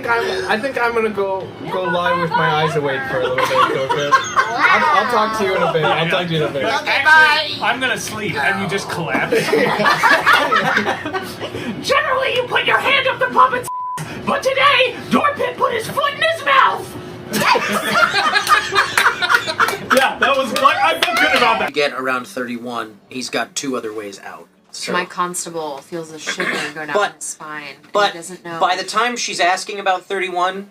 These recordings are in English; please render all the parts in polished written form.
I'm gonna go lie with my eyes awake for a little bit, Coca. I'll talk to you in a bit. I'll talk to you in a bit. Okay, bye. I'm gonna sleep, and you just collapse. Generally, you put your hand up the puppet's but today, Dorpin put his foot in his mouth. Yeah, that was like I felt good about that. Get around 31, he's got 2 other ways out. So. My constable feels a shiver go down his spine. But he doesn't know. By the time she's asking about 31,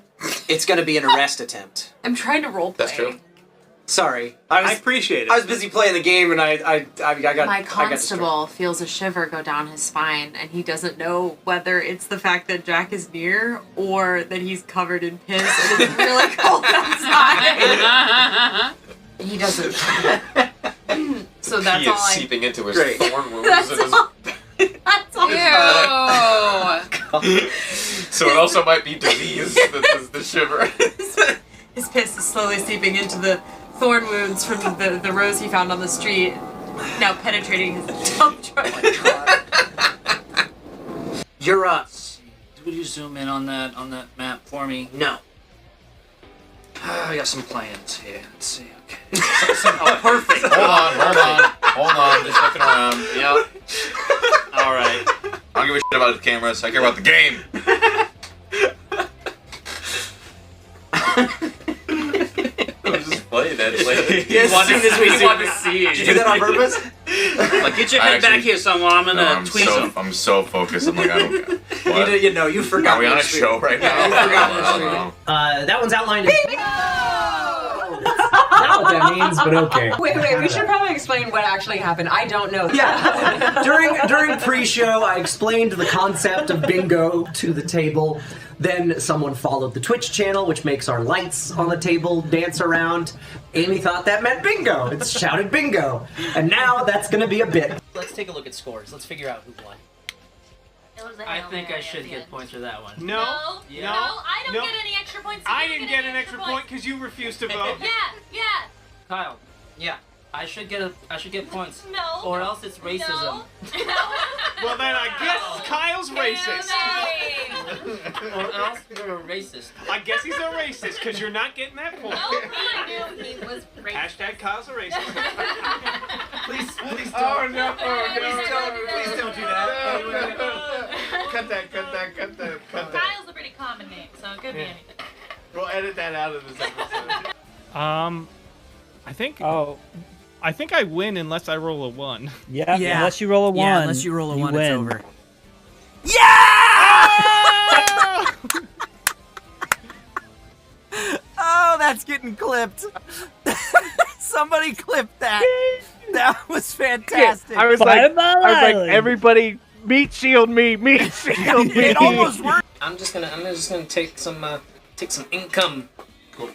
it's going to be an arrest attempt. I'm trying to roleplay. That's true. Sorry, I appreciate it. I was busy playing the game, and I got. My constable feels a shiver go down his spine, and he doesn't know whether it's the fact that Jack is near or that he's covered in piss and it's really cold outside. He doesn't. So that's he all is I. seeping into his Great. thorn wounds. That's and his... all. That's all. Ew. So it also might be disease, the shiver. His piss is slowly seeping into the thorn wounds from the rose he found on the street, now penetrating his dump truck. You're up. Would you zoom in on that map for me? No. I got some plans here. Let's see. Okay. Oh, perfect. Hold on. Just looking around. Yep. All right. I don't give a shit about the cameras. I care about the game. I was just playing that. Like, Yes, as soon as we want to see it. Did you do that on purpose? Like, get your head back here, someone. I'm gonna tweeze him. I'm so focused. I'm like, I don't care. What? You forgot. Are we on a show right now? You forgot. That one's outlined in... Not what that means, but okay. Wait, we should probably explain what actually happened. I don't know. Yeah. During pre-show, I explained the concept of bingo to the table. Then someone followed the Twitch channel, which makes our lights on the table dance around. Amy thought that meant bingo. It's shouted bingo. And now that's going to be a bit. Let's take a look at scores. Let's figure out who won. I think I should get points for that one. No, I don't get any extra points. I didn't get an extra point because you refused to vote. Yeah. Kyle. Yeah. I should get points. No. Or else it's racism. No. Well, then I guess Kyle's racist. Or else you're a racist. I guess he's a racist because you're not getting that point. I knew he was racist. Hashtag Kyle's a racist. Please don't. Oh no! Please don't do that. No. Cut that. Kyle's a pretty common name, so it could be anything. We'll edit that out of this episode. I think I win unless I roll a 1. Yeah. Unless you roll a 1. Yeah, unless you roll a 1, it's over. Oh, that's getting clipped. Somebody clipped that. That was fantastic. I was like, everybody, meat shield me. It almost worked. I'm just gonna take some income. Cool.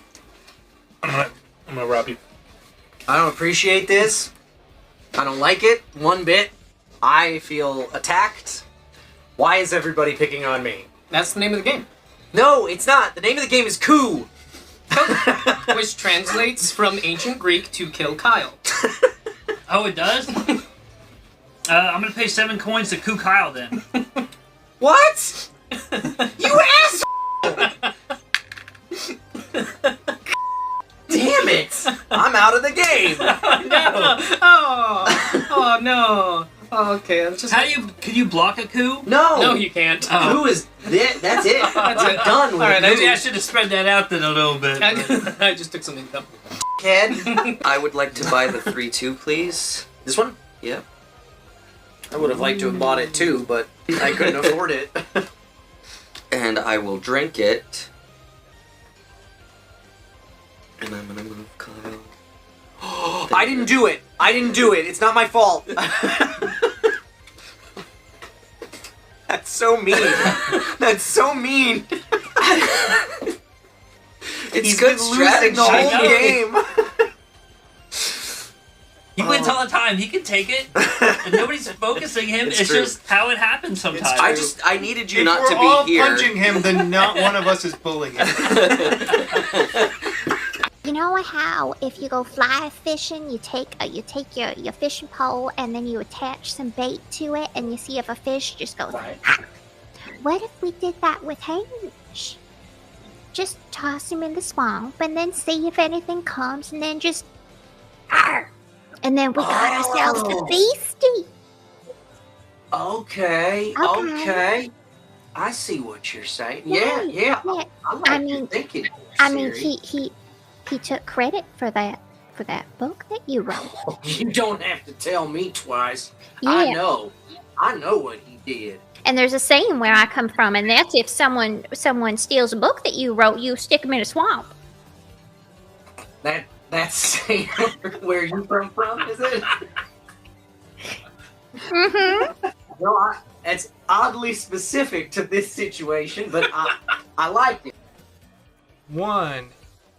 I'm gonna rob you. I don't appreciate this. I don't like it one bit. I feel attacked. Why is everybody picking on me? That's the name of the game. No, it's not. The name of the game is coup. Which translates from ancient Greek to kill Kyle. Oh, it does? I'm gonna pay 7 coins to coup Kyle then. What? You asshole! Damn it! I'm out of the game. No! Oh no! Oh, okay, I'm just. Can you block a coup? No, you can't. Coup is it. That's it. I'm done with All right, coup. I should have spread that out then a little bit. I just took some income. Kid, I would like to buy the 3-2, please. This one? Yeah. I would have liked to have bought it too, but I couldn't afford it. And I will drink it. And I'm gonna move Kyle. I didn't do it! It's not my fault! That's so mean. It's good strategy. The whole game. He wins all the time. He can take it. And nobody's focusing him. It's just how it happens sometimes. I needed you if not to be here. If we're all punching him, then not one of us is bullying him. You know how if you go fly fishing, you take your fishing pole and then you attach some bait to it and you see if a fish just goes, ha! What if we did that with Hamish? just toss him in the swamp and then see if anything comes and then just arr, and then we got ourselves a feasty. Okay. I see what you're saying. Yeah. I like your thinking. He took credit for that book that you wrote. You don't have to tell me twice. Yeah. I know what he did. And there's a saying where I come from, and that's if someone steals a book that you wrote, you stick them in a swamp. That's where you from, is it? Mm-hmm. Well, it's oddly specific to this situation, but I like it. 1,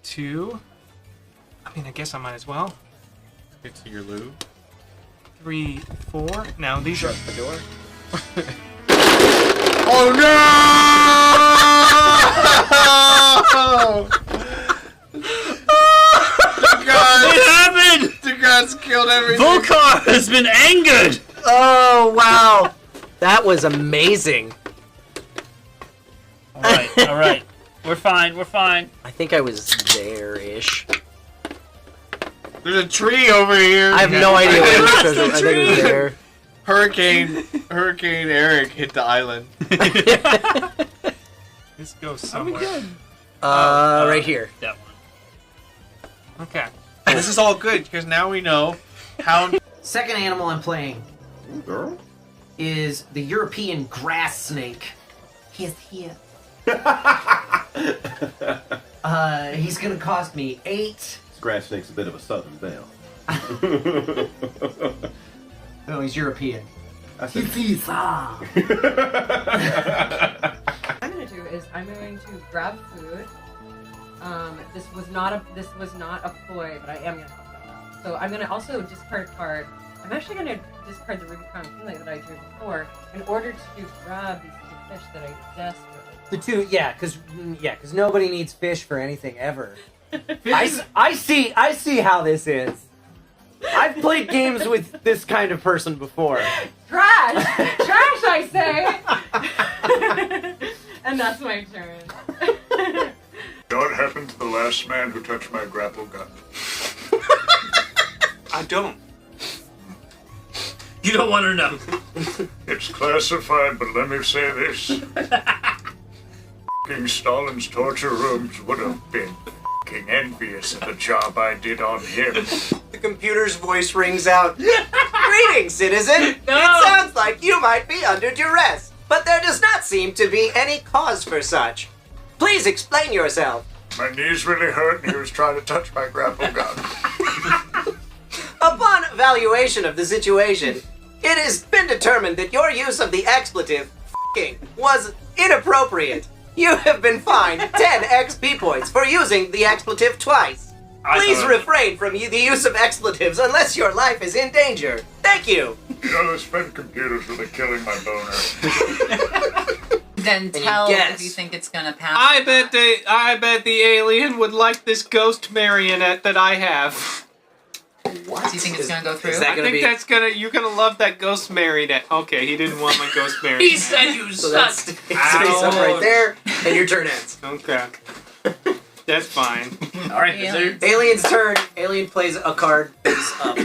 2. I mean, I guess I might as well. Get to your loo. 3, 4. Now these are the door. Oh no! What happened? The gods killed everything. Volcar has been angered. Oh, wow. That was amazing. All right. We're fine. I think I was there-ish. There's a tree over here. I have no idea what it says. the I think it was there. Hurricane Eric hit the island. this goes somewhere. Right here. That one. Okay. This is all good because now we know how. Second animal I'm playing is the European grass snake. He's here. He's gonna cost me 8. Grass snake's a bit of a southern belle. No, he's European. I said, Ah. What I'm gonna do is I'm going to grab food. This was not a ploy, but I am gonna help them out. So I'm gonna also discard a card. I'm actually gonna discard the Ruby Crown Kinglet that I drew before in order to grab these 2 fish that I desperately. The 2, because nobody needs fish for anything ever. I see how this is. I've played games with this kind of person before. Trash, I say. And that's my turn. What happened to the last man who touched my grapple gun? I don't. You don't want to know. It's classified, but let me say this. F***ing Stalin's torture rooms would have been f***ing envious of the job I did on him. The computer's voice rings out. Greetings, citizen. No. It sounds like you might be under duress, but there does not seem to be any cause for such. Please explain yourself. My knees really hurt and he was trying to touch my grapple gun. Upon evaluation of the situation, it has been determined that your use of the expletive f***ing was inappropriate. You have been fined 10 XP points for using the expletive twice. Please refrain from the use of expletives unless your life is in danger. Thank you. You know, those spent computers really killing my boner. Then tell if you think it's gonna pass. I bet the alien would like this ghost marionette that I have. What? Do you think it's gonna go through? I think you're gonna love that ghost marionette. Okay, he didn't want my ghost marionette. He said you So suck. that's stays up right there, and your turn ends. Okay. That's fine. All right, Alien's turn. Alien plays a card face up.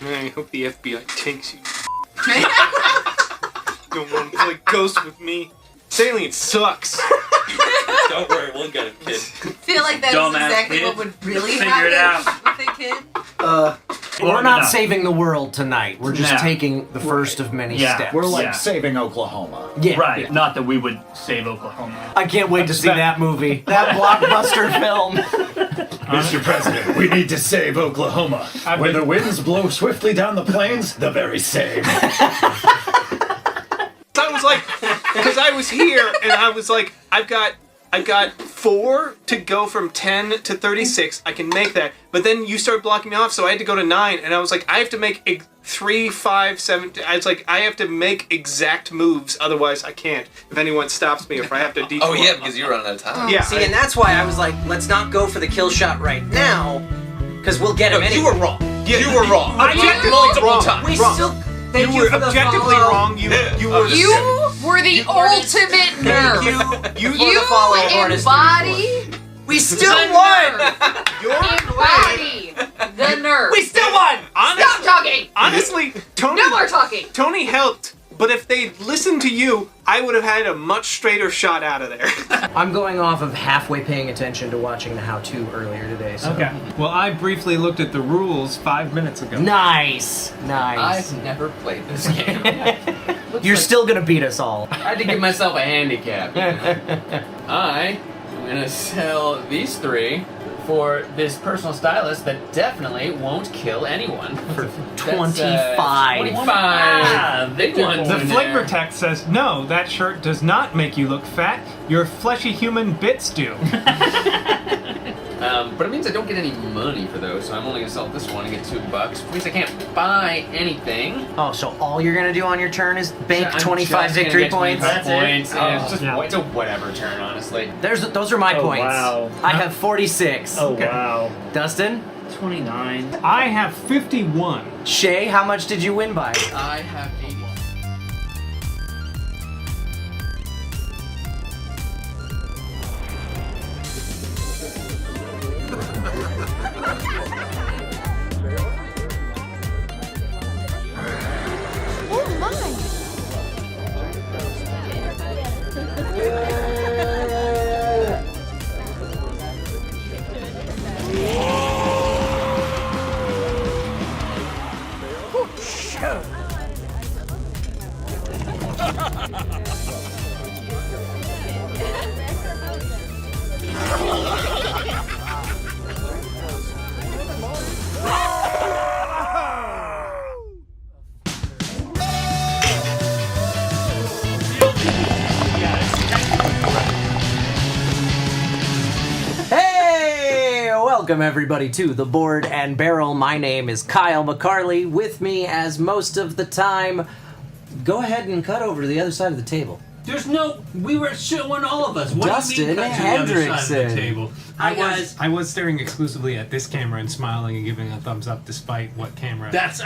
I hope the FBI takes you. Don't want to play ghost with me. This alien sucks. Don't worry, we'll get him, kid. I feel like that's Dumbass exactly kid. what would really Figure it happen with a kid. We're not saving the world tonight. We're just No. taking the first of many Yeah. steps. We're like Yeah. saving Oklahoma. Yeah. Right, yeah. not that we would save Oklahoma. I can't wait to see that movie. That blockbuster film. Mr. President, we need to save Oklahoma. Where the winds blow swiftly down the plains, the very same. I was like, because I was here and I was like, I've got 4 to go from 10 to 36. I can make that. But then you started blocking me off, so I had to go to 9. And I was like, I have to make 3, 5, 7. I was like, I have to make exact moves, otherwise I can't. If anyone stops me, or if I have to detour. Oh yeah, because you're running out of time. Yeah. See, and that's why I was like, let's not go for the kill shot right now, because we'll get him No, anyway. you were wrong. You were wrong. Objectively Multiple wrong. times. We Wrong. still... Thank You were for the objectively follow. wrong. You were. You were were the ultimate Nerf. You for the follow artist. Embody. We still won! Embody the Nerf. We still won! Stop talking! Honestly, Tony... No more talking! Tony helped, but if they listened to you, I would have had a much straighter shot out of there. I'm going off of halfway paying attention to watching the how-to earlier today, so... Okay. Well, I briefly looked at the rules 5 minutes ago. Nice! Nice. I've never played this game. You're still gonna beat us all. I had to give myself a handicap. I am gonna sell these 3 for this personal stylist that definitely won't kill anyone. For That's, 25. 25. Ah, Big one. The flavor text says, no, that shirt does not make you look fat. Your fleshy human bits do. But it means I don't get any money for those, so I'm only gonna sell this one and get $2. Which means I can't buy anything. Oh, so all you're gonna do on your turn is bank So I'm 25 just gonna victory get points? 25 points. And it's just Yeah. it's a whatever turn, honestly. Those are my points. wow. I have 46. Oh, wow. Dustin? 29. I have 51. Shay, how much did you win by? I have 80. Oh my! Hey! Welcome everybody to the Board and Barrel. My name is Kyle McCarley. With me, as most of the time, go ahead and cut over to the other side of the table. There's no. We were showing all of us. What Dustin do you mean cut to the other side of Hendrickson. the table? Hi guys. I was staring exclusively at this camera and smiling and giving a thumbs up despite what camera. That's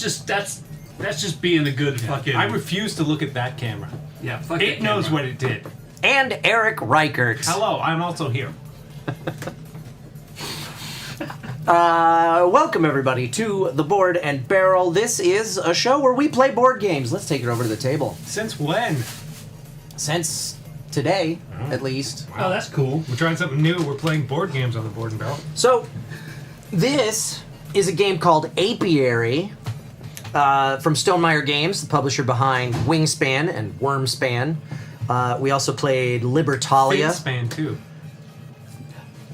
just being a good fucking. I refuse to look at that camera. Yeah, fuck It that knows camera. what it did. And Eric Reichert. Hello, I'm also here. Welcome everybody to the Board and Barrel. This is a show where we play board games. Let's take it over to the table. Since when? Since today, at least. Oh, that's cool. We're trying something new. We're playing board games on the Board and Barrel. So, this is a game called Apiary from Stonemaier Games, the publisher behind Wingspan and Wormspan. We also played Libertalia. Finspan too.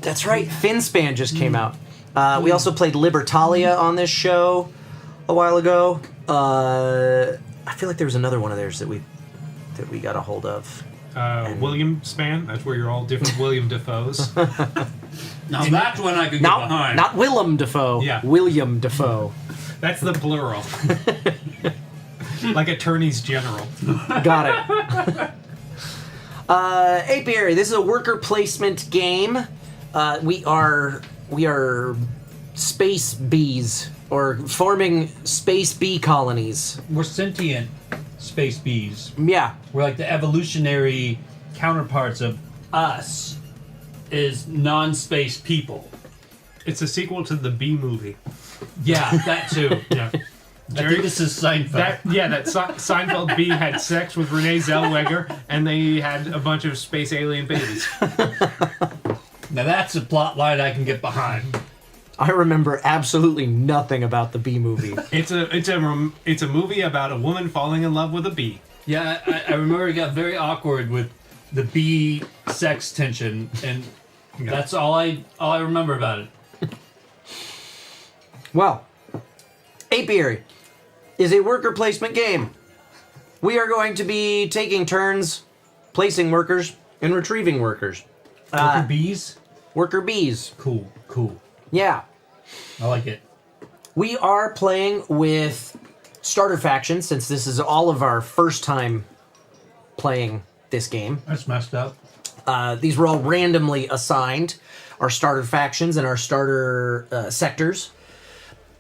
That's right, Finspan just came out. We also played Libertalia on this show a while ago. I feel like there was another one of theirs that we got a hold of. William Span. That's where you're all different William Defoes. Now that's one I could get behind. Not Willem Dafoe. Yeah. William Dafoe. That's the plural. Like attorneys general. Got it. Apiary. This is a worker placement game. We are space bees, or forming space bee colonies. We're sentient space bees. Yeah. We're like the evolutionary counterparts of us is non-space people. It's a sequel to the Bee movie. Yeah, that too. Yeah. I think this is Seinfeld. That Seinfeld bee had sex with Renee Zellweger, and they had a bunch of space alien babies. Now that's a plot line I can get behind. I remember absolutely nothing about the Bee movie. It's a movie about a woman falling in love with a bee. Yeah, I remember it got very awkward with the bee sex tension, and that's all I remember about it. Well, Apiary is a worker placement game. We are going to be taking turns placing workers and retrieving workers. Worker bees? Worker bees. Cool. Yeah. I like it. We are playing with starter factions, since this is all of our first time playing this game. That's messed up. These were all randomly assigned, our starter factions and our starter sectors.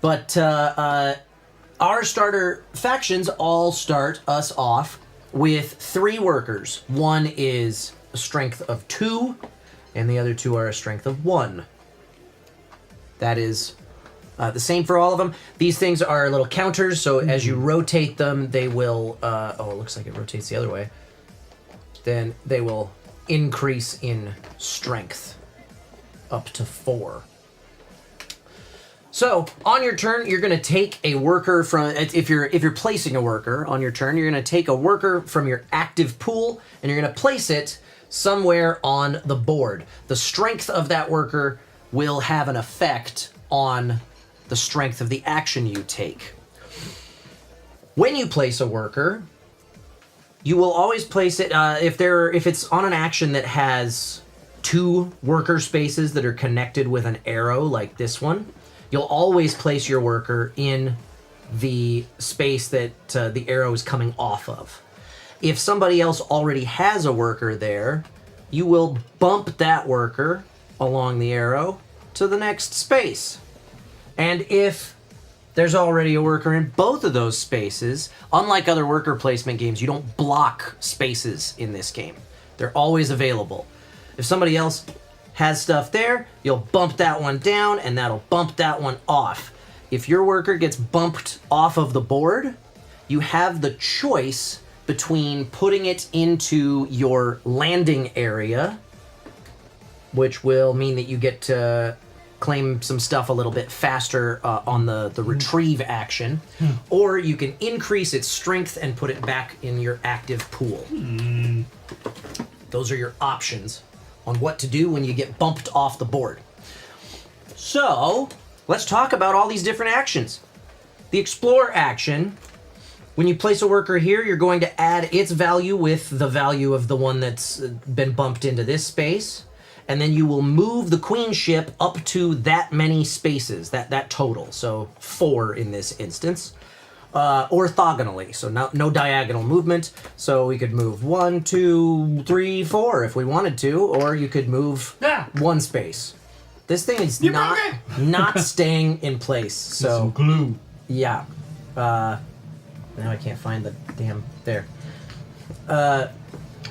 But our starter factions all start us off with 3 workers. One is a strength of 2, and the other 2 are a strength of 1. That is the same for all of them. These things are little counters, so as you rotate them, they will... it looks like it rotates the other way. Then they will increase in strength up to 4. So, on your turn, you're going to take a worker from... If you're placing a worker on your turn, you're going to take a worker from your active pool, and you're going to place it somewhere on the board. The strength of that worker will have an effect on the strength of the action you take. When you place a worker, you will always place it... if it's on an action that has 2 worker spaces that are connected with an arrow, like this one... You'll always place your worker in the space that the arrow is coming off of. If somebody else already has a worker there, you will bump that worker along the arrow to the next space. And if there's already a worker in both of those spaces, unlike other worker placement games, you don't block spaces in this game. They're always available. If somebody else has stuff there, you'll bump that one down, and that'll bump that one off. If your worker gets bumped off of the board, you have the choice between putting it into your landing area, which will mean that you get to claim some stuff a little bit faster on the retrieve action, or you can increase its strength and put it back in your active pool. Those are your options on what to do when you get bumped off the board. So, let's talk about all these different actions. The Explore action, when you place a worker here, you're going to add its value with the value of the one that's been bumped into this space, and then you will move the queen ship up to that many spaces, that total, so 4 in this instance. Orthogonally, so no diagonal movement. So we could move 1, 2, 3, 4 if we wanted to, or you could move 1 space. This thing is not staying in place. So some glue. Yeah. Now I can't find the damn there.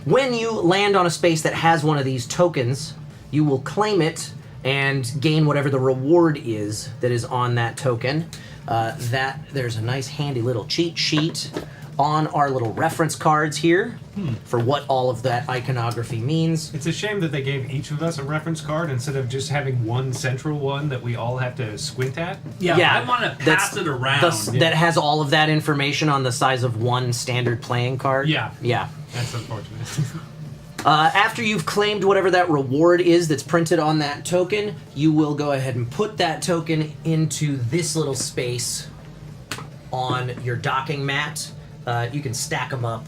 When you land on a space that has one of these tokens, you will claim it and gain whatever the reward is that is on that token. There's a nice handy little cheat sheet on our little reference cards here for what all of that iconography means. It's a shame that they gave each of us a reference card instead of just having one central one that we all have to squint at. Yeah, I want to pass it around. That has all of that information on the size of one standard playing card. Yeah. Yeah. That's unfortunate. After you've claimed whatever that reward is that's printed on that token, you will go ahead and put that token into this little space on your docking mat. You can stack them up.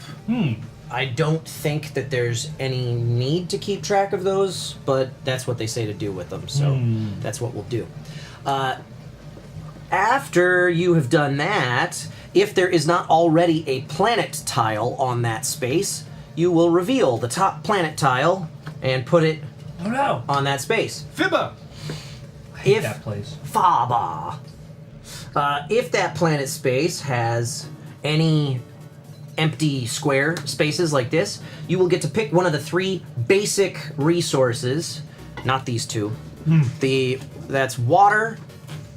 I don't think that there's any need to keep track of those, but that's what they say to do with them, so that's what we'll do. After you have done that, if there is not already a planet tile on that space, you will reveal the top planet tile and put it on that space. Fibba! I hate that place. Faba. If that planet space has any empty square spaces like this, you will get to pick one of the 3 basic resources, not these 2. That's water,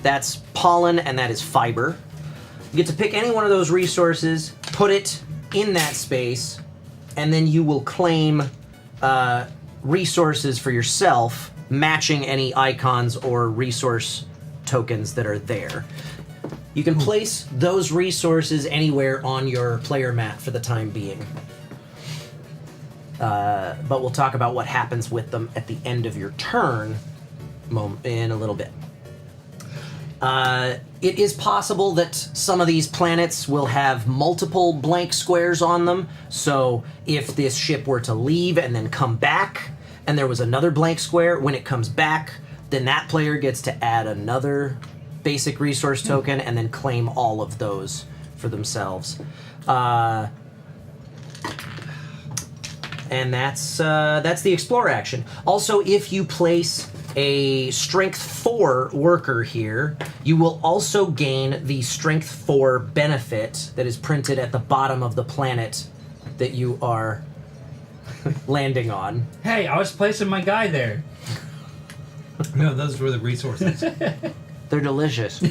that's pollen, and that is fiber. You get to pick any one of those resources, put it in that space, and then you will claim resources for yourself, matching any icons or resource tokens that are there. You can place those resources anywhere on your player mat for the time being. But we'll talk about what happens with them at the end of your turn in a little bit. It is possible that some of these planets will have multiple blank squares on them, so if this ship were to leave and then come back, and there was another blank square, when it comes back, then that player gets to add another basic resource token and then claim all of those for themselves. And that's the Explore action. Also, if you place a Strength 4 worker here, you will also gain the Strength 4 benefit that is printed at the bottom of the planet that you are landing on. Hey, I was placing my guy there. No, those were the resources. They're delicious.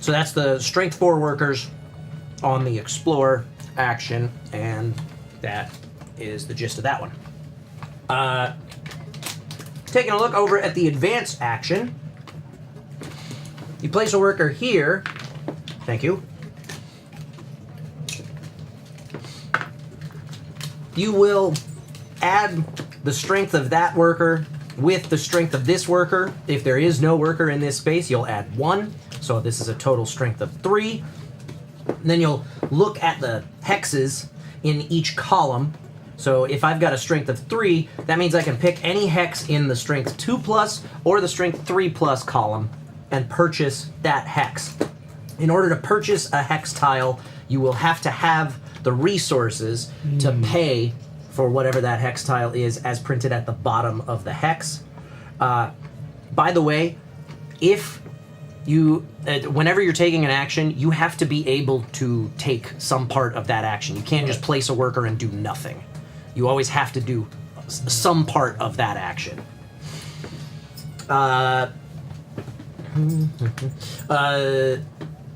So that's the strength 4 workers on the explore action, and that is the gist of that one. Taking a look over at the advance action, you place a worker here. Thank you. You will add the strength of that worker with the strength of this worker. If there is no worker in this space, you'll add 1. So this is a total strength of 3. And then you'll look at the hexes in each column. So if I've got a strength of 3, that means I can pick any hex in the strength 2+ or the strength 3+ column and purchase that hex. In order to purchase a hex tile, you will have to have the resources to pay for whatever that hex tile is as printed at the bottom of the hex. By the way, if you, whenever you're taking an action, you have to be able to take some part of that action. You can't just place a worker and do nothing. You always have to do some part of that action.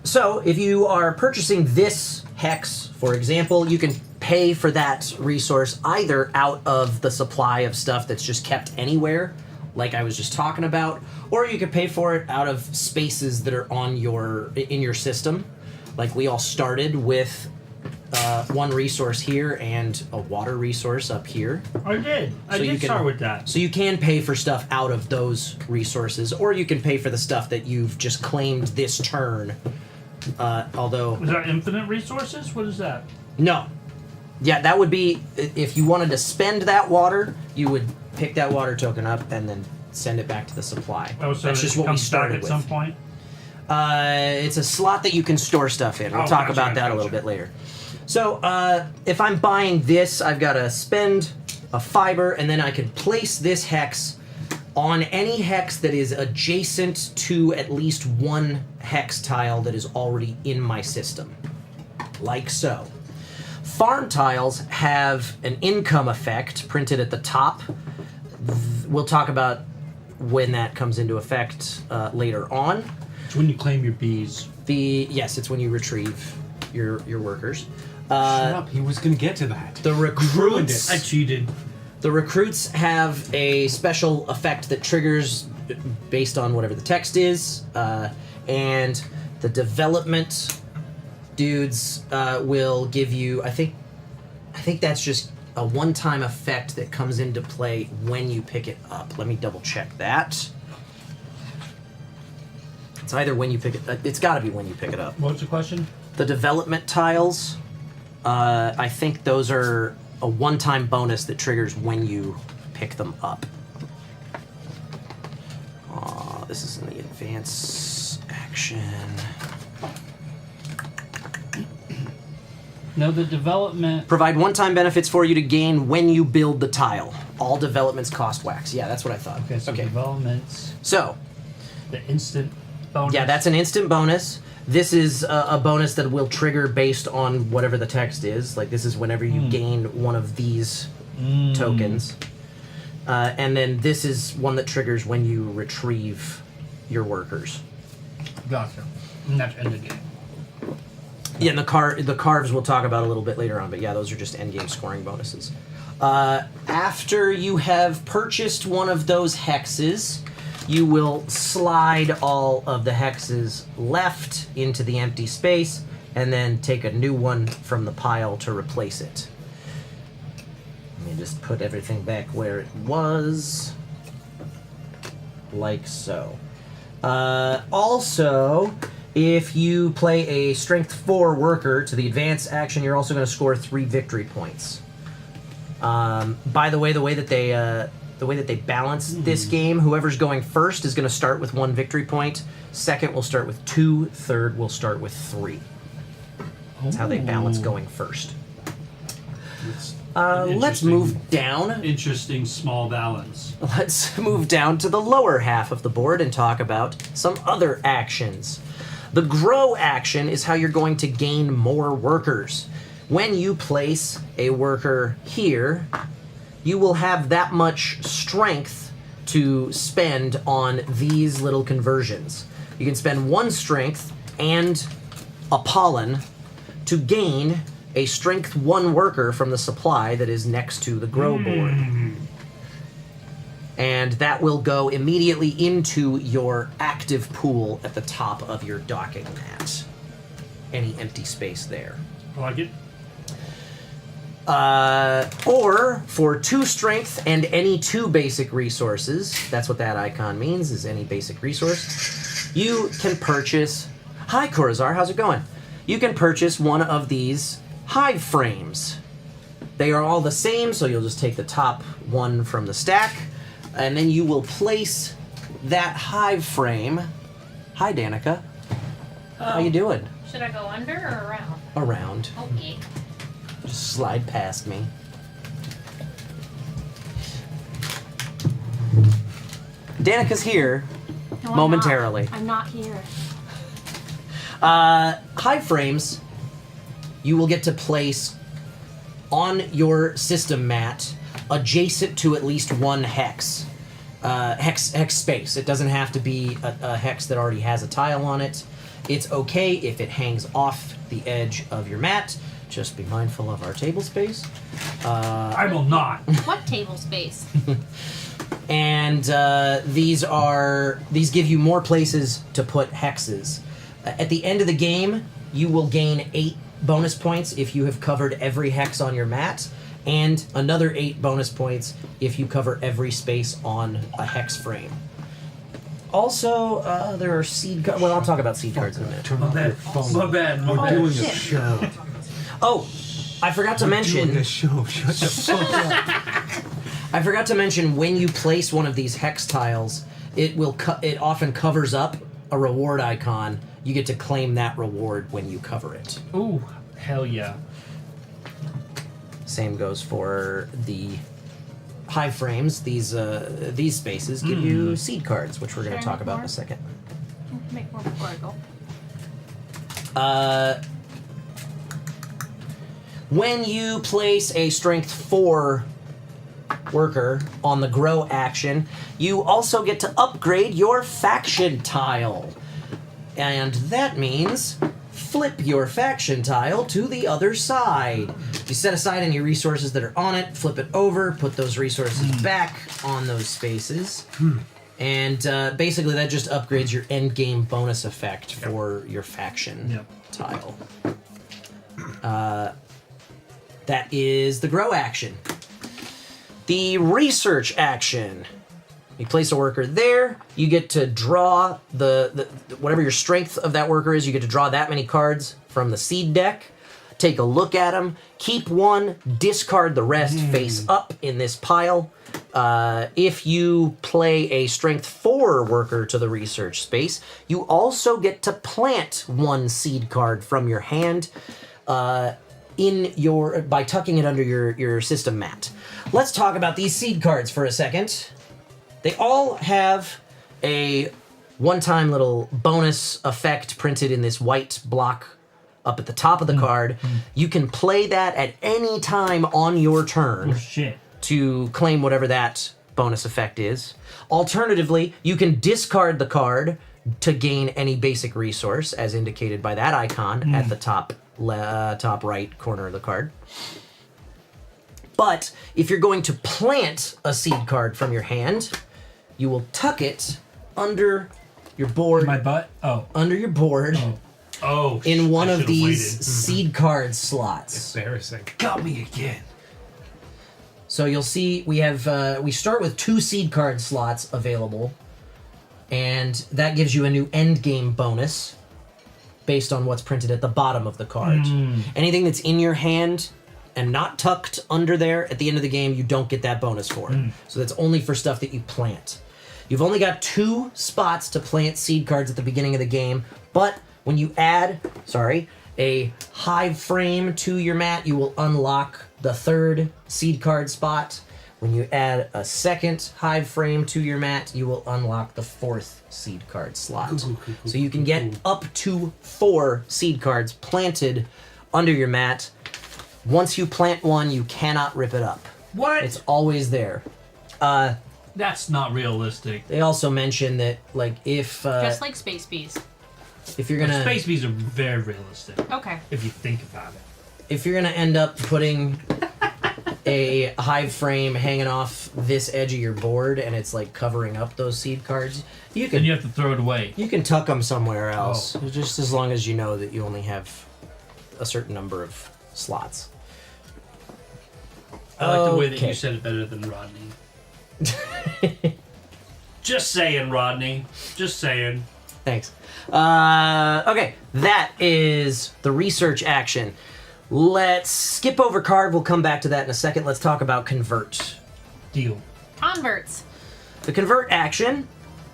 So if you are purchasing this hex, for example, you can pay for that resource either out of the supply of stuff that's just kept anywhere, like I was just talking about, or you could pay for it out of spaces that are on in your system. Like we all started with one resource here and a water resource up here. I did. I did start with that. So you can pay for stuff out of those resources, or you can pay for the stuff that you've just claimed this turn. Although... Is that infinite resources? What is that? No. Yeah, that would be... If you wanted to spend that water, you would pick that water token up and then send it back to the supply. Oh, so that's just what we started with. At some point? It's a slot that you can store stuff in. We'll talk about that a little bit later. So, if I'm buying this, I've got to spend a fiber, and then I can place this hex on any hex that is adjacent to at least one hex tile that is already in my system. Like so. Farm tiles have an income effect printed at the top. We'll talk about when that comes into effect later on. It's when you claim your bees. Yes, it's when you retrieve your workers. Shut up, he was going to get to that. The recruits... I cheated. The recruits have a special effect that triggers based on whatever the text is, and the development dudes will give you, I think that's just a one-time effect that comes into play when you pick it up. Let me double check that. It's either when you pick it, it's gotta be when you pick it up. What's the question? The development tiles, I think those are a one-time bonus that triggers when you pick them up. This is in the advance action. No, the development... Provide one-time benefits for you to gain when you build the tile. All developments cost wax. Yeah, that's what I thought. Okay, so developments... So... The instant bonus. Yeah, that's an instant bonus. This is a bonus that will trigger based on whatever the text is. Like, this is whenever you gain one of these tokens. And then this is one that triggers when you retrieve your workers. Gotcha. And that's end of game. Yeah, and the carves we'll talk about a little bit later on, but yeah, those are just endgame scoring bonuses. After you have purchased one of those hexes, you will slide all of the hexes left into the empty space and then take a new one from the pile to replace it. Let me just put everything back where it was. Like so. Also, if you play a Strength 4 worker to the advance action, you're also going to score 3 victory points. By the way that they balance this game, whoever's going first is going to start with 1 victory point. Second will start with 2. Third will start with 3. That's how they balance going first. Let's move down. Interesting small balance. Let's move down to the lower half of the board and talk about some other actions. The grow action is how you're going to gain more workers. When you place a worker here, you will have that much strength to spend on these little conversions. You can spend 1 strength and a pollen to gain a strength 1 worker from the supply that is next to the grow board. And that will go immediately into your active pool at the top of your docking mat. Any empty space there. I like it. Or for 2 strength and any 2 basic resources, that's what that icon means, is any basic resource, you can purchase... Hi, Corazar, how's it going? You can purchase one of these hive frames. They are all the same, so you'll just take the top one from the stack, and then you will place that hive frame. Hi, Danica. How you doing? Should I go under or around? Around. Okay. Just slide past me. Danica's here No, I'm momentarily. not. I'm not here. Hive frames, you will get to place on your system mat adjacent to at least 1 hex. Hex space. It doesn't have to be a hex that already has a tile on it. It's okay if it hangs off the edge of your mat. Just be mindful of our table space. I will not. What table space? And these give you more places to put hexes. At the end of the game, you will gain 8 bonus points if you have covered every hex on your mat, and another 8 bonus points if you cover every space on a hex frame. Also, there are seed cards. Well, I'll talk about seed cards in a minute. My bad. My bad. We're doing a show. Oh, I forgot to mention. Doing a show. Shut the fuck up. I forgot to mention when you place one of these hex tiles, it often covers up a reward icon. You get to claim that reward when you cover it. Ooh, hell yeah. Same goes for the hive frames. These spaces give you seed cards, which we're going to talk about in a second. Make more before I go. When you place a strength 4 worker on the grow action, you also get to upgrade your faction tile. And that means flip your faction tile to the other side. You set aside any resources that are on it, flip it over, put those resources back on those spaces. And basically that just upgrades your end game bonus effect for your faction tile. That is the grow action. The research action. You place a worker there, you get to draw the whatever your strength of that worker is, you get to draw that many cards from the seed deck, take a look at them, keep 1, discard the rest face up in this pile. If you play a strength 4 worker to the research space, you also get to plant 1 seed card from your hand by tucking it under your system mat. Let's talk about these seed cards for a second. They all have a one-time little bonus effect printed in this white block up at the top of the card. You can play that at any time on your turn to claim whatever that bonus effect is. Alternatively, you can discard the card to gain any basic resource, as indicated by that icon at the top right corner of the card. But if you're going to plant a seed card from your hand, you will tuck it under your board. My butt? Oh. Under your board. Oh. In one of these seed card slots. Embarrassing. Got me again. So you'll see we start with 2 seed card slots available, and that gives you a new end game bonus based on what's printed at the bottom of the card. Anything that's in your hand and not tucked under there at the end of the game, you don't get that bonus for. So that's only for stuff that you plant. You've only got 2 spots to plant seed cards at the beginning of the game, but when you add, a hive frame to your mat, you will unlock the 3rd seed card spot, When you add a second hive frame to your mat, you will unlock the 4th seed card slot. So you can get up to 4 seed cards planted under your mat. Once you plant one, you cannot rip it up. What? It's always there. That's not realistic. They also mention that, like, if Just like space bees. if you're gonna Space bees are very realistic. Okay. If you think about it. if you're gonna end up putting a hive frame hanging off this edge of your board and it's like covering up those seed cards, you can Then you have to throw it away. you can tuck them somewhere else, just as long as you know that you only have a certain number of slots. I like the way that Okay. you said it better than Rodney. Just saying, Rodney. Just saying. Thanks. Okay, that is the research action. Let's skip over carve. We'll come back to that in a second. Let's talk about convert. Deal. Converts. The convert action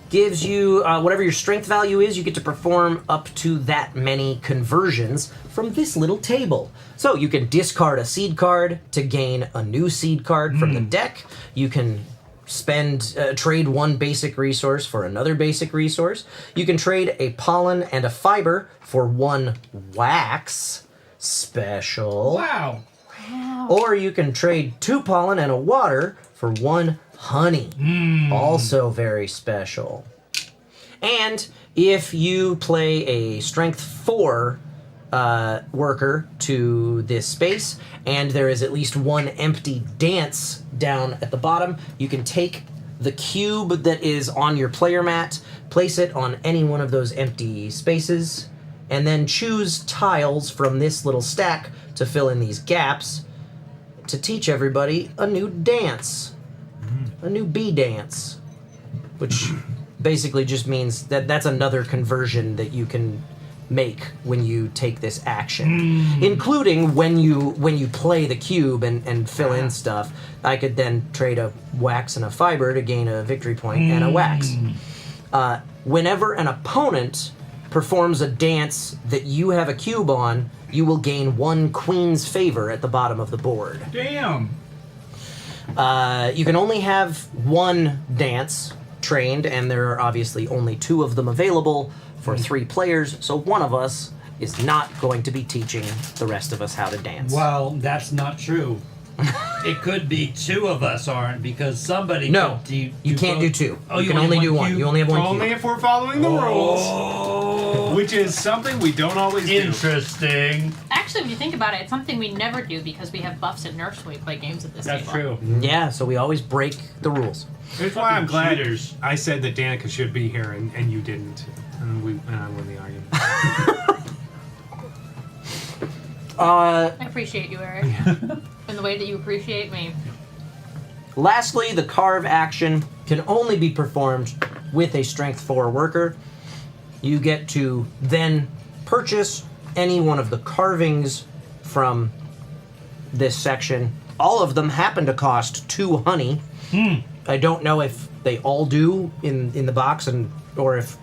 gives you whatever your strength value is, you get to perform up to that many conversions from this little table. So you can discard a seed card to gain a new seed card from the deck. You can trade one basic resource for another basic resource. You can trade a pollen and a fiber for one wax special. Wow. Or you can trade 2 pollen and a water for 1 honey. Also very special. And if you play a strength 4 worker to this space, and there is at least 1 empty dance down at the bottom, you can take the cube that is on your player mat, place it on any one of those empty spaces, and then choose tiles from this little stack to fill in these gaps to teach everybody a new dance. A new bee dance. Which basically just means that that's another conversion that you can make when you take this action. Including when you play the cube and fill in stuff. I could then trade a wax and a fiber to gain a victory point and a wax. Whenever an opponent performs a dance that you have a cube on, you will gain 1 queen's favor at the bottom of the board. Damn. You can only have 1 dance trained, and there are obviously only 2 of them available for 3 players, so one of us is not going to be teaching the rest of us how to dance. Well, that's not true. It could be 2 of us aren't, because somebody No, could you can't do 2. Oh, you can only do 1. You only have 1 Only cube. if we're following the rules, which is something we don't always do. Interesting. Actually, if you think about it, it's something we never do because we have buffs and nerfs when we play games at this That's table. true. Yeah, so we always break the rules. That's why I'm glad cheaters. I said that Danica should be here and you didn't. And we won the argument. I appreciate you, Eric. And the way that you appreciate me. Lastly, the carve action can only be performed with a strength 4 worker. You get to then purchase any one of the carvings from this section. All of them happen to cost 2 honey. I don't know if they all do in the box, or if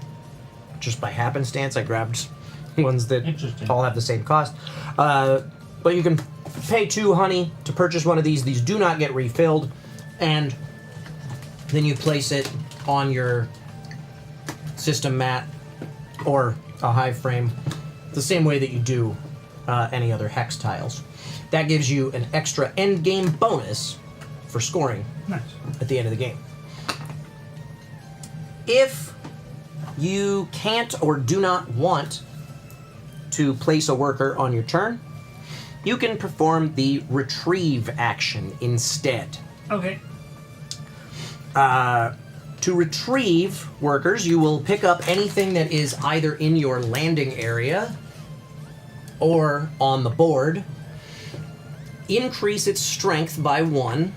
just by happenstance I grabbed ones that all have the same cost. But you can pay 2 honey to purchase one of these. These do not get refilled. And then you place it on your system mat or a hive frame the same way that you do any other hex tiles. That gives you an extra end game bonus for scoring at the end of the game. If you can't or do not want to place a worker on your turn, you can perform the retrieve action instead. Okay. To retrieve workers, you will pick up anything that is either in your landing area or on the board, increase its strength by 1,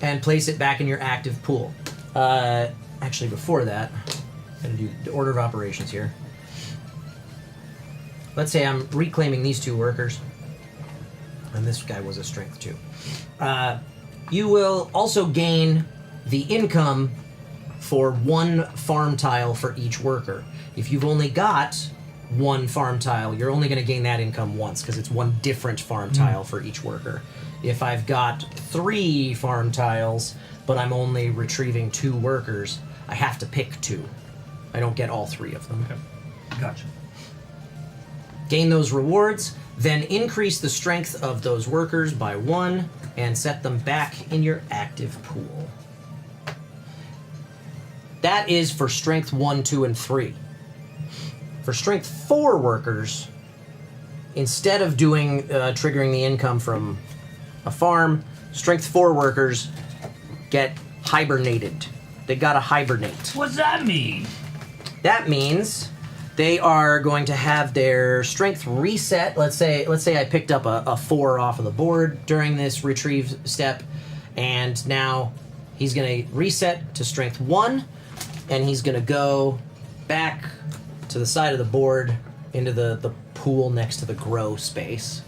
and place it back in your active pool. Actually, before that, I'm going to do the order of operations here. Let's say I'm reclaiming these 2 workers, and this guy was a strength 2. You will also gain the income for 1 farm tile for each worker. If you've only got 1 farm tile, you're only going to gain that income once, because it's 1 different farm tile for each worker. If I've got 3 farm tiles, but I'm only retrieving 2 workers, I have to pick 2. I don't get all 3 of them. Okay. Gotcha. Gain those rewards, then increase the strength of those workers by 1 and set them back in your active pool. That is for strength 1, 2, and 3. For strength 4 workers, instead of doing triggering the income from a farm, strength 4 workers get hibernated. They gotta hibernate. What's that mean? That means they are going to have their strength reset. Let's say I picked up a 4 off of the board during this retrieve step, and now he's going to reset to strength 1, and he's going to go back to the side of the board into the pool next to the grow space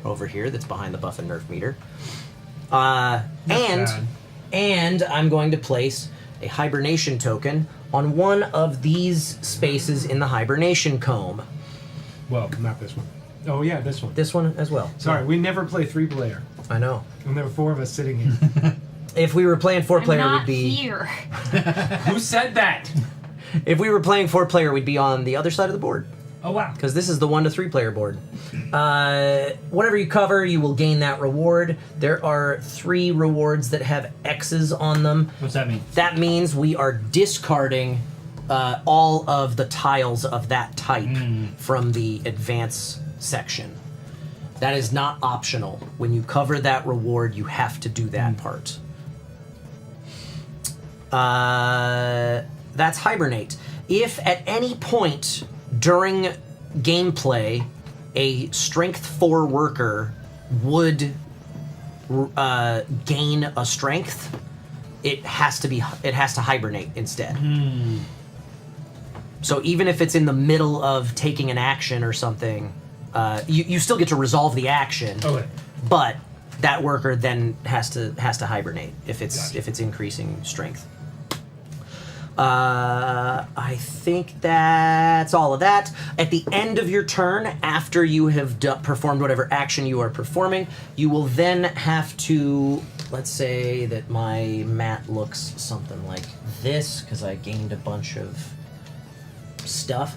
over here that's behind the buff and nerf meter. And I'm going to place a hibernation token on one of these spaces in the hibernation comb. Well, not this one. Oh yeah, this one. This one as well. Sorry, we never play 3-player. I know. And there were 4 of us sitting here. If we were playing 4-player, I'm not we'd be... here. Who said that? If we were playing 4-player, we'd be on the other side of the board. Oh wow. Because this is the 1 to 3 player board. Whatever you cover, you will gain that reward. There are 3 rewards that have X's on them. What's that mean? That means we are discarding all of the tiles of that type from the advance section. That is not optional. When you cover that reward, you have to do that part. That's hibernate. If at any point during gameplay a strength 4 worker would gain a strength, it has to hibernate instead. So even if it's in the middle of taking an action or something, you still get to resolve the action. Okay. But that worker then has to hibernate if it's increasing strength. I think that's all of that. At the end of your turn, after you have performed whatever action you are performing, you will then have to, let's say that my mat looks something like this, because I gained a bunch of stuff.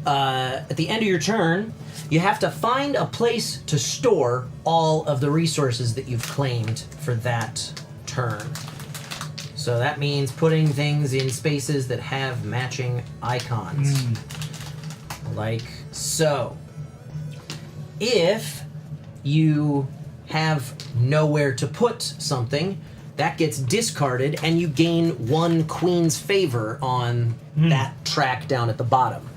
At the end of your turn, you have to find a place to store all of the resources that you've claimed for that turn. So that means putting things in spaces that have matching icons. Like so. If you have nowhere to put something, that gets discarded and you gain 1 Queen's Favor on that track down at the bottom.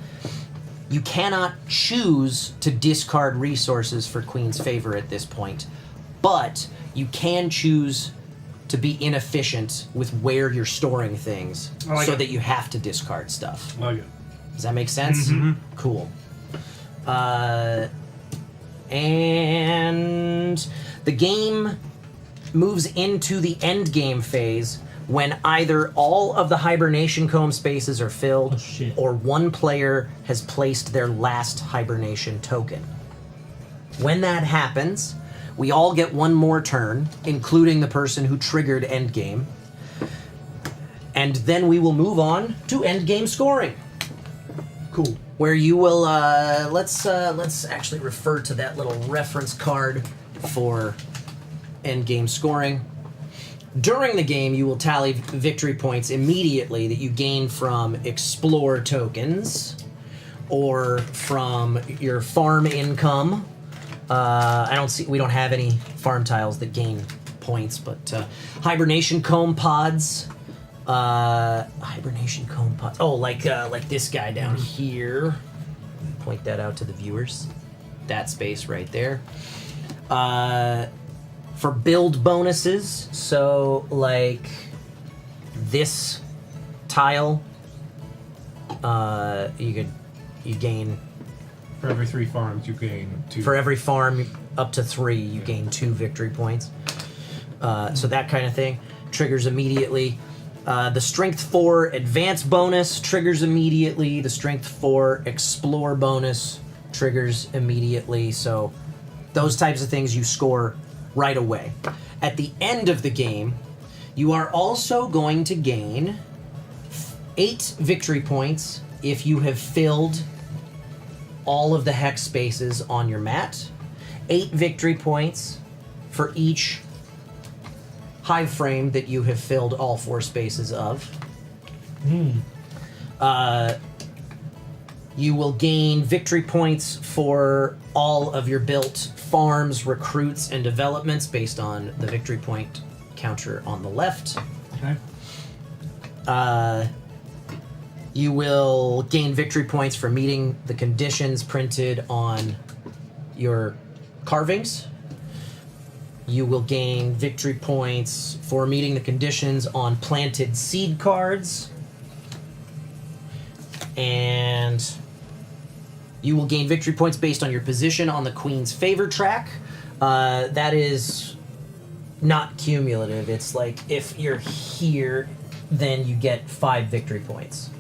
You cannot choose to discard resources for Queen's Favor at this point, but you can choose to be inefficient with where you're storing things so that you have to discard stuff. Does that make sense? Cool. And the game moves into the end game phase when either all of the hibernation comb spaces are filled or one player has placed their last hibernation token. When that happens, we all get 1 more turn, including the person who triggered endgame. And then we will move on to endgame scoring. Cool. Where you will, let's actually refer to that little reference card for endgame scoring. During the game, you will tally victory points immediately that you gain from explore tokens or from your farm income. We don't have any farm tiles that gain points, but hibernation comb pods. Hibernation comb pods. Oh, like this guy down here. Point that out to the viewers. That space right there. For build bonuses, so like this tile, you gain. For every 3 farms, you gain 2. For every farm up to 3, you gain 2 victory points. So that kind of thing triggers immediately. The Strength 4 Advance bonus triggers immediately. The Strength 4 Explore bonus triggers immediately. So those types of things you score right away. At the end of the game, you are also going to gain 8 victory points if you have filled all of the hex spaces on your mat. 8 victory points for each hive frame that you have filled all 4 spaces of. You will gain victory points for all of your built farms, recruits, and developments based on the victory point counter on the left. Okay. You will gain victory points for meeting the conditions printed on your carvings. You will gain victory points for meeting the conditions on planted seed cards. And you will gain victory points based on your position on the Queen's favor track. That is not cumulative. It's like if you're here, then you get 5 victory points.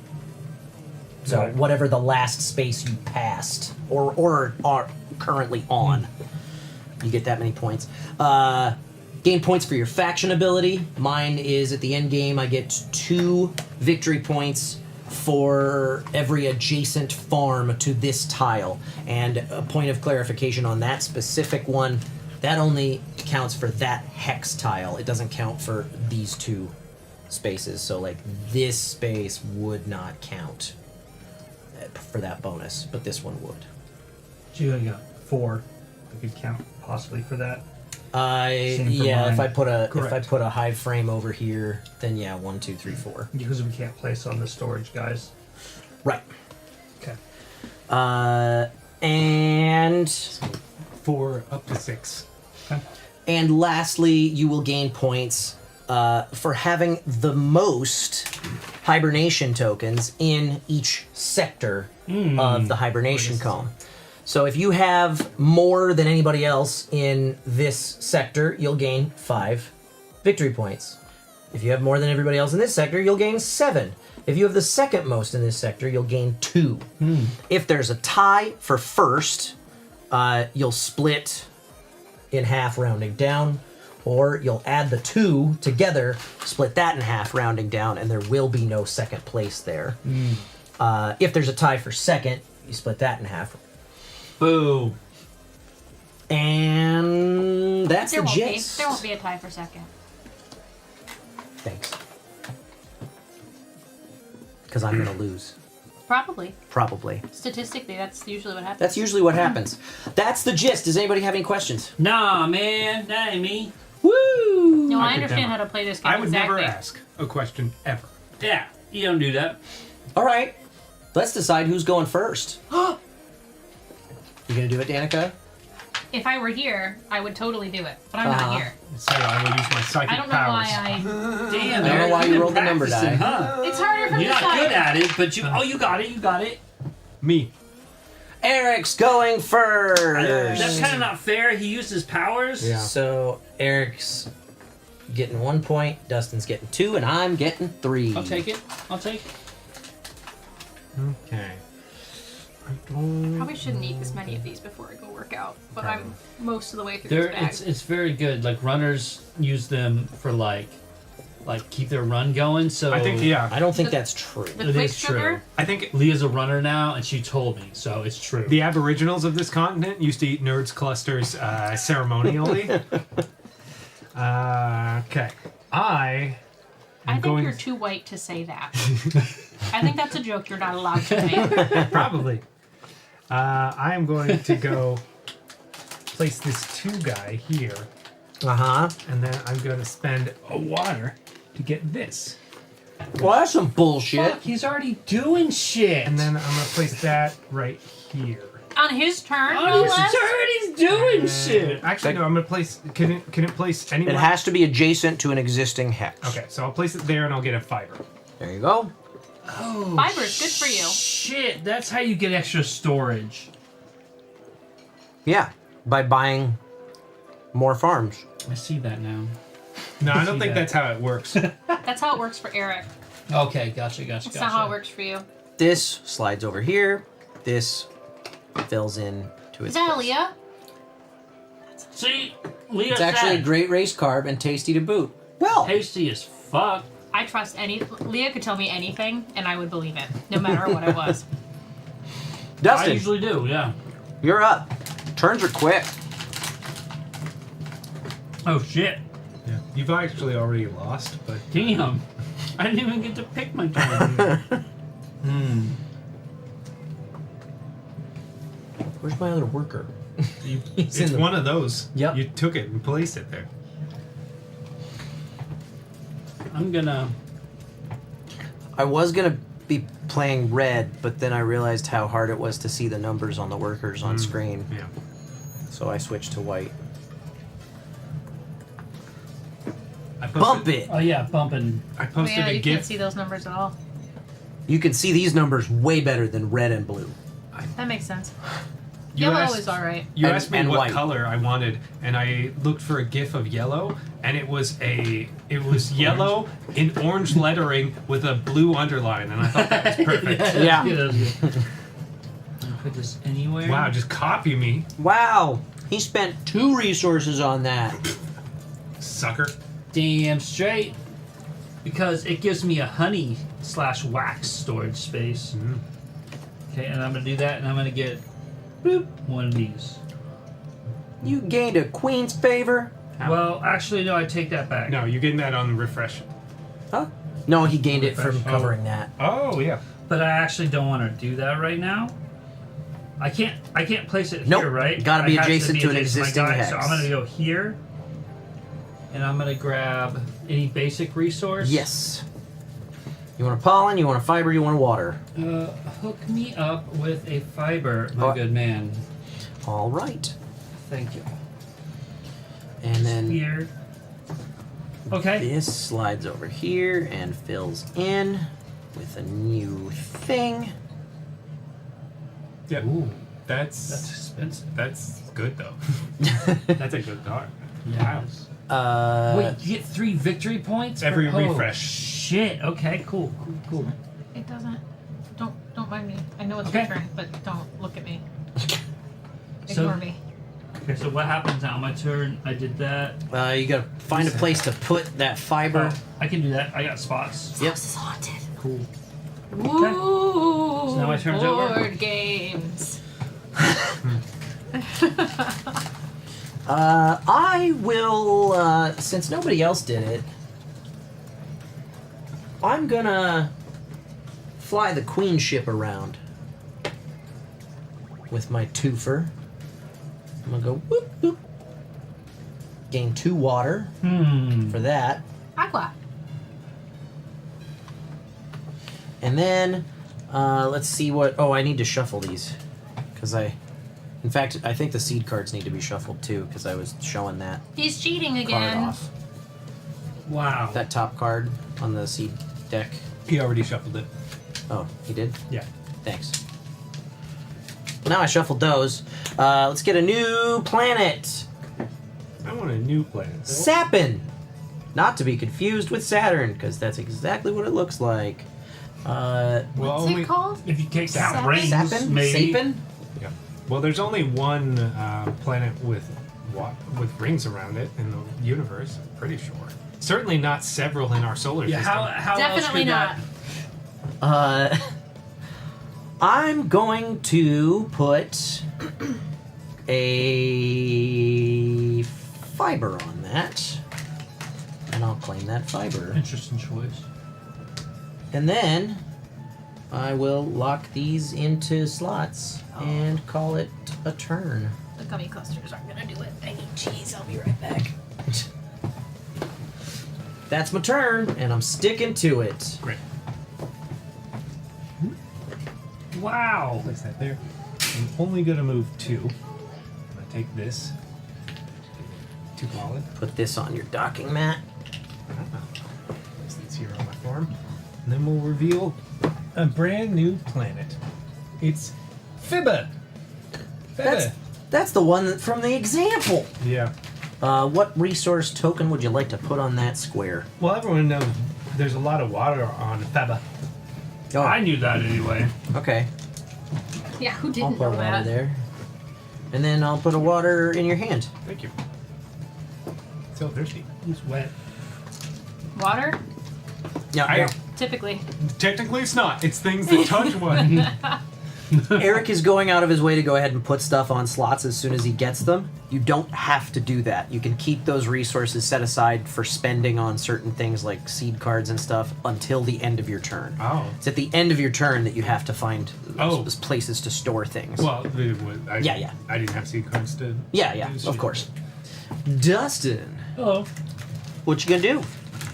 So Right. whatever the last space you passed or are currently on, you get that many points. Gain points for your faction ability. Mine is at the end game, I get 2 victory points for every adjacent farm to this tile. And a point of clarification on that specific one, that only counts for that hex tile. It doesn't count for these 2 spaces. So like this space would not count for that bonus, but this one would. So you only got 4 that could count possibly for that. Same for Yeah, mine. if I put a Correct. hive frame over here, then yeah, 1, 2, 3, 4. Because we can't place on the storage guys. Right. Okay. And 4 up to 6. And lastly, you will gain points for having the most hibernation tokens in each sector of the hibernation cone. So if you have more than anybody else in this sector, you'll gain 5 victory points. If you have more than everybody else in this sector, you'll gain 7. If you have the second most in this sector, you'll gain 2. If there's a tie for first, you'll split in half, rounding down, or you'll add the 2 together, split that in half, rounding down, and there will be no second place there. If there's a tie for second, you split that in half. Boom. And that's There the won't be. gist. There won't be a tie for second. Thanks. Because I'm going to lose. Probably. Probably. Statistically, that's usually what happens. That's usually what happens. That's the gist. Does anybody have any questions? Nah, man. That ain't me. Woo! No, I could understand never- how to play this game. I would never exactly. ask a question ever. Yeah, you don't do that. All right. Let's decide who's going first. You going to do it, Danica? If I were here, I would totally do it, but I'm not here. So I will use my psychic I don't know powers. why I. Damn, I don't know why you rolled the number die. Huh? It's harder for me You're to not decide. good at it, but you. Oh, you got it. You got it. Me. Eric's going first. That's kind of not fair. He used his powers. Yeah. So Eric's getting 1 point, Dustin's getting 2, and I'm getting 3. I'll take it. I'll take it. Okay. Probably shouldn't eat this many of these before I go work out, but I'm most of the way through They're, this bag. it's very good. Like runners use them for like keep their run going. So I think I don't think that's true. The It quick is true. sugar? I think Leah's a runner now, and she told me, so it's true. the Aboriginals of this continent used to eat nerds clusters ceremonially. Okay. I I think going you're too white to say that. I think that's a joke you're not allowed to make. probably. I am going to go place this 2 guy here, and then I'm going to spend a water to get this. Well, that's some bullshit. Fuck, he's already doing shit. And then I'm going to place that right here. On his turn, On no his less. turn, he's doing shit. Actually, no, I'm going to place... Can it place anywhere? It has to be adjacent to an existing hex. Okay, so I'll place it there and I'll get a fiber. There you go. Oh, Fiber's good for you. Shit, that's how you get extra storage. Yeah, by buying more farms. I see that now. No, I don't See think that. that's how it works. That's how it works for Eric. Okay, gotcha. That's not how it works for you. This slides over here. This fills in to Is its that place. Aaliyah? See, Leah It's actually a said, great race carb and tasty to boot. Well, tasty as fuck. I trust Leah could tell me anything, and I would believe it, no matter what it was. Dustin, I usually do, yeah. you're up. Turns are quick. Oh shit! Yeah. You've actually already lost, but Damn, I didn't even get to pick my turn. Where's my other worker? It's one of those. Yep. You took it and placed it there. I'm gonna. I was gonna be playing red, but then I realized how hard it was to see the numbers on the workers on screen. Yeah. So I switched to white. Bump it! Oh yeah, bumping. I posted Yeah, a you GIF. can't see those numbers at all. You can see these numbers way better than red and blue. That makes sense. You Yellow asked- is alright. You asked me and what white. color I wanted, and I looked for a GIF of yellow, and it was yellow in orange lettering with a blue underline, and I thought that was perfect. Yeah. That was good. Put this anywhere. Wow, just copy me, Wow! He spent 2 resources on that. sucker. Damn straight. Because it gives me a honey/wax storage space. Okay, and I'm gonna do that, and I'm gonna get boop, one of these. You gained a queen's favor? Well, actually, no, I take that back. No, you're getting that on refresh. Huh? No, he gained it from Refresh. covering that. Oh yeah. But I actually don't want to do that right now. I can't place it Nope. here, right? Gotta be It has adjacent to an my existing guy, hex. So I'm gonna go here, and I'm gonna grab any basic resource. Yes. You want a pollen, you want a fiber, you want a water. Hook me up with a fiber, my good man. All right. Thank you. And then Here. Okay. this slides over here and fills in with a new thing. Yeah. Ooh, That's expensive. That's good though. That's a good card. Yes. Wait, you get 3 victory points Every for, refresh. Shit. Okay. Cool. It doesn't. Don't mind me. I know it's Okay. your turn, but don't look at me. So- Ignore me. Okay. So what happens now? My turn. I did that. You gotta find a place to put that fiber. Oh, I can do that. I got spots. Yep. This is haunted. Cool. Ooh, So now my turn's board over? games. I will, since nobody else did it, I'm gonna fly the queen ship around with my twofer. I'm gonna go whoop whoop. Gain 2 water for that. Aqua. And then, let's see what... Oh, I need to shuffle these. Because in fact, I think the seed cards need to be shuffled too, because I was showing that He's cheating card again. off. Wow. That top card on the seed deck. He already shuffled it. Oh, he did? Yeah. Thanks. Now I shuffled those. Let's get a new planet. I want a new planet. Sapin! Not to be confused with Saturn, because that's exactly what it looks like. What's it called? If you take out Sapin? rings, Sapin? maybe. Sapin? Yeah. Well, there's only one planet with rings around it in the universe. I'm pretty sure. Certainly not several in our solar Yeah. system. How Definitely else could not. I'm going to put a fiber on that. And I'll claim that fiber. That... Interesting choice. And then I will lock these into slots and call it a turn. The gummy clusters aren't gonna do it. I need cheese. I'll be right back. That's my turn, and I'm sticking to it. Great. Wow. Place that there. I'm only gonna move 2. I'm gonna take this. 2 pollen. Put this on your docking mat. Place these here on my farm. And then we'll reveal a brand new planet. It's Fibba. That's the one from the example. Yeah. What resource token would you like to put on that square? Well, everyone knows there's a lot of water on Fibba. I knew that anyway. Okay. Yeah, who I'll didn't put know water that? there. And then I'll put a water in your hand. Thank you. So thirsty. It's wet. Water? Yeah. Typically. Technically, it's not. It's things that touch one. Eric is going out of his way to go ahead and put stuff on slots as soon as he gets them. You don't have to do that. You can keep those resources set aside for spending on certain things like seed cards and stuff until the end of your turn. Oh. It's at the end of your turn that you have to find Oh. places to store things. Well, I didn't have seed cards to. Yeah, of course. Dustin. Hello. What you gonna do?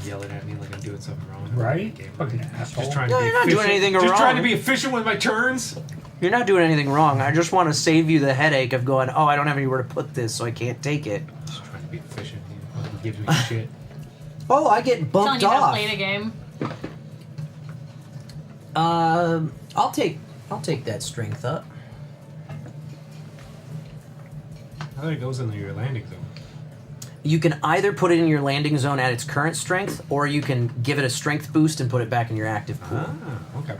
Yelling at me like I'm doing something wrong. Right? Fucking asshole. Just trying No, to be you're not doing efficient. anything Just wrong. trying to be efficient with my turns. You're not doing anything wrong. I just want to save you the headache of going, oh, I don't have anywhere to put this, so I can't take it. Just trying to be efficient. He gives me shit. Oh, I get bumped Telling you how to off. play the game. I'll take that strength up. I think it goes into your landing zone. You can either put it in your landing zone at its current strength, or you can give it a strength boost and put it back in your active pool. Ah, okay.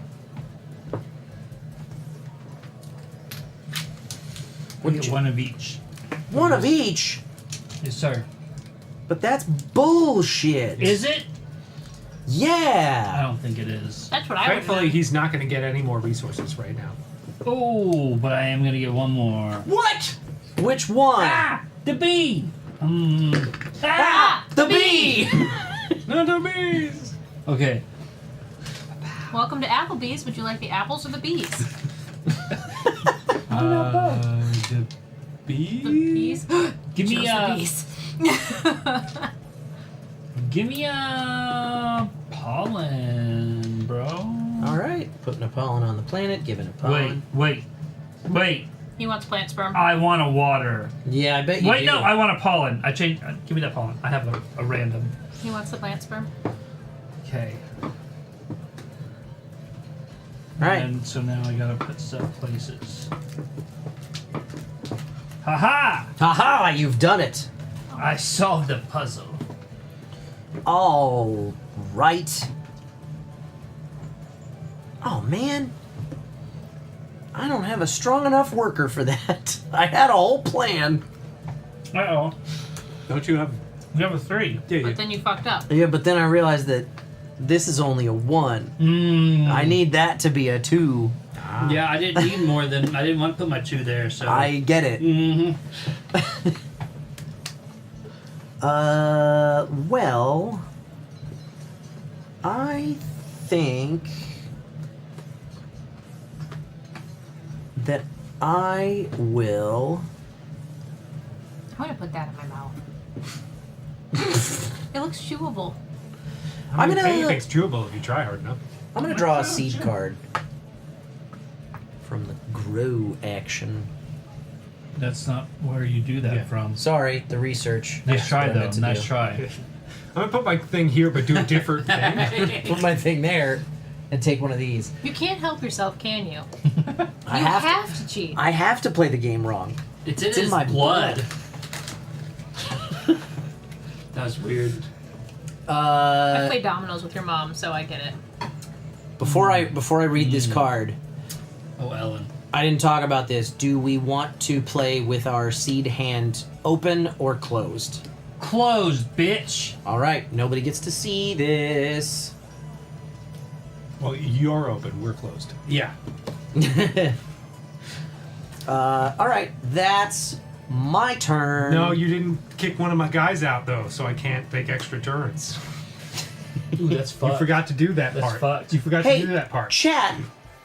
We get one of each. One of each? Yes, sir. But that's bullshit. Is it? Yeah. I don't think it is. That's what I would Thankfully, do. he's not going to get any more resources right now. Oh, but I am gonna get one more. What? Which one? Ah, the bee. The bee. No, the bees. Okay. Welcome to Applebee's. Would you like the apples or the bees? The bees. The bees. Give me Chose a. the bees. Give me a pollen, bro. All right, putting a pollen on the planet, giving a pollen. Wait. He wants plant sperm. I want a water. Yeah, I bet you Wait, do. no, I want a pollen. I changed. Give me that pollen. I have a random. He wants the plant sperm. Okay. Right. And so now I gotta put stuff places. Haha! Haha, you've done it. I solved the puzzle. All right. Oh, man. I don't have a strong enough worker for that. I had a whole plan. Uh-oh. Don't you have? We have a 3. Yeah, But then you fucked up. Yeah, but then I realized that this is only a 1. I need that to be a 2. Yeah, I didn't need more than. I didn't want to put my 2 there, so. I get it. Well, I think that I will. I'm gonna put that in my mouth. It looks chewable. I mean, anything's chewable if you try hard enough. I'm gonna draw a seed card from the grow action. That's not where you do that from. Sorry, the research. Nice try, That's what I though. meant to Nice do. try. I'm gonna put my thing here, but do a different thing. Put my thing there and take one of these. You can't help yourself, can you? I You have have to cheat. I have to play the game wrong. It's in his my blood. That was weird. I play dominoes with your mom, so I get it. Before I read this card, Oh, Ellen. I didn't talk about this. Do we want to play with our seed hand open or closed? Closed, bitch. All right, nobody gets to see this. Well, you're open. We're closed. Yeah. All right, that's my turn. No, you didn't kick one of my guys out though, so I can't take extra turns. Ooh, that's fucked. You forgot to do that That's part. fucked. You forgot Hey, to do that part. Chat,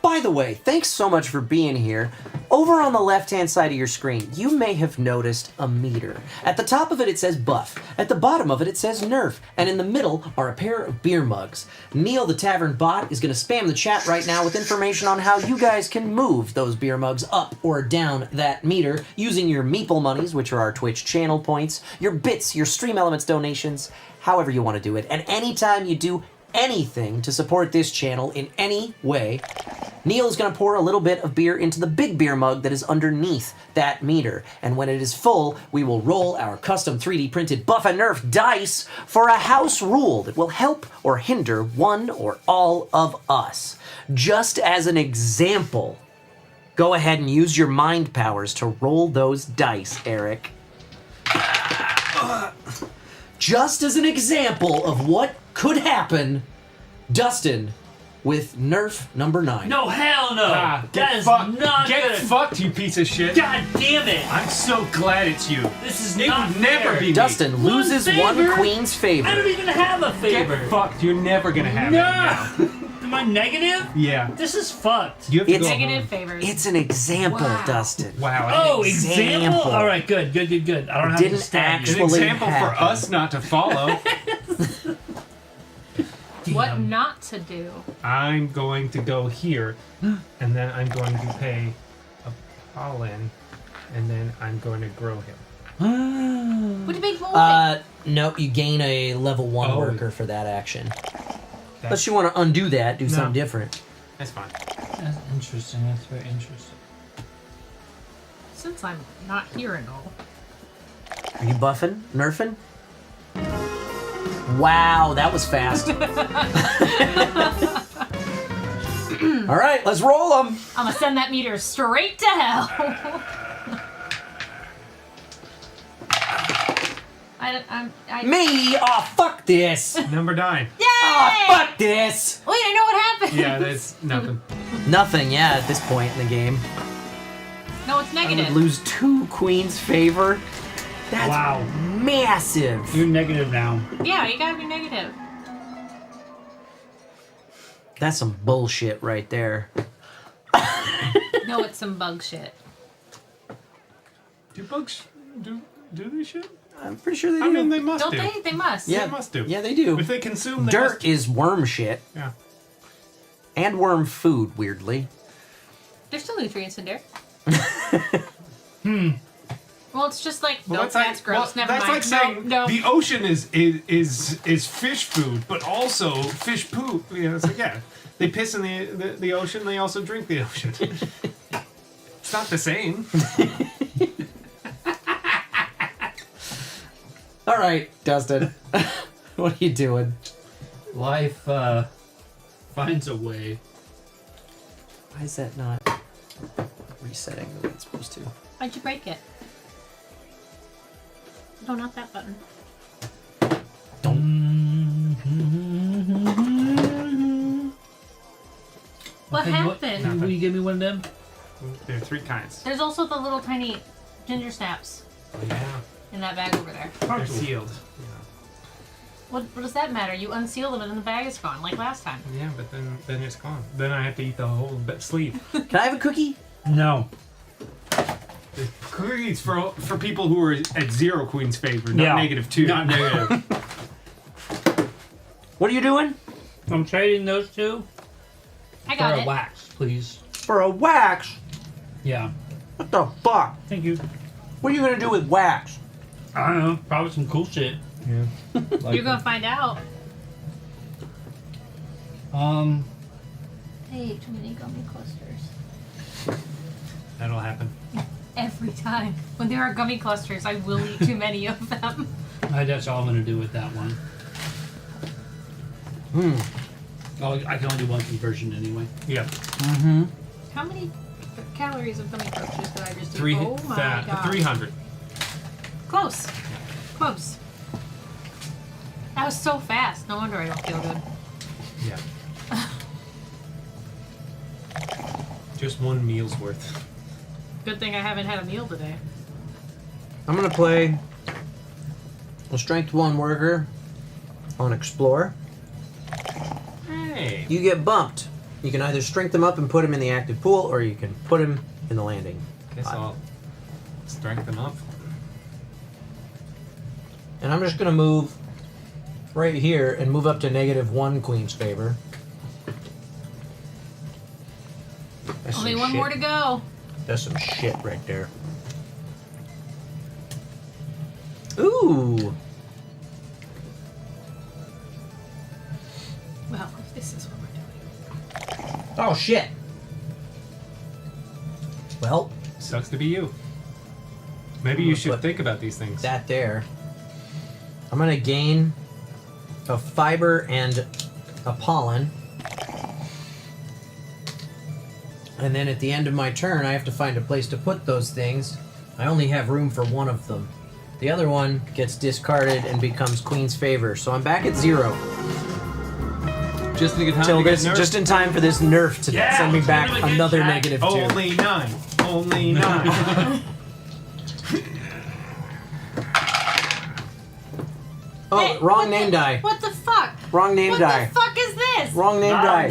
by the way, thanks so much for being here. Over on the left-hand side of your screen, you may have noticed a meter. At the top of it, it says buff. At the bottom of it, it says Nerf. And in the middle are a pair of beer mugs. Neil, the tavern bot, is going to spam the chat right now with information on how you guys can move those beer mugs up or down that meter using your Meeple monies, which are our Twitch channel points, your bits, your Stream Elements donations, however you want to do it. And anytime you do anything to support this channel in any way, Neil is going to pour a little bit of beer into the big beer mug that is underneath that meter. And when it is full, we will roll our custom 3D printed Buff and Nerf dice for a house rule that will help or hinder one or all of us. Just as an example, Go ahead and use your mind powers to roll those dice, Eric. Just as an example of what could happen, Dustin with Nerf number 9. No, hell no. That Get is fucked. not Get good. fucked, you piece of shit. God damn it. I'm so glad it's you. This is It not would never fair. be me. Dustin loses one favor? queen's favor. I don't even have a favor. Get fucked. You're never gonna have it now. Am I negative? Yeah. This is fucked. You have to It's go Negative home. favors. It's an example, Wow. Dustin. Wow. Oh, example? All right, good. I don't have Didn't to stab you. An actually example for happen. us not to follow. What not to do. I'm going to go here, and then I'm going to pay a pollen, and then I'm going to grow him. What a big boy. Nope, you gain a level 1 Oh. worker for that action. Unless you want to undo that, do something different. That's fine. That's interesting. That's very interesting. Since I'm not here and all. Are you buffing? Nerfing? Wow, that was fast. All right, let's roll them. I'm gonna send that meter straight to hell. Me? Oh, fuck this. Number 9. Yay! Oh, fuck this. Wait, I know what happened. Yeah, that's nothing. Nothing, yeah, at this point in the game. No, it's I negative. would lose 2 queen's favor. That's Wow. massive. You're negative now. Yeah, you gotta be negative. That's some bullshit right there. No, it's some bug shit. Do bugs do they shit? I'm pretty sure they do. I mean, they must Don't do. they? They must. Yeah, They must do. Yeah, they do. If they consume, they Dirt must. is worm shit. Yeah. And worm food, weirdly. There's still nutrients in there. Hmm. Well, it's just like, Well, no, that's that's gross. well, Never that's mind. like saying no. the ocean is fish food, but also fish poop. You know, it's like, yeah, they piss in the ocean. They also drink the ocean. It's not the same. All right, Dustin. What are you doing? Life finds a way. Why is that not resetting the way it's supposed to? Why'd you break it? No, not that button. What happened? Will you give me one of them? There are 3 kinds. There's also the little tiny ginger snaps Yeah, in that bag over there. they're sealed. What does that matter? You unseal them and then the bag is gone, like last time. Yeah, but then it's gone. Then I have to eat the whole sleeve. Can I have a cookie? No. The cookies for people who are at 0 queen's favor, not Yeah. -2. Not negative. What are you doing? I'm trading those 2 I got for a it. wax, please. For a wax? Yeah. What the fuck? Thank you. What are you gonna do with wax? I don't know. Probably some cool shit. Yeah. You're gonna find out. Hey, too many gummy clusters. That'll happen. Every time. When there are gummy clusters, I will eat too many of them. That's all I'm gonna do with that one. Oh, I can only do one conversion anyway. Yeah. Mm-hmm. How many calories of gummy clusters did I just eat? 300. Oh my god. 300. Close. Close. That was so fast. No wonder I don't feel good. Yeah. Just 1 meal's worth. Good thing I haven't had a meal today. I'm gonna play a strength 1 worker on Explore. Hey. You get bumped. You can either strength them up and put him in the active pool, or you can put him in the landing. Guess I'll strength them up. And I'm just gonna move right here and move up to -1 queen's favor. That's Only some one shit. more to go. That's some shit right there. Ooh. Well, if this is what we're doing. Oh shit. Well, sucks to be you. Maybe you should think about these things. That there. I'm gonna gain a fiber and a pollen. And then at the end of my turn, I have to find a place to put those things. I only have room for one of them. The other one gets discarded and becomes Queen's Favor. So I'm back at 0. Just in time to get Nerf. Just in time for this Nerf to send me back another -2. Only 9. Only 9. Oh, wrong name die. What the fuck? Wrong name die. What the fuck is this? Wrong name die.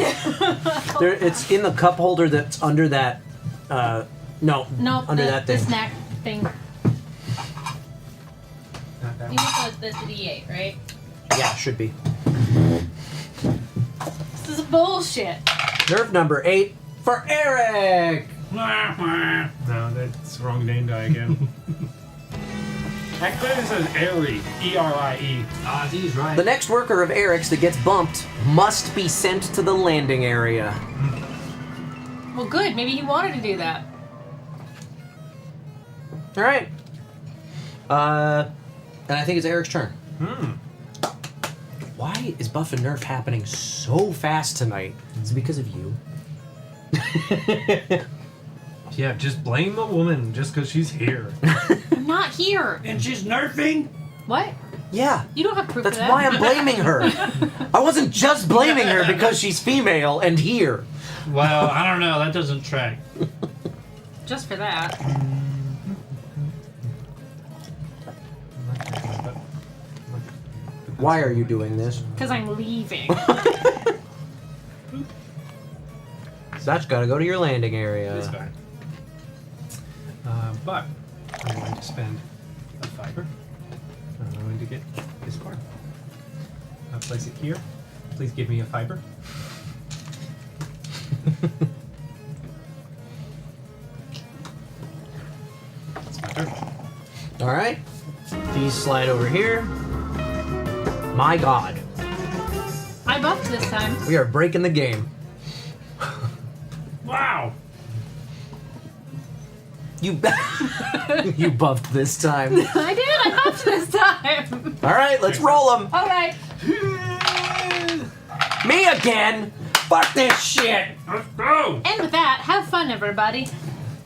It's in the cup holder that's under that. No, under that thing. The snack thing. You need the D8, right? Yeah, should be. This is bullshit. Nerf number 8 for Eric. No, that's wrong name die again. Actually, it says Airy. E-R-I-E. Ah, he's right. The next worker of Eric's that gets bumped must be sent to the landing area. Well, good. Maybe he wanted to do that. All right. And I think it's Eric's turn. Why is Buff and Nerf happening so fast tonight? It's because of you. Yeah, just blame the woman just because she's here. I'm not here. And she's nerfing? What? Yeah. You don't have proof That's of that. why I'm blaming her. I wasn't just blaming her because she's female and here. Well, I don't know. That doesn't track. Just for that. Why are you doing this? Because I'm leaving. That's got to go to your landing area. It's fine. But I'm going to spend a fiber. I'm going to get this card. I'll place it here. Please give me a fiber. It's my turn. All right. These slide over here. My God. I buffed this time. We are breaking the game. Wow. You you buffed this time. I did. I buffed this time. All right, let's roll them. All right. Me again. Fuck this shit. Let's go. And with that, have fun, everybody.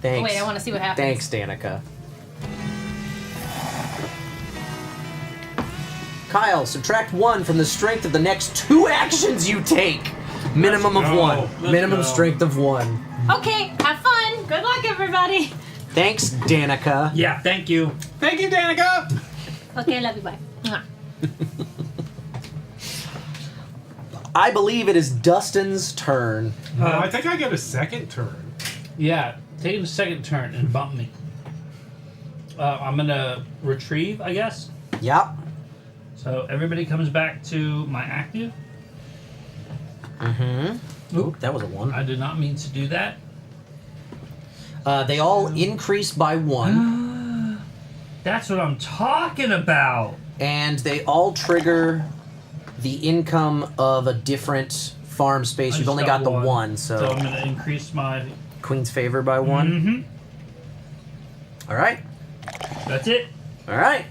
Thanks. Oh, wait, I want to see what happens. Thanks, Danica. Kyle, subtract 1 from the strength of the next 2 actions you take. Minimum of 1. Minimum strength of 1. Okay, have fun. Good luck, everybody. Thanks, Danica. Yeah, thank you. Thank you, Danica. Okay, love you. Bye. Mwah. I believe it is Dustin's turn. I think I get a second turn. Yeah, take a second turn and bump me. I'm gonna retrieve, I guess. Yep. So everybody comes back to my active. Mm-hmm. Oop, that was a 1. I did not mean to do that. They all increase by 1. That's what I'm talking about. And they all trigger the income of a different farm space. You've only got the 1, So I'm gonna increase my Queen's Favor by 1. Mm-hmm. All right. That's it. All right.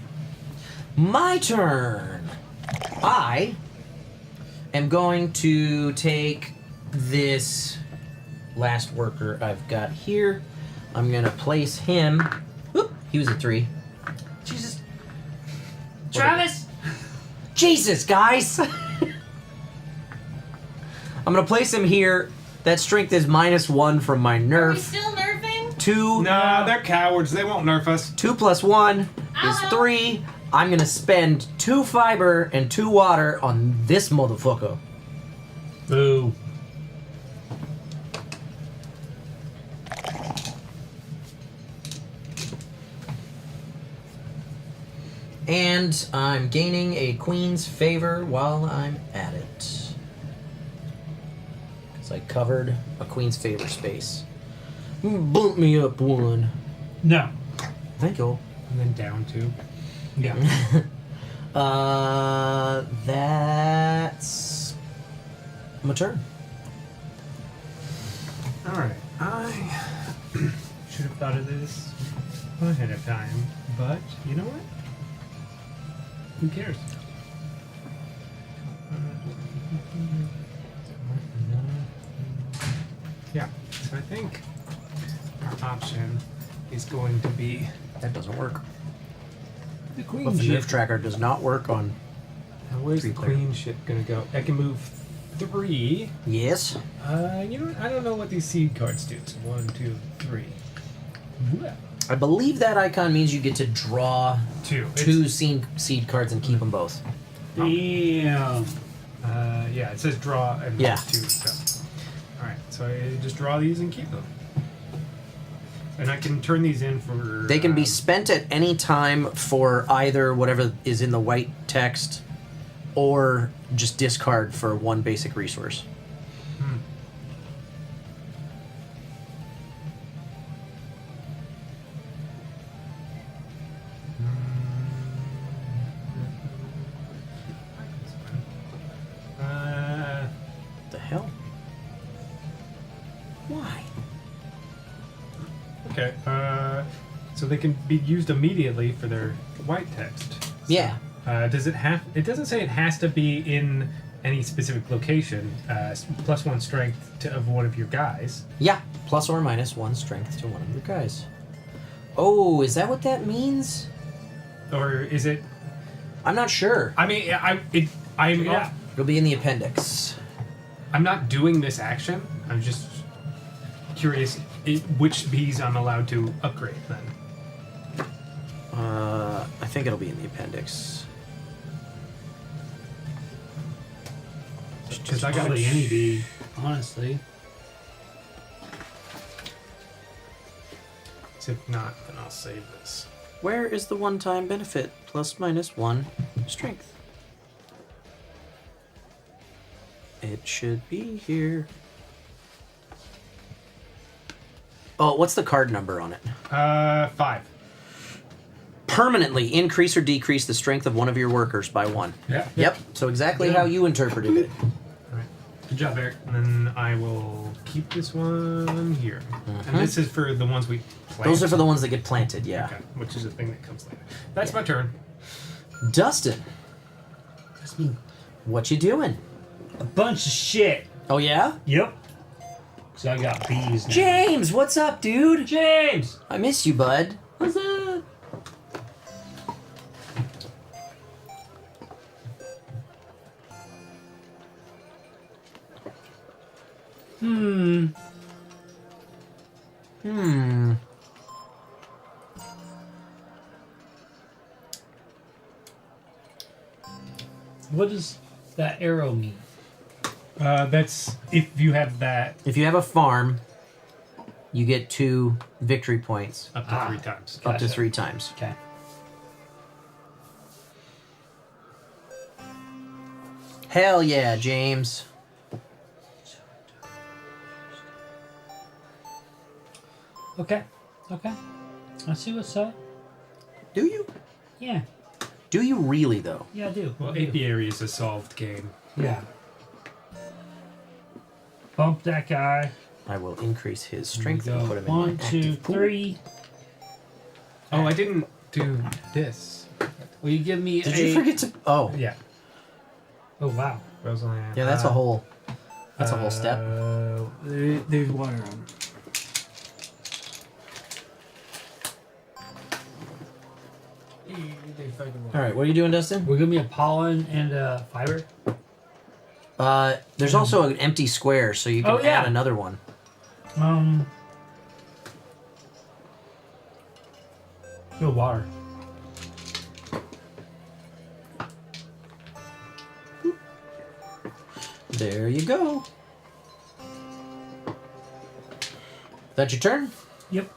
My turn. I am going to take this last worker I've got here. I'm going to place him. Whoop, he was a 3. Jesus. Travis! Jesus, guys! I'm going to place him here. That strength is -1 from my Nerf. Are we still nerfing? 2. Nah, they're cowards. They won't nerf us. 2 + 1 is 3. I'm gonna spend 2 fiber and 2 water on this motherfucker. Boo. And I'm gaining a Queen's Favor while I'm at it. Because I covered a Queen's Favor space. Bump me up 1. No. Thank you. And then down 2. Yeah. That's my turn. Alright, I should have thought of this ahead of time, but you know what? Who cares? Yeah, So I think our option is going to be... That doesn't work. The queen But the ship. Nerf tracker does not work on... Now where's the queen ship going to go? I can move 3. Yes. You know what? I don't know what these seed cards do. So 1, 2, 3. I believe that icon means you get to draw 2 seed cards and keep them both. Damn. Yeah, it says draw and 2. So. Alright, so I just draw these and keep them. And I can turn these in for... They can be spent at any time for either whatever is in the white text or just discard for one basic resource. The hell? Why? Okay, so they can be used immediately for their white text. Yeah. Does it have... It doesn't say it has to be in any specific location. +1 strength of one of your guys. Yeah, plus or minus 1 strength to one of your guys. Oh, is that what that means? Or is it... I'm not sure. I mean, I'm... It'll be in the appendix. I'm not doing this action. I'm just curious which bees I'm allowed to upgrade then. I think it'll be in the appendix. Because I got Probably any bee, honestly. If not, then I'll save this. Where is the one-time benefit? Plus minus 1 strength. It should be here. Oh, what's the card number on it? 5. Permanently increase or decrease the strength of one of your workers by 1. Yeah. Yep. So exactly how you interpreted it. Alright. Good job, Eric. And then I will keep this one here. And this is for the ones we plant. Those are for the ones that get planted, yeah. Okay. Which is a thing that comes later. That's my turn. Dustin. That's me. What you doing? A bunch of shit. Oh, yeah? Yep. So I got bees now. James, what's up, dude? James! I miss you, bud. What's up? What does that arrow mean? That's if you have that. If you have a farm, you get 2 victory points. Up to 3 times. Up to 3 times. Okay. Hell yeah, James. Okay. Okay. I see what's up. Do you? Yeah. Do you really, though? Yeah, I do. Well, I do. Apiary is a solved game. Yeah. Bump that guy. I will increase his strength and put him in 1, my 2, active pool. 3. Oh, I didn't do this. Will you give me Did a... you forget to... Oh. Yeah. Oh, wow. Rosalind. Yeah, that's a whole... That's a whole step. There's water on. Alright, what are you doing, Dustin? Will you give me a pollen and a fiber? There's also an empty square, so you can Oh, yeah. add another one. No water. There you go. That's your turn? Yep.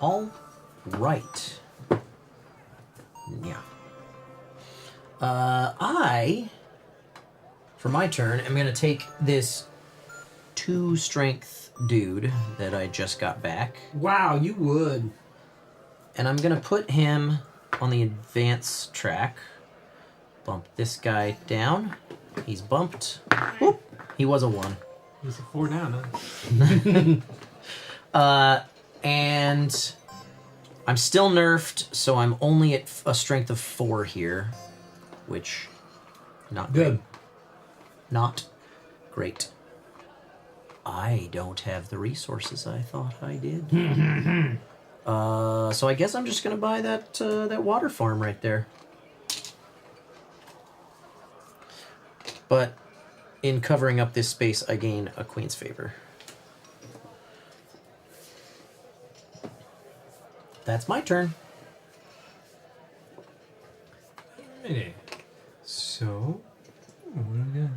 All right. Yeah. For my turn, I'm going to take this 2 strength dude that I just got back. Wow, you would. And I'm going to put him on the advance track. Bump this guy down. He's bumped. Whoop. He was a 1. He's a 4 down, huh? And I'm still nerfed, so I'm only at a strength of 4 here, which not good. Not great. I don't have the resources I thought I did. So I guess I'm just gonna buy that water farm right there. But in covering up this space, I gain a queen's favor. That's my turn. Alrighty. So, what do we got?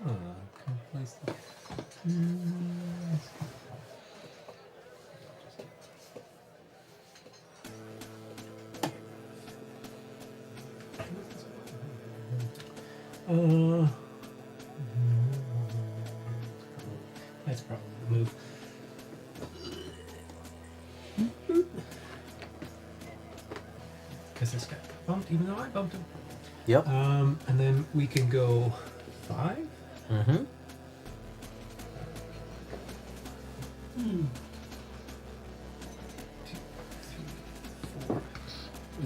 Oh, can I place that? That's probably the move. Because this guy got bumped, even though I bumped him. Yep. And then we can go 5. Mm-hmm.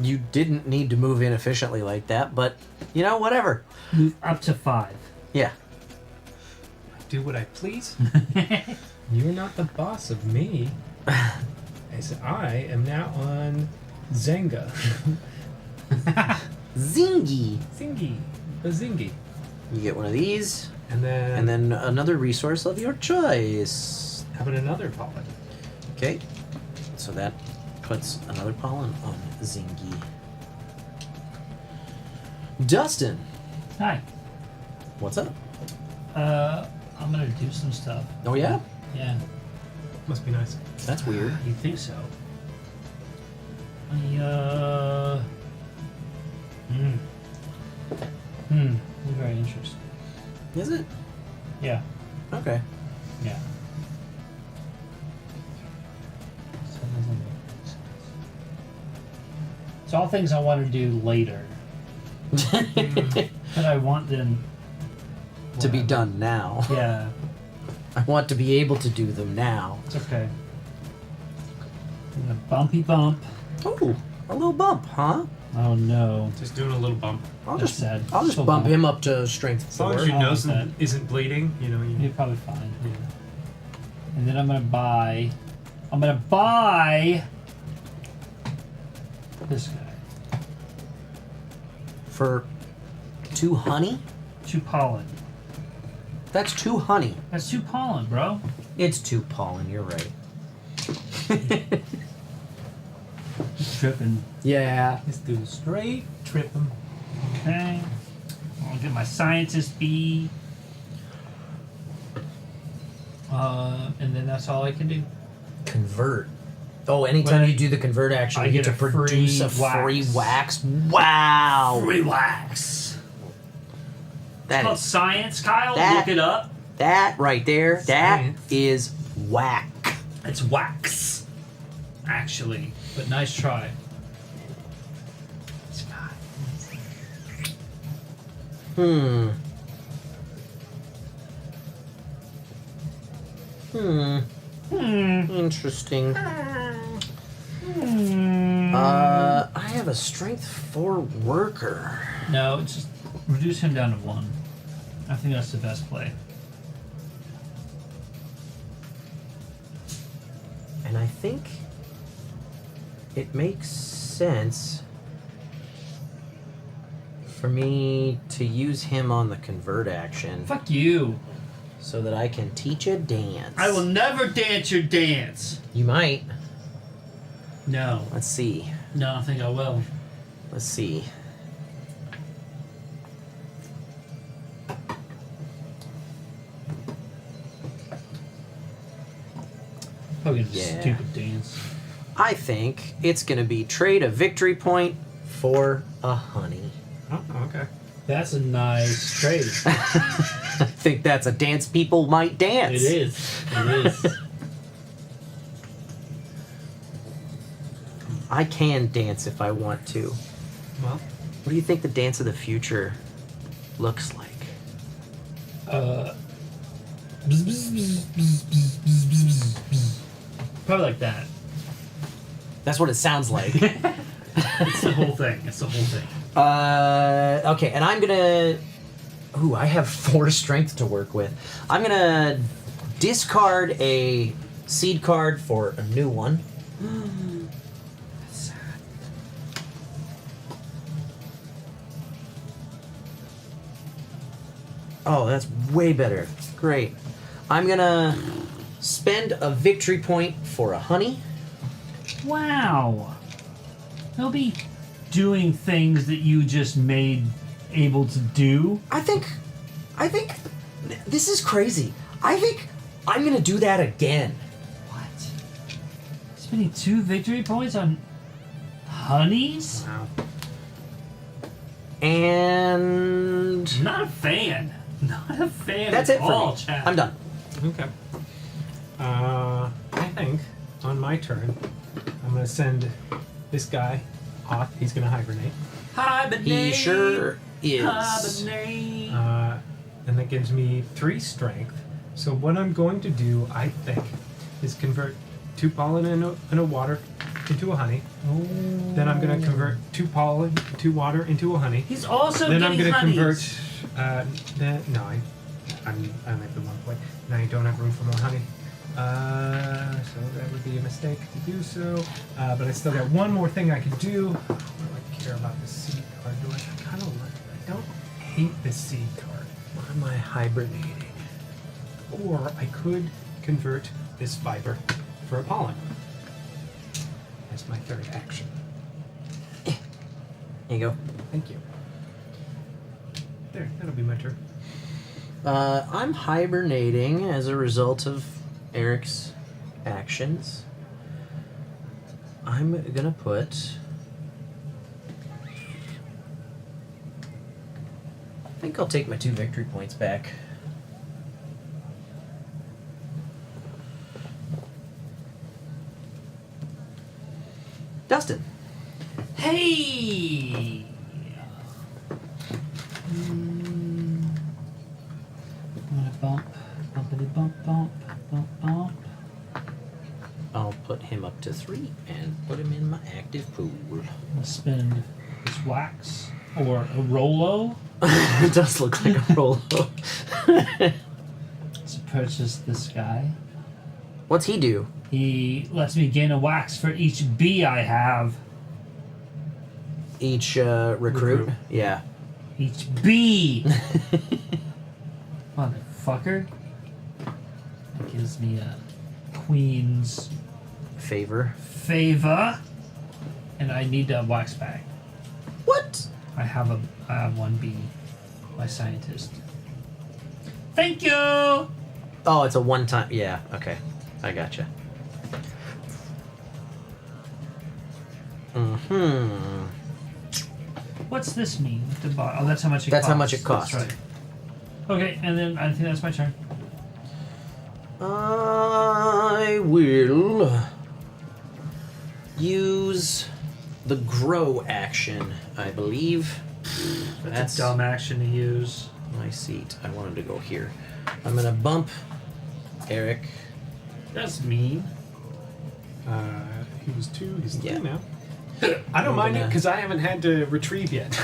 You didn't need to move inefficiently like that, but you know, whatever. Move up to 5. Yeah. Do what I please. You're not the boss of me. As I am now on Zenga. Zingy. Zingy. A Zingy. You get one of these. And then another resource of your choice. How about another pollen? Okay. So that puts another pollen on Zingy. Dustin. Hi. What's up? I'm gonna do some stuff. Oh yeah? Yeah. Must be nice. That's weird. You think so? Very interesting. Is it? Yeah. Okay. Yeah. It's all things I want to do later. But I want them to be done now. Yeah. I want to be able to do them now. It's okay. A bumpy bump. Oh, a little bump, huh? Oh no. Just doing a little bump. I'll That's just sad. I'll just So bump bump. him up to strength As long 4. as your nose isn't bleeding, you know. You're probably fine. Yeah. And then I'm gonna buy this guy. For 2 honey? 2 pollen. That's 2 honey. That's 2 pollen, bro. It's 2 pollen, you're right. Tripping. Yeah. Let's do straight trip him. Okay. I'll get my scientist B. And then that's all I can do. Convert. Oh, anytime When you do the convert action, I you get get to a produce a free free wax. wax. Wow. Free wax. That It's called is- science, Kyle. that- Look it up. That right there, Science. that is whack. It's wax. Actually. But nice try. Hmm. Interesting. I have a strength 4 worker. No, it's just reduce him down to 1. I think that's the best play. And I think it makes sense for me to use him on the convert action. Fuck you. So that I can teach a dance. I will never dance your dance. You might. No. Let's see. No, I think I will. Let's see. Probably a Yeah. stupid dance. I think it's going to be trade a victory point for a honey. Oh, okay. That's a nice trade. I think that's a dance people might dance. It is. It is. I can dance if I want to. Well, what do you think the dance of the future looks like? Probably like that. That's what it sounds like. It's the whole thing. It's the whole thing. Okay, and I'm gonna. Ooh, I have 4 strength to work with. I'm gonna discard a seed card for a new one. Oh, that's way better. Great. I'm gonna spend a victory point for a honey. Wow. They'll be doing things that you just made able to do. I think this is crazy. I think I'm gonna do that again. What? Spending 2 victory points on honeys? Wow. And Not a fan. Not a fan that's at it for all, me. chat. I'm done. Okay. I think on my turn, I'm gonna send this guy off. He's gonna hibernate. Hibernate. He sure is. Hibernate. And that gives me 3 strength. So what I'm going to do, I think, is convert 2 pollen and a water into a honey. Then I'm going to convert 2 pollen, 2 water into a honey. He's also then I'm getting gonna honeys. convert. No, I'm at the 1 point. Now I don't have room for more honey. So that would be a mistake to do so. But I still got one more thing I could do. I don't really care about the seed card, do I? I kind of like. I don't hate the seed card. Why am I hibernating? Or I could convert this fiber for a pollen. That's my 3rd action. There you go. Thank you. There, that'll be my turn. I'm hibernating as a result of Eric's actions. I'm gonna put. I think I'll take my 2 victory points back. Dustin. Hey! I'm gonna bumpity bump, bump, bump, bump. I'll put him up to 3 and put him in my active pool. I'm gonna spend this wax or a Rolo. It does look like a Rolo. To purchase this guy. What's he do? He lets me gain a wax for each bee I have. Each recruit? Yeah. Each bee! Motherfucker. That gives me a queen's favor. And I need a wax bag. What? I have 1 bee. My scientist. Thank you! Oh, it's a one-time. Yeah, okay. I gotcha. Mm-hmm. What's this mean? Oh, that's how much it costs. That's how much it costs. That's right. Okay, and then I think that's my turn. I will use the grow action, I believe. That's a dumb action to use. My seat. I wanted to go here. I'm gonna bump Eric. That's mean. He was 2, he's 3 Yeah. now. I don't mind it because I haven't had to retrieve yet.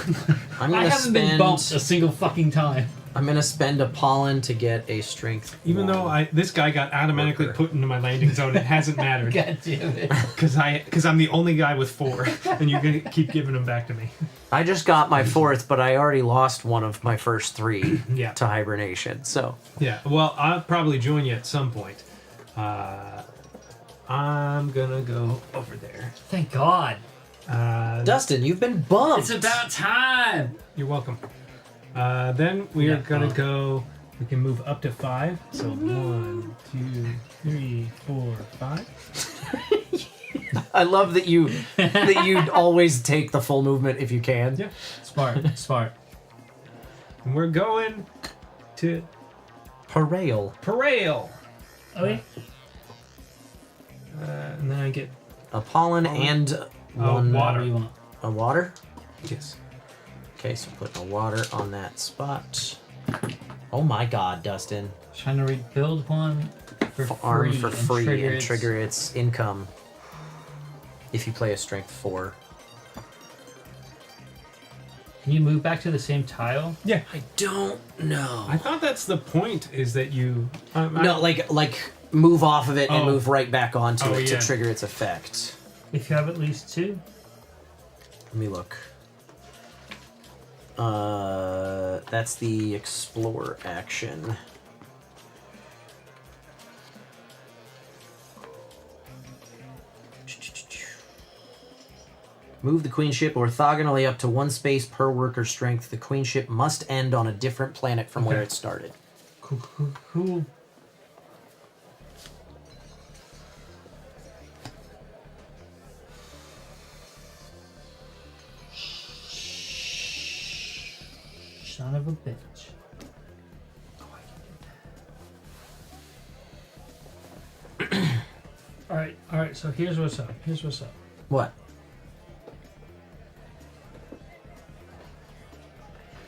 I haven't been bumped a single fucking time. I'm gonna spend a pollen to get a strength. Even though this guy got automatically put into my landing zone, it hasn't mattered. God damn it. Because I'm the only guy with 4, and you're gonna keep giving them back to me. I just got my 4th, but I already lost one of my first 3 Yeah. to hibernation. So Yeah, well, I'll probably join you at some point. I'm gonna go over there. Thank God. Dustin, you've been bumped. It's about time. You're welcome. Then we are Yeah, gonna go. We can move up to 5. So 1, 2, 3, 4, 5. I love that you'd always take the full movement if you can. Yeah. Smart. And we're going to Parale. Okay. And then I get A pollen and one water. You want? A water? Yes. Okay, so put a water on that spot. Oh my God, Dustin! Trying to rebuild one for Arm free for and free trigger and its- trigger its income if you play a strength 4. Can you move back to the same tile? Yeah. I don't know. I thought that's the point. Is that you? No, like move off of it and Oh. move right back onto Oh, it yeah. to trigger its effect. If you have at least 2. Let me look. That's the explore action. Move the queen ship orthogonally up to 1 space per worker strength. The queen ship must end on a different planet from where it started. Cool. Son of a bitch. Alright, so here's what's up. What?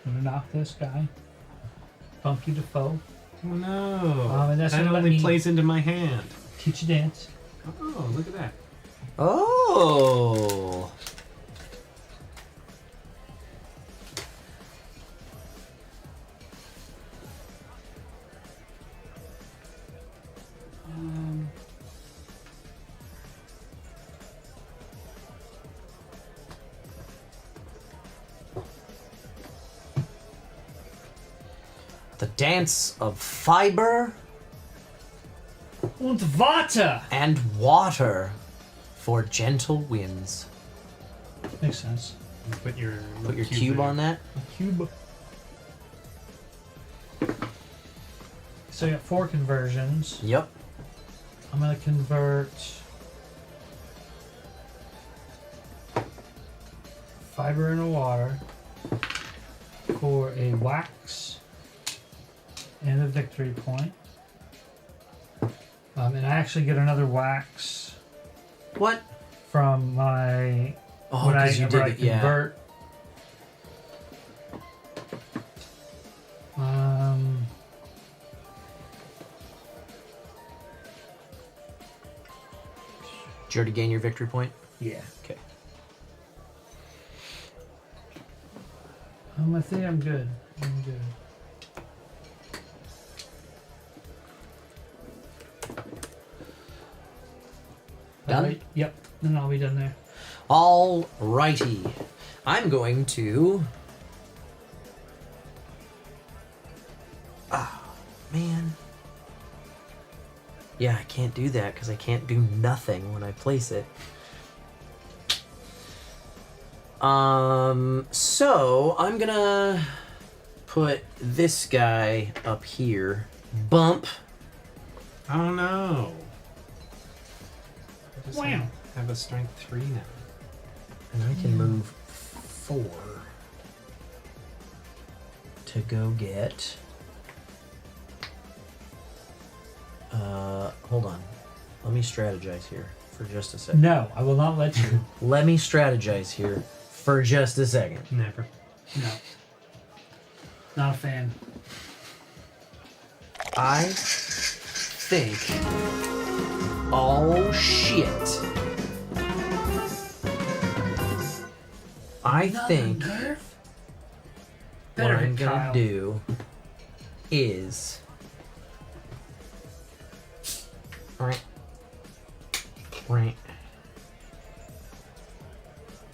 I'm gonna knock this guy. Bump you to foe. Oh no! And that's that gonna let only me plays into my hand. teach you dance. Oh, look at that! Oh! The dance of fiber und Water and water for gentle winds. Makes sense. Put your cube on that. Cube. So you got 4 conversions. Yep. I'm gonna convert fiber into water for a wax and a victory point. And I actually get another wax. What? From my Oh, when I 'cause you whenever I did it, yeah. convert. Did you already gain your victory point? Yeah. Okay. I think I'm good. I'm good. Done? Right. Yep. Then I'll be done there. All righty. I'm going to. Man. Yeah, I can't do that because I can't do nothing when I place it. So I'm gonna put this guy up here. Bump. Oh no! I just Wow. have a strength 3 now. And I can move 4 to go get. Hold on. Let me strategize here for just a second. No, I will not let you. Let me strategize here for just a second. Never. No. Not a fan. I think. Oh shit. I think Nerf? what Better I'm hit gonna Kyle. do is. Right.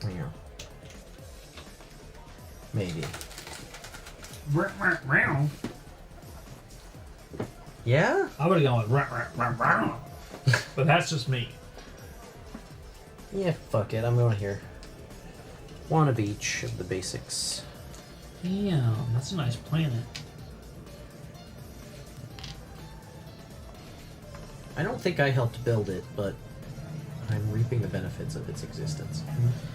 Here. Maybe. Yeah? I would have gone with but that's just me. Yeah, fuck it. I'm going here. One of each of the basics. Damn, that's a nice planet. I don't think I helped build it, but I'm reaping the benefits of its existence.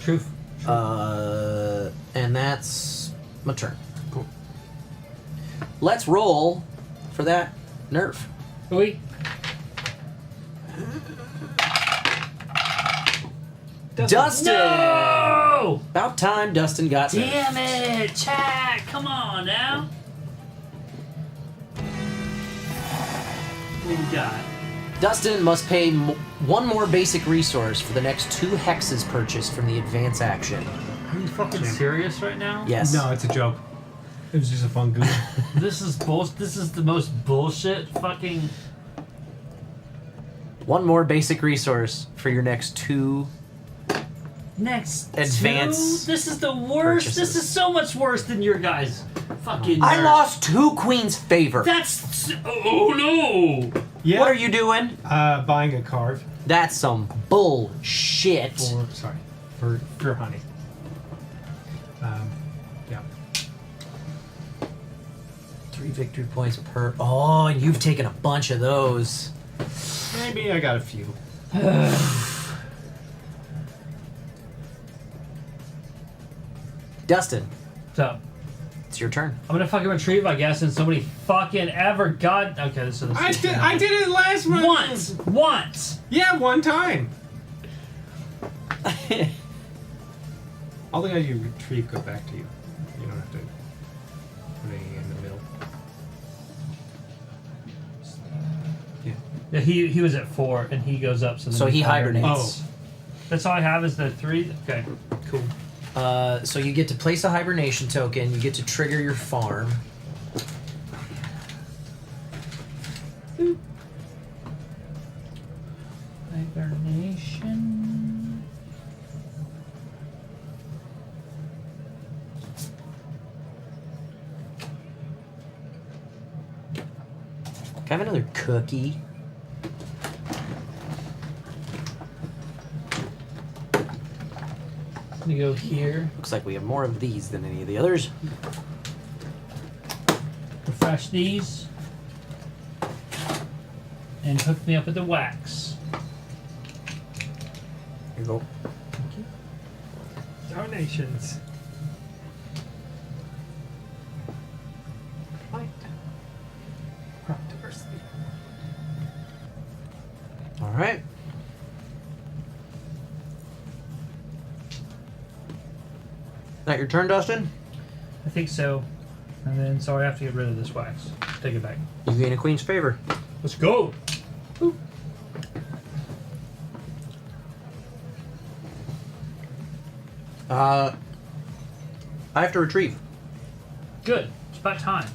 Truth. And that's my turn. Cool. Let's roll for that Nerf. Wait. Dustin! No! About time Dustin got Nerf. Damn it, chat! Come on now. What we got? Dustin must pay one more basic resource for the next 2 hexes purchased from the advance action. Are you fucking serious right now? Yes. No, it's a joke. It was just a fun goof. This is This is the most bullshit fucking. One more basic resource for your next 2 Next advance. This is the worst. purchases. This is so much worse than your guys. Fucking. I Nerf. lost 2 queens favor. That's. Oh no! Yeah. What are you doing? Buying a carve. That's some bullshit. For honey. Yeah. 3 victory points per. Oh, and you've taken a bunch of those. Maybe I got a few. Dustin. So. It's your turn. I'm gonna fucking retrieve, I guess, and somebody fucking ever got. Okay, so this is. I did it last month. Once. Yeah, one time. I'll let you retrieve go back to you. You don't have to put anything in the middle. Yeah, he was at 4 and he goes up, so then he hibernates. Oh, that's all I have is the 3. Okay, cool. So you get to place a hibernation token. You get to trigger your farm. Hibernation. Can I have another cookie? You go here. Looks like we have more of these than any of the others. Refresh these. And hook me up with the wax. Here you go. Donations. Right. Crop diversity. All right. That your turn, Dustin? I think so. And then, so I have to get rid of this wax. Take it back. You gain a queen's favor. Let's go. I have to retrieve. Good. It's about time.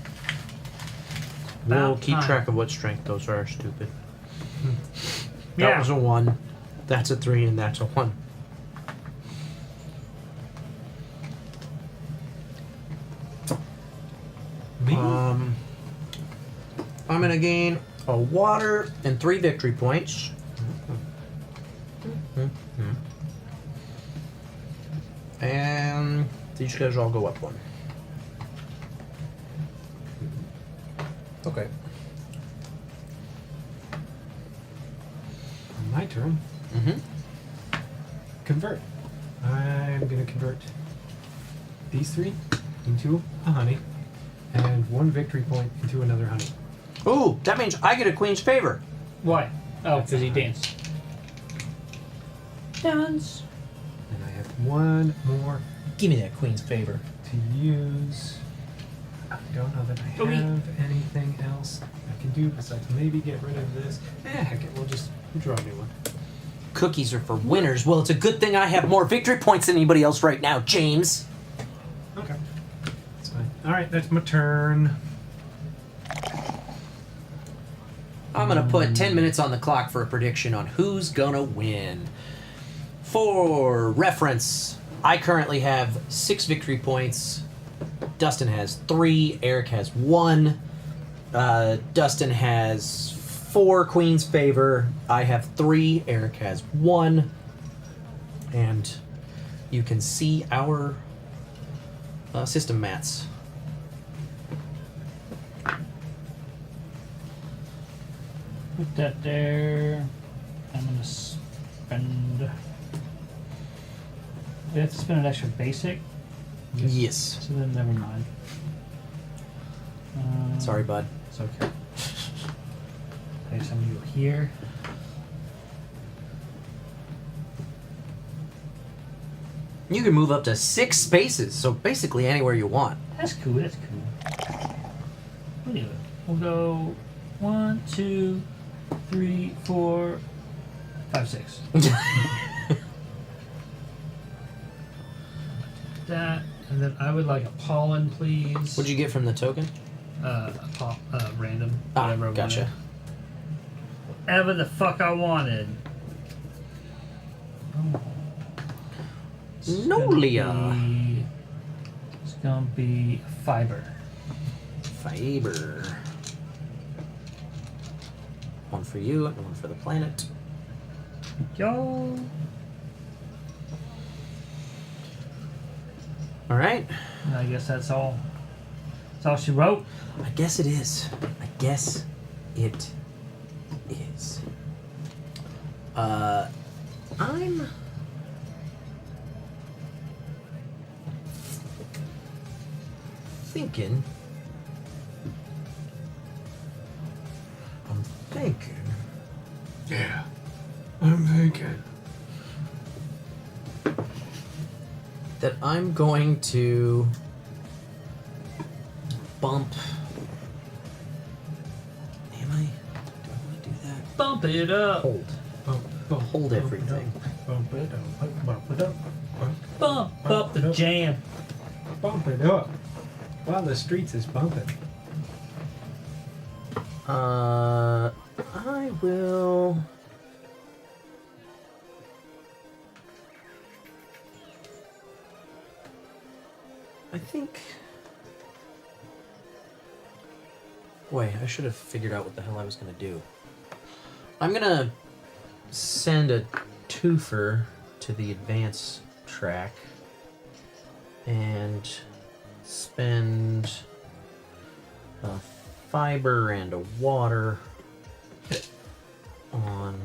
We'll About keep time. track of what strength those are, stupid. That Yeah. was a 1. That's a 3, and that's a 1. Me? I'm gonna gain a water and 3 victory points. And these guys all go up 1. Okay. My turn. Convert. I'm gonna convert these 3 into a honey, and 1 victory point into another honey. Ooh, that means I get a queen's favor. Why? Oh, because he danced. Dance. And I have 1 more Give me that queen's favor. to use. I don't know that I have anything else I can do besides maybe get rid of this. Heck it, we'll just draw a new one. Cookies are for winners. Well, it's a good thing I have more victory points than anybody else right now, James. Okay. That's fine. Alright, that's my turn. I'm gonna put 10 minutes on the clock for a prediction on who's gonna win. For reference, I currently have 6 victory points. Dustin has 3. Eric has 1. Dustin has 4 queen's favor. I have 3. Eric has 1. And you can see our system mats. Put that there. I'm gonna spend. Do I have to spend an extra basic? Yes. So then, never mind. Sorry, bud. It's okay. Okay, so I'm gonna go here. You can move up to 6 spaces, so basically anywhere you want. That's cool. That's cool. We'll do it. We'll go 1, 2, 3, 4, 5, 6. that, and then I would like a pollen, please. What'd you get from the token? Random. Ah, Whatever I gotcha. wanted. Whatever the fuck I wanted. Oh. Nolia. It's gonna be fiber. Fiber. One for you and one for the planet. Yo. All right. I guess that's all. That's all she wrote. I guess it is. I guess it is. I'm thinking. Yeah. I'm thinking. That I'm going to bump. Am I? Do I want to do that? Bump it up. Hold. Hold everything. Bump it up. Bump it up. Bump up the jam. Bump it up. While the streets is bumping. I will. I think. Boy, I should have figured out what the hell I was gonna do. I'm gonna send a twofer to the advance track and spend a fiber and a water on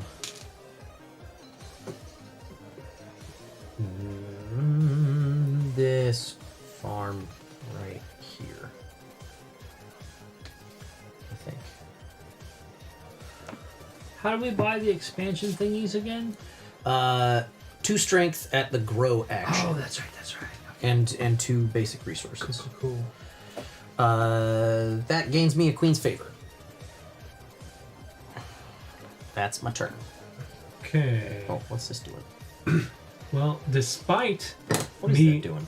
this farm right here. I think. How do we buy the expansion thingies again? 2 strength at the grow action. Oh, that's right. That's right. And 2 basic resources. Cool. That gains me a queen's favor. That's my turn. Okay. Oh, what's this doing? Well, despite What is me that doing?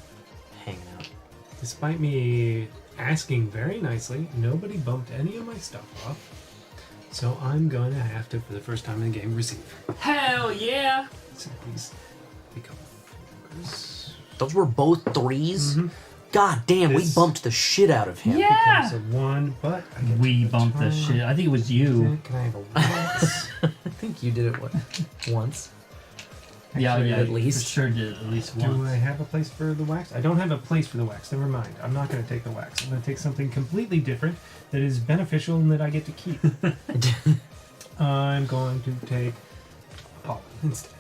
Hanging out. Despite me asking very nicely, nobody bumped any of my stuff off. So I'm going to have to, for the first time in the game, receive. Hell yeah! So these become 4s. Those were both 3s? God damn, we bumped the shit out of him. Yeah! Becomes a 1, but I get We to bumped the return. shit. I think it was you. Can I have a once? I think you did it once. Yeah, Actually, yeah, at least. for sure did at least Do once. I have a place for the wax? I don't have a place for the wax. Never mind. I'm not going to take the wax. I'm going to take something completely different that is beneficial and that I get to keep. I'm going to take pollen instead.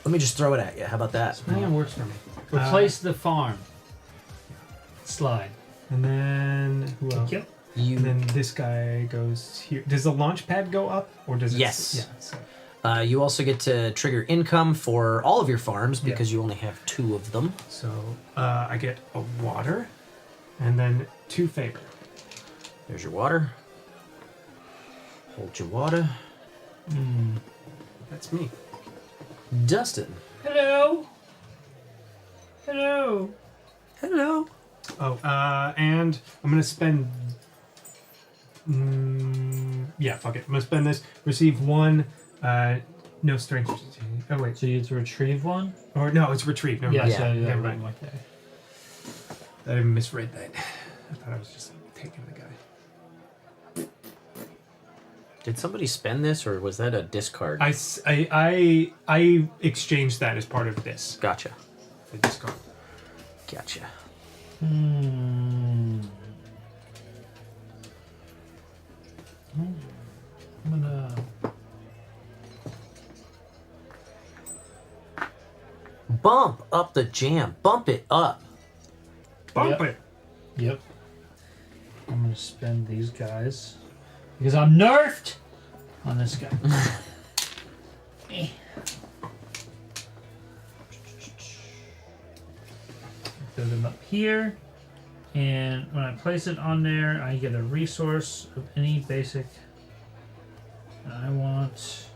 Let me just throw it at you. How about that? Yeah, works for me. Replace the farm. Slide. And then who else? Yep. You. And then this guy goes here. Does the launch pad go up, or does it? Yes. Yeah. So. You also get to trigger income for all of your farms because you only have 2 of them. So I get a water, and then 2 favor. There's your water. Hold your water. That's me. Dustin. Hello. Hello. Hello. Oh, and I'm gonna spend. Yeah, fuck it. I'm gonna spend this. Receive 1. No strength. Oh wait. So you have to retrieve one? Or no, it's retrieve. Never mind. So Never mind. Okay. I misread that. I thought I was just taking the guy. Did somebody spend this, or was that a discard? I exchanged that as part of this. Gotcha. The discard. Gotcha. I'm gonna. Bump up the jam. Bump it up. Bump it. Yep. I'm gonna spend these guys because I'm nerfed on this guy. Throw them up here, and when I place it on there, I get a resource of any basic. I want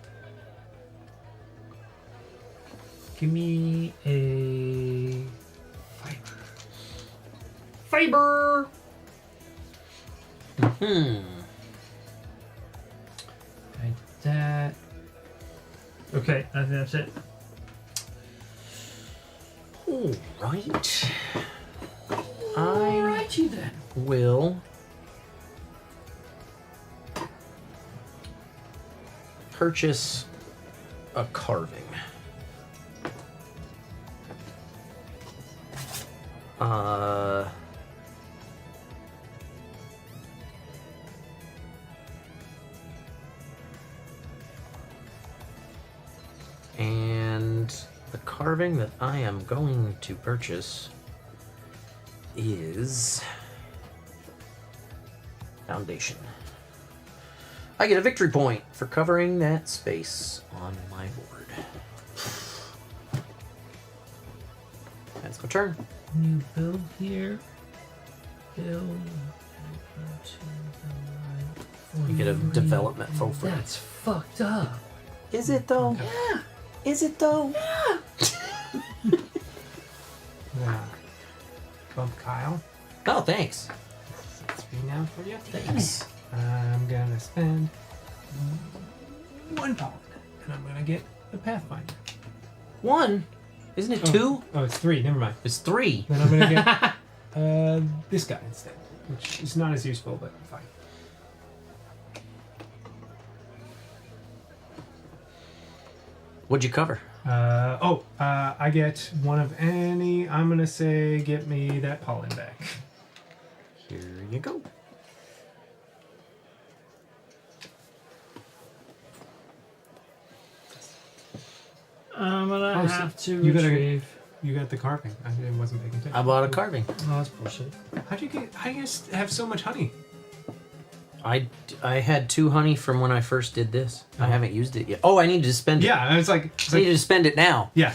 Give me a fiber. Like that. Okay, I think that's it. All right. Alrighty then. Will purchase a carving. And the carving that I am going to purchase is Foundation. I get a victory point for covering that space on my board. That's my turn. New build here. Build. You get a development for free. That's fucked up. Is it though? Yeah. Is it though? Yeah. Bump Kyle. Oh, thanks. 3 now for you. Thanks. I'm gonna spend 1 pound, and I'm gonna get the Pathfinder. 1? Isn't it 2? Oh, it's 3. Never mind. It's 3. Then I'm gonna get this guy instead, which is not as useful, but fine. What'd you cover? I get one of any. I'm gonna say, get me that pollen back. Here you go. I'm gonna have to you retrieve. You got the carving. I wasn't paying attention. I bought a carving. Oh, that's bullshit. How do you have so much honey? I had 2 honey from when I first did this. I haven't used it yet. Oh, I need to spend it. Yeah, I was like, I need to spend it now. Yeah.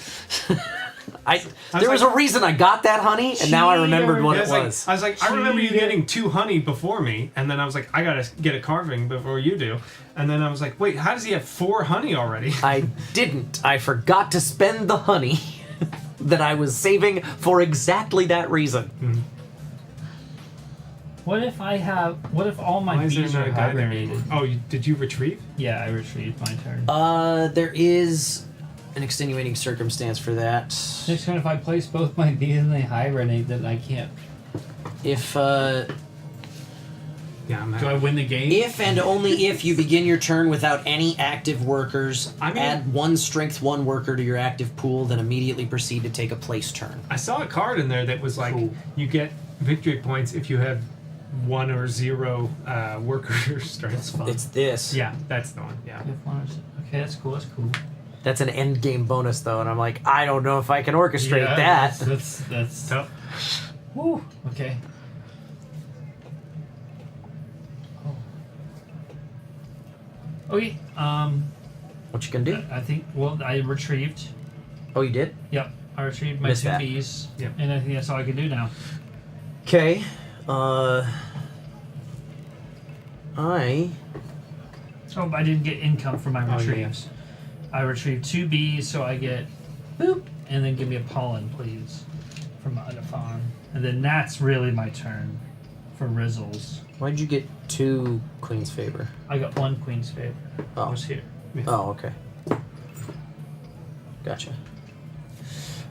There was a reason I got that honey, and now I remembered what it was. I was like, I remember you getting 2 honey before me, and then I was like, I gotta get a carving before you do. And then I was like, wait, how does he have 4 honey already? I didn't. I forgot to spend the honey that I was saving for exactly that reason. Mm-hmm. What if all my Why is there bees not are a guy there hibernated? anymore? Oh, did you retrieve? Yeah, I retrieved my turn. There is an extenuating circumstance for that. Next turn, if I place both my bees and they hibernate, then I can't. If Do I win the game? If and only if you begin your turn without any active workers, add 1 strength 1 worker to your active pool, then immediately proceed to take a place turn. I saw a card in there that was like, you get victory points if you have 1 or 0 worker strength. It's this. Yeah, that's the one. Yeah. Okay, that's cool. That's cool. That's an end game bonus though, and I'm like, I don't know if I can orchestrate that. That's tough. Woo. Okay. Okay. What you can do? I think. Well, I retrieved. Oh, you did? Yep. I retrieved my Missed 2 that. bees. Yep. And I think that's all I can do now. Okay. Oh, I didn't get income from my retrieves. I retrieved 2 bees, so I get boop, and then give me a pollen, please, from my other farm. And then that's really my turn for Rizzles. Why'd you get 2 Queen's Favor? I got 1 Queen's Favor. Oh. I was here. Oh, okay. Gotcha.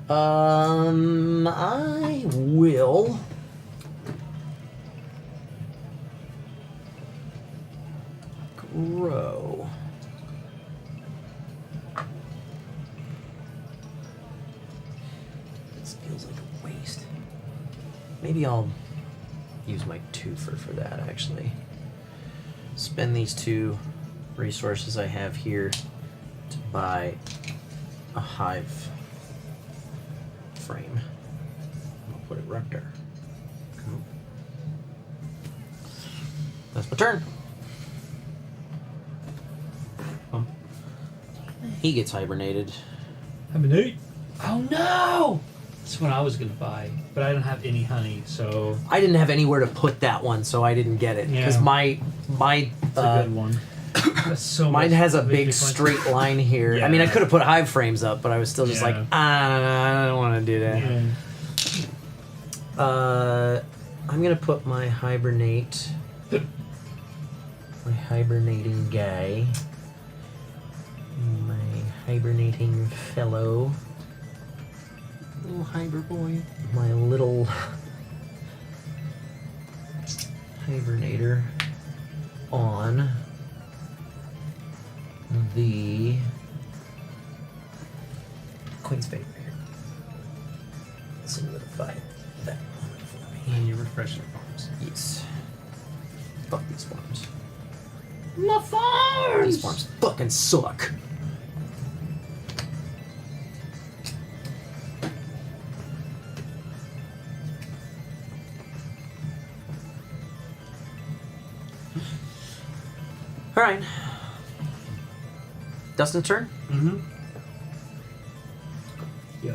I will grow. This feels like a waste. Maybe I'll use my twofer for that, actually. Spend these 2 resources I have here to buy a hive frame. I'll put it right there. That's my turn. He gets hibernated. Hibernate? Oh no! That's what I was gonna buy, but I don't have any honey, so I didn't have anywhere to put that one, so I didn't get it because Yeah. my it's a good one. That's so Mine much has a victory big points. straight line here. Yeah. I mean, I could have put hive frames up, but I was still just like, I don't want to do that. Yeah. I'm gonna put my hibernate, my hibernating guy, my hibernating fellow, little hiber boy, my little hibernator on the Queen's Fate here. Solidify that one for me. And you refresh the farms. Yes. Fuck these farms. My farms! These farms fucking suck. Alright. Dustin's turn? Mm-hmm. Yo.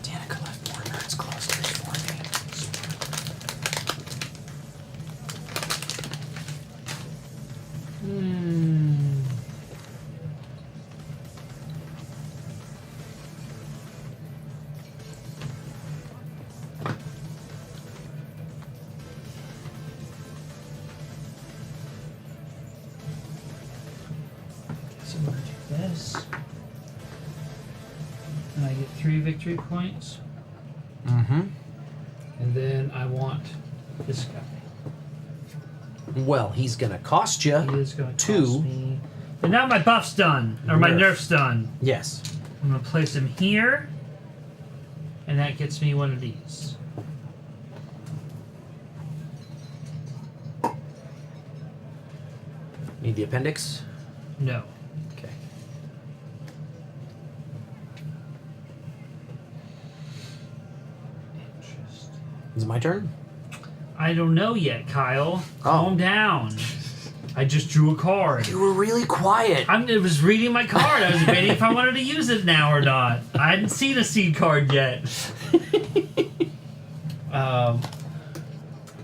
Danica left more nerds closely for me. So I'm gonna do this. And I get 3 victory points. Mm-hmm. And then I want this guy. Well, he's gonna cost you He is gonna 2. cost me. And now my buff's done. Or my Nerf. nerf's done. Yes. I'm gonna place him here. And that gets me one of these. Need the appendix? No. Okay. Is it my turn? I don't know yet, Kyle. Calm down. I just drew a card. You were really quiet. I was reading my card. I was debating if I wanted to use it now or not. I hadn't seen a seed card yet.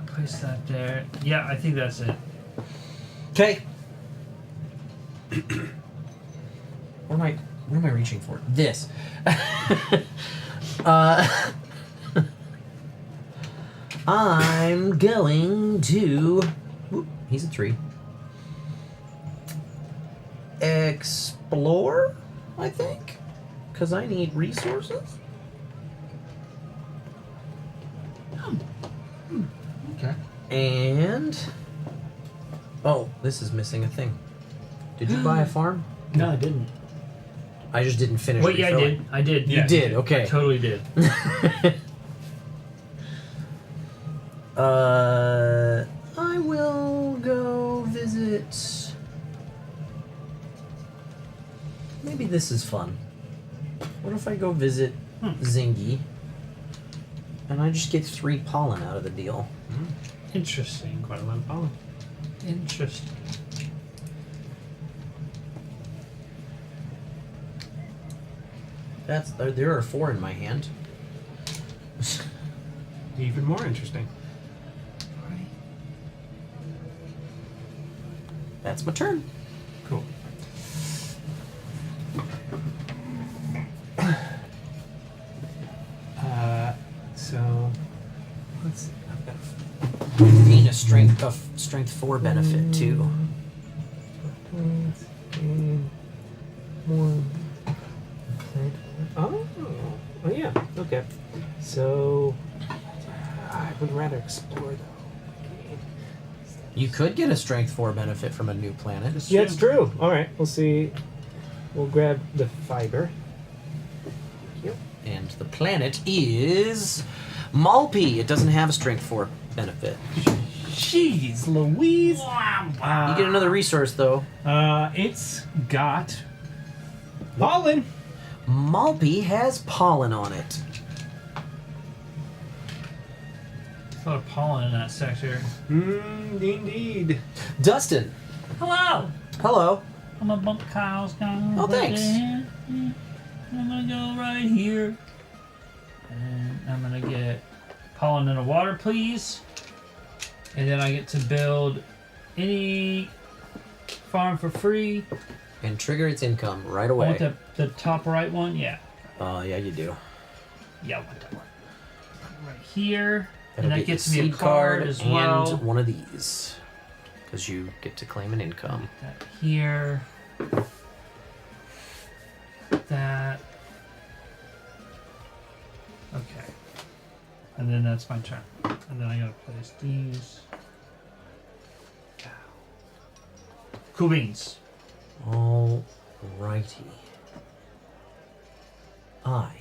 Place that there. Yeah, I think that's it. Okay. What am I reaching for? This. I'm going to. Whoop, he's a 3. Explore, I think, because I need resources. Okay. And oh, this is missing a thing. Did you buy a farm? No, I didn't. I just didn't finish. Wait, yeah, refilling. I did. You did. Okay. I totally did. I will go visit. Maybe this is fun. What if I go visit Zingy and I just get 3 pollen out of the deal? Interesting. Quite a lot of pollen. Interesting. There are 4 in my hand. Even more interesting. That's my turn. Cool. So let's see. I've got Gain a strength 4 benefit too. Oh yeah. Okay. So I would rather explore though. You could get a strength 4 benefit from a new planet. Yeah, it's true. All right, we'll see. We'll grab the fiber. And the planet is Malpi. It doesn't have a strength 4 benefit. Jeez Louise. You get another resource though. It's got pollen. Malpi has pollen on it. A lot of pollen in that sector. Indeed. Dustin. Hello. Hello. I'm gonna bump Kyle's down. Oh, thanks. I'm gonna go right here. And pollen and a water, please. And then I get to build any farm for free. And trigger its income right I away. want the top right one, yeah. Yeah, you do. Yeah, I want that one. Right here. That'll and that get gets you me a seed card as and well. one of these. Because you get to claim an income. That here. That. Okay. And then that's my turn. And then I gotta place these. Cool beans. Alrighty. I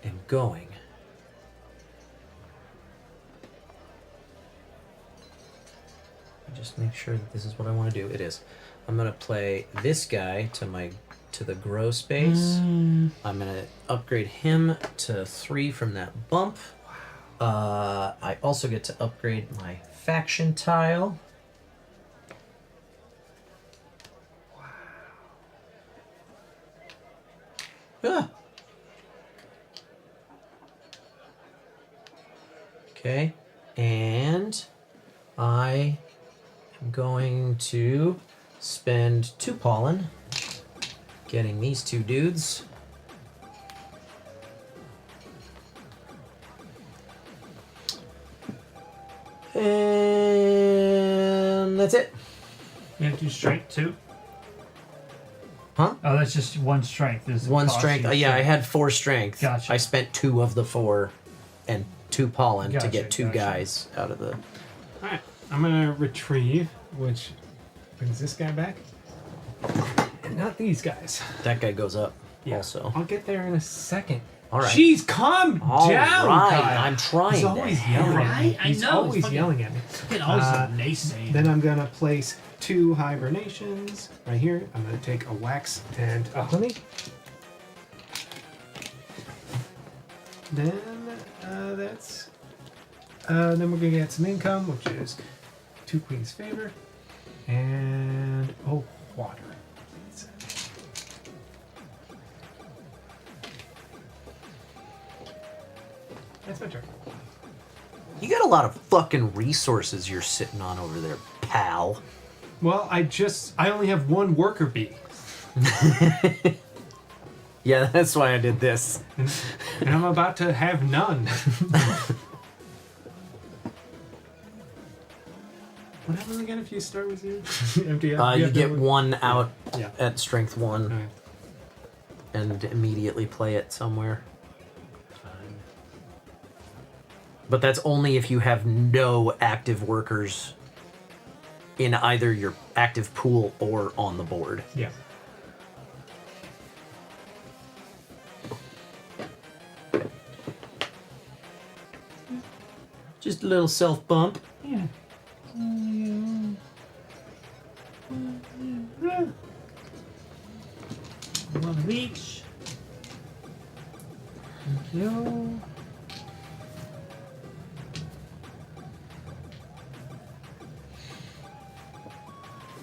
am going just make sure that this is what I want to do. It is. I'm gonna play this guy to the grow space. I'm gonna upgrade him to 3 from that bump. I also get to upgrade my faction tile. Ah. Okay, and I am going to spend 2 pollen getting these 2 dudes. And that's it. You have to do strength too? Huh? Oh, that's just 1 strength. Is One strength. Yeah, I had 4 strength. Gotcha. I spent 2 of the 4 and 2 pollen to Gotcha, get 2 gotcha. guys out of the. Alright, I'm gonna retrieve, which brings this guy back. And not these guys. That guy goes up Yeah, also. I'll get there in a second. All right. Jeez, calm All down, right, Kyle. I'm trying He's to always yelling at me. I He's know, always he's fucking- yelling at me. fucking always naysaying. Then I'm gonna place 2 hibernations right here. I'm gonna take a wax and a honey. Then then we're gonna get some income, which is 2 Queen's Favor and water. Please. That's my turn. You got a lot of fucking resources you're sitting on over there, pal. Well, I only have 1 worker bee. Yeah, that's why I did this. And I'm about to have none. What happens again if you start with 0? You get 1 out Yeah. at strength 1 Alright. and immediately play it somewhere. But that's only if you have no active workers in either your active pool or on the board. Yeah. Just a little self bump. Yeah. One of each. Thank you.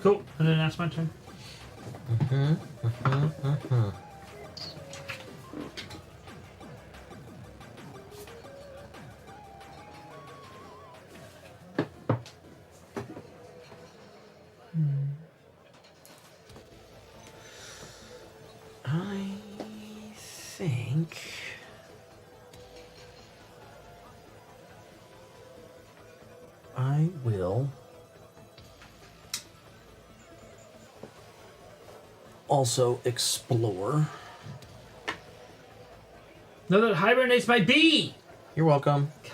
Cool. And then that's my turn. I think I will also explore. No, that hibernates my bee! You're welcome. God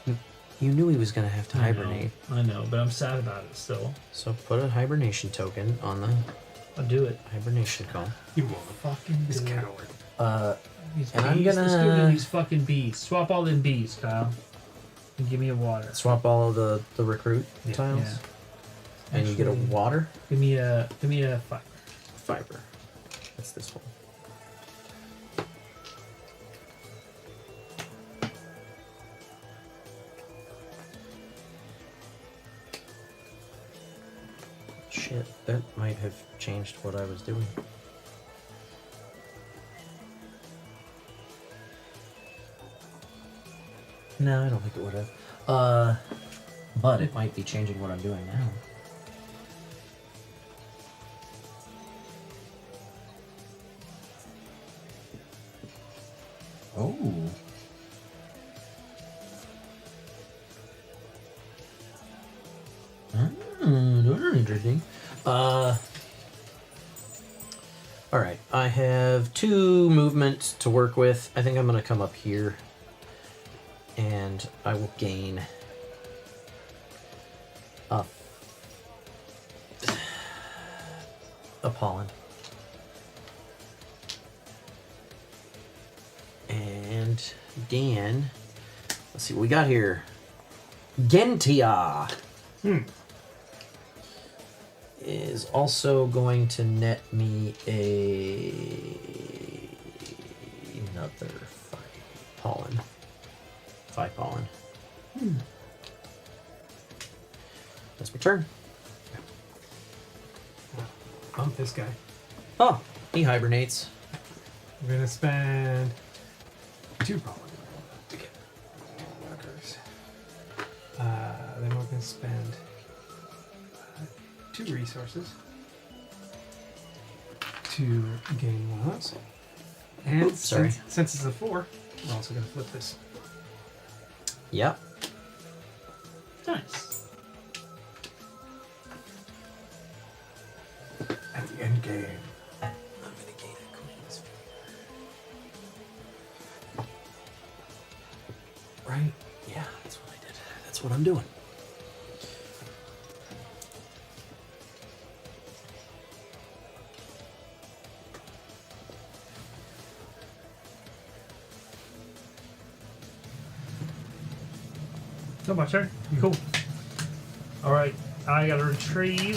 damn. You knew he was going to have to hibernate. I know, but I'm sad about it still. So put a hibernation token on the I'll do it. hibernation call. You won't. Fucking This do it. coward. These And I'm bees, let's go to gonna- these fucking bees. Swap all them bees, Kyle. And give me a water. Swap all of the recruit tiles. Yeah. And you get a Actually, water Give me a fiber. fiber. That's this one. Shit, that might have changed what I was doing. No, I don't think it would have. But it might be changing what I'm doing now. Oh. Those are interesting. Alright, I have 2 movement to work with. I think I'm going to come up here. And I will gain a pollen. And Dan, let's see what we got here. Gentia is also going to net me another 5 pollen. 5 pollen. That's my turn. Bump this guy. Oh, he hibernates. I'm gonna spend 2 pollen to get markers. Then we're gonna spend 2 resources to gain one of those. And Oops, sorry. Since it's a 4, we're also gonna flip this. Yep. Nice. At the end game. I'm gonna gain a queen's favor. Right? Yeah, that's what I did. That's what I'm doing. So my turn. Cool. All right, I gotta retrieve.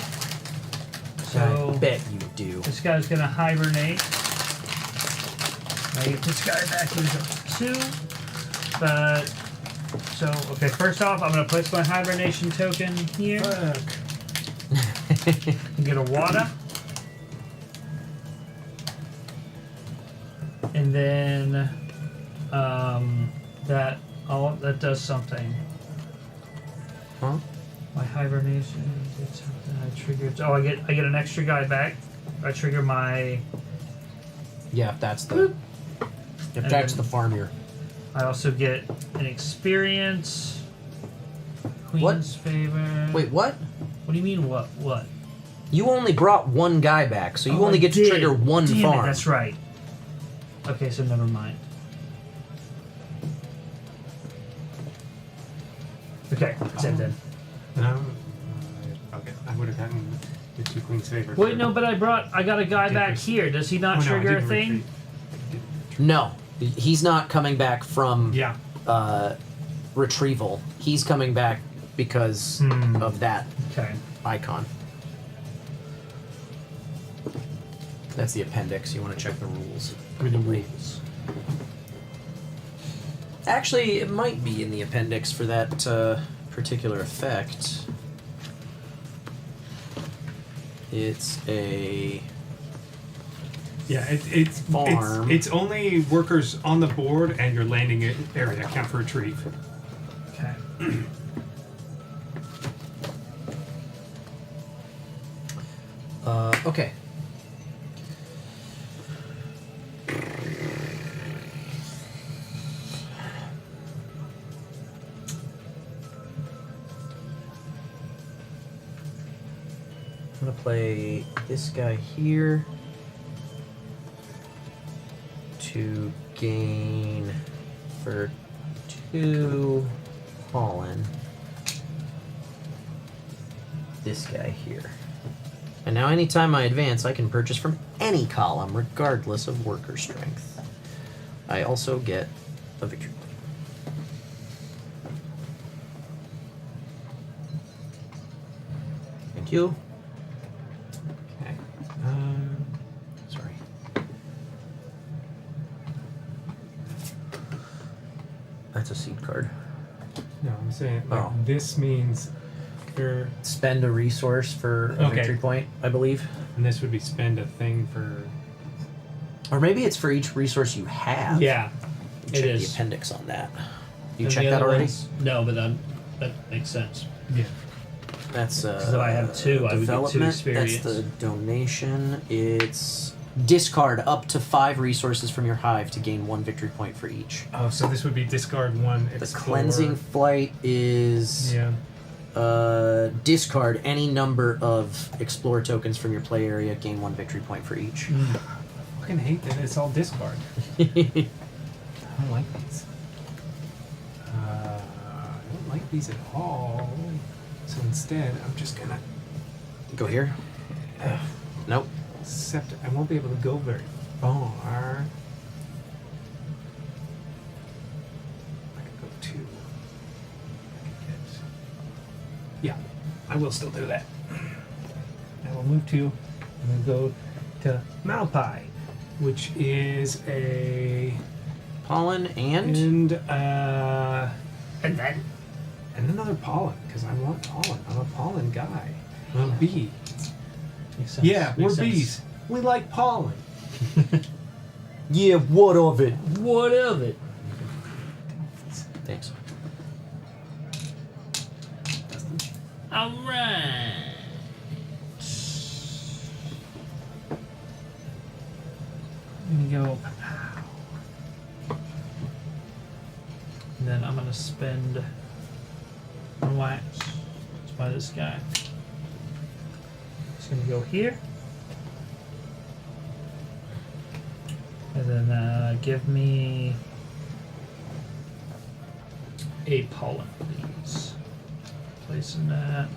So I bet you do. This guy's gonna hibernate. I get this guy back. He's up to 2. But so okay, first off, I'm gonna place my hibernation token here. Get a water. And then that does something. Huh? My hibernation did something. I triggered. Oh, I get an extra guy back. I trigger my. Yeah, if that's the. If And that's then- the farmer. I also get an experience. Queen's favor. Wait, what? What do you mean? What? What? You only brought 1 guy back, so you only I get to did. trigger 1 Damn it, farm. that's right. Okay, so never mind. Okay, that's it then. No. Okay, I would have gotten the 2 queen's favor. Wait, no, but I got a guy back here. Does he not Oh, no, I trigger a didn't thing? No, he's not coming back from Yeah. retrieval. He's coming back because of that icon. That's the appendix. You want to check the rules. Read the rules. Actually, it might be in the appendix for that particular effect. It's a Yeah, it's farm. It's only workers on the board and your landing area count for retrieve. Okay. Okay. I'm gonna play this guy here to gain for 2 pollen. This guy here. And now anytime I advance, I can purchase from any column, regardless of worker strength. I also get a victory point. Thank you. Okay. Sorry. That's a seed card. No, I'm saying like Oh. this means for Spend a resource for a Okay. victory point, I believe. and this would be spend a thing for Or maybe it's for each resource you have. Yeah, Check it is. the appendix on that. You And checked the that other already? ones- No, but that makes sense. Yeah. That's Because if I have 2, I would get 2 development. experience. That's the donation. It's discard up to 5 resources from your hive to gain 1 victory point for each. Oh, so this would be discard 1. The Explore. cleansing flight is discard any number of explore tokens from your play area, gain 1 victory point for each. I fucking hate that it's all discard. I don't like these. I don't like these at all. So instead, I'm just gonna go here. Nope. Except I won't be able to go very far. I could go 2. I could get. Yeah, I will still do that. I will move 2. I'm gonna go to Malpai, which is a pollen and then another pollen because I want pollen. I'm a pollen guy. I'm a bee. Makes sense. Yeah, Makes we're sense. bees. We like pollen. Yeah, what of it? What of it? Thanks. Alright. I'm gonna go. And then I'm gonna spend 1 wax to buy this guy. It's gonna go here. And then give me a pollen, please. Placing that.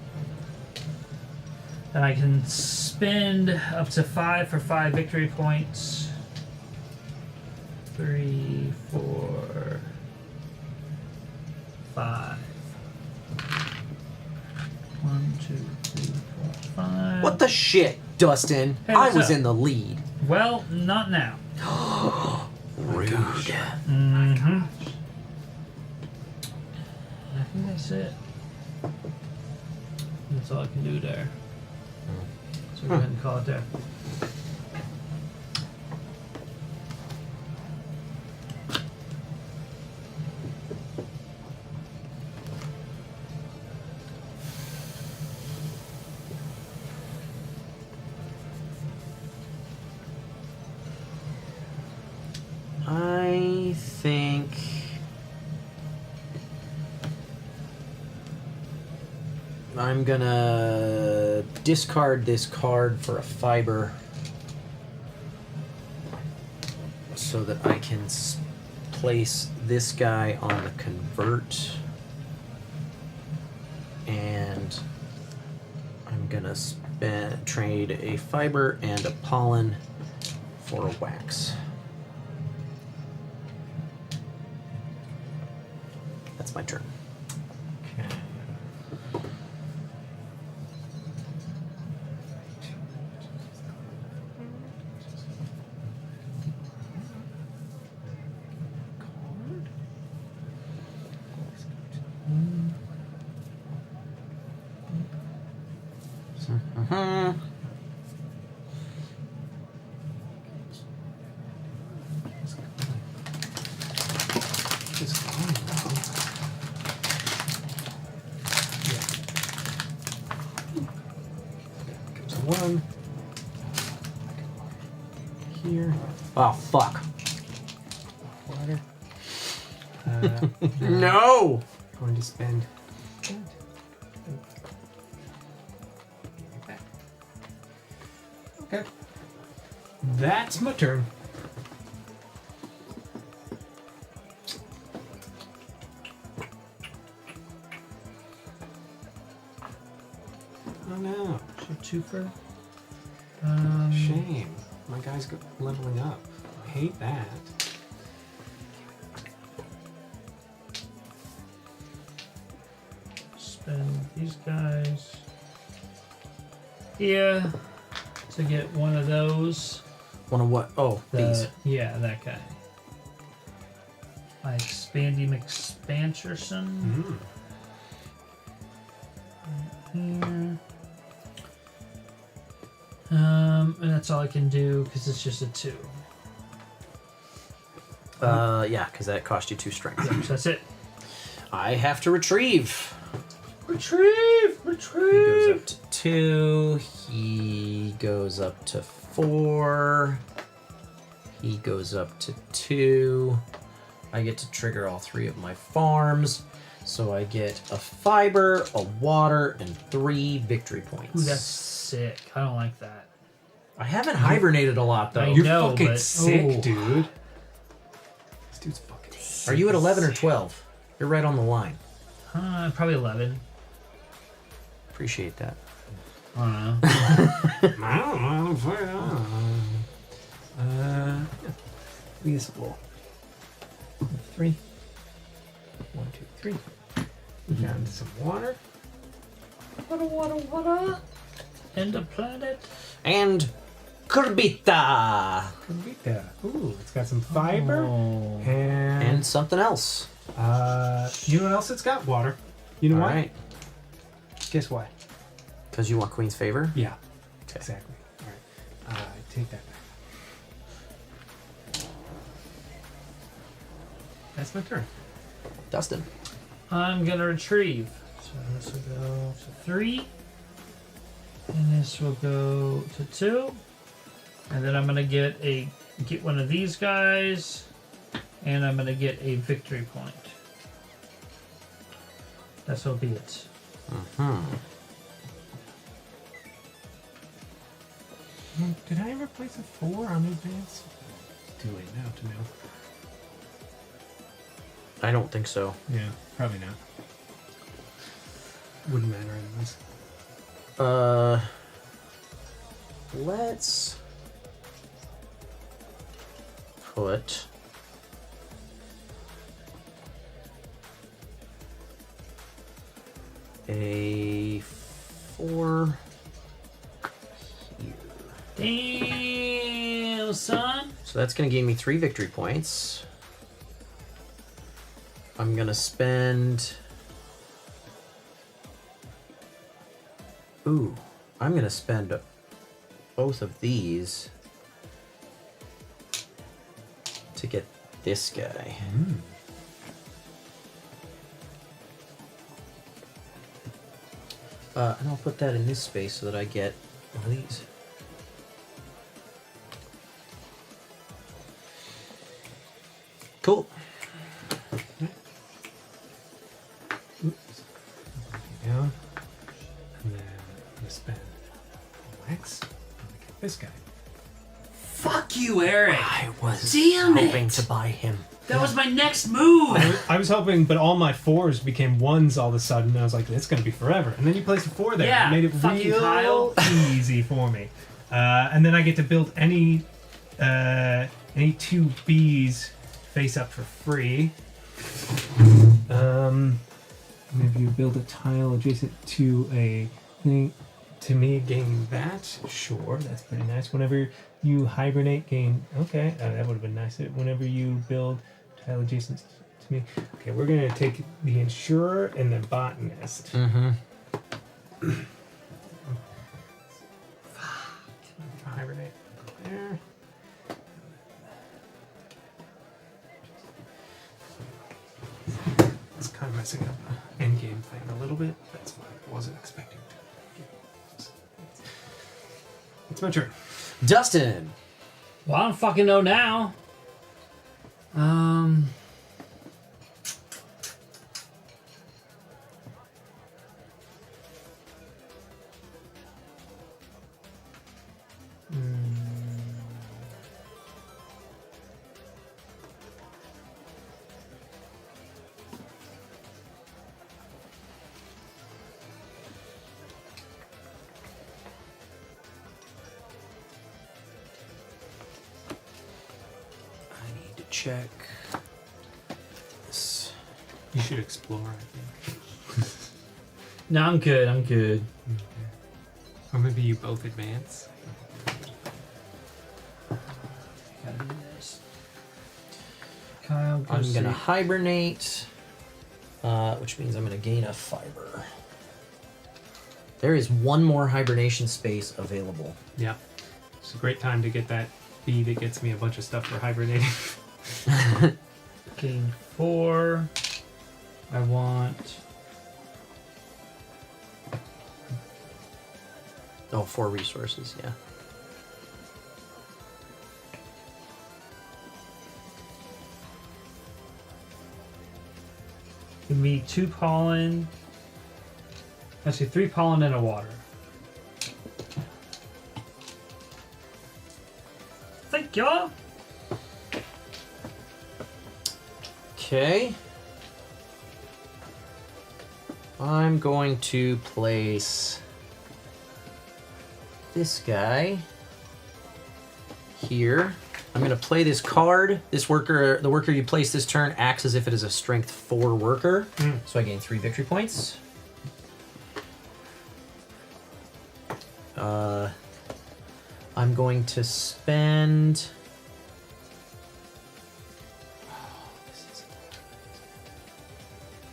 And I can spend up to 5 for 5 victory points. 3, 4, 5. 1, 2, 3, 4, 5. What the shit, Dustin? Hey, I what's was up? in the lead. Well, not now. Rude. Mm-hmm. I think that's it. That's all I can do there. So go ahead and call it there. I think I'm gonna discard this card for a fiber so that I can place this guy on the convert, and I'm gonna trade a fiber and a pollen for a wax. That's my turn. One here. Oh fuck! Water. No. Going to spend. Okay. That's my turn. Oh no. Twofer. Shame. My guy's leveling up. I hate that. Spend these guys here to get one of those. One of what? Oh, these. Yeah, that guy. My Expandy McSpancherson. Here. And that's all I can do because it's just a 2. Yeah, because that cost you 2 strength. Yeah, so that's it. I have to retrieve. Retrieve! He goes up to 2. He goes up to 4. He goes up to 2. I get to trigger all 3 of my farms. So I get a fiber, a water, and 3 victory points. Ooh, that's sick. I don't like that. I haven't hibernated a lot, though. You're fucking sick, dude. This dude's fucking sick. Are you at 11 or 12? You're right on the line. Probably 11. Appreciate that. I don't know. I don't know. Feasible. 3. 1, 2, 3. We found some water. Water. And a planet. And Kurbita. Ooh, it's got some fiber. Oh. And something else. You know what else it's got? Water. You know All why? right. Guess why? Because you want Queen's favor? Yeah. Okay. Exactly. All right. Take that back. That's my turn. Dustin. I'm gonna retrieve. So this will go to 3. And this will go to 2. And then I'm gonna get one of these guys. And I'm gonna get a victory point. That's will be it. Did I ever place a 4 on advance? Too late now to know. I don't think so. Yeah, probably not. Wouldn't matter anyways. Let's put a 4 here. Damn, son. So that's going to give me 3 victory points. I'm going to spend... Ooh, I'm going to spend both of these to get this guy. And I'll put that in this space so that I get one of these. Cool. Down. And then I'm going to spend X. I'm going to get this guy. Fuck you, Eric. I was Damn hoping it. to buy him. That was my next move. I was hoping, but all my 4s became 1s all of a sudden. And I was like, it's going to be forever. And then you placed a 4 there. Yeah, It made it fucking real Kyle. easy for me. And then I get to build any 2 Bs face up for free. Maybe you build a tile adjacent to a thing. To me, gain that. Sure, that's pretty nice. Whenever you hibernate, gain. Okay, that would have been nice. Whenever you build tile adjacent to me. Okay, we're gonna take the insurer and the botanist. Hibernate there. It's kind of messing up the end game thing a little bit. That's what I wasn't expecting to. It's my turn. Dustin. Well, I don't fucking know now. Check this. You should explore, I think. No, I'm good. I'm good. Okay. Or maybe you both advance. Gotta do this. Kyle, go I'm see. gonna hibernate, which means I'm gonna gain a fiber. There is 1 more hibernation space available. Yeah. It's a great time to get that bee that gets me a bunch of stuff for hibernating. Gain 4. I want. Oh, 4 resources, yeah. Give me 2 pollen. Actually, 3 pollen and a water. Thank you. Okay. I'm going to place this guy here. I'm going to play this card. This worker, the worker you place this turn, acts as if it is a strength 4 worker. So I gain 3 victory points. I'm going to spend...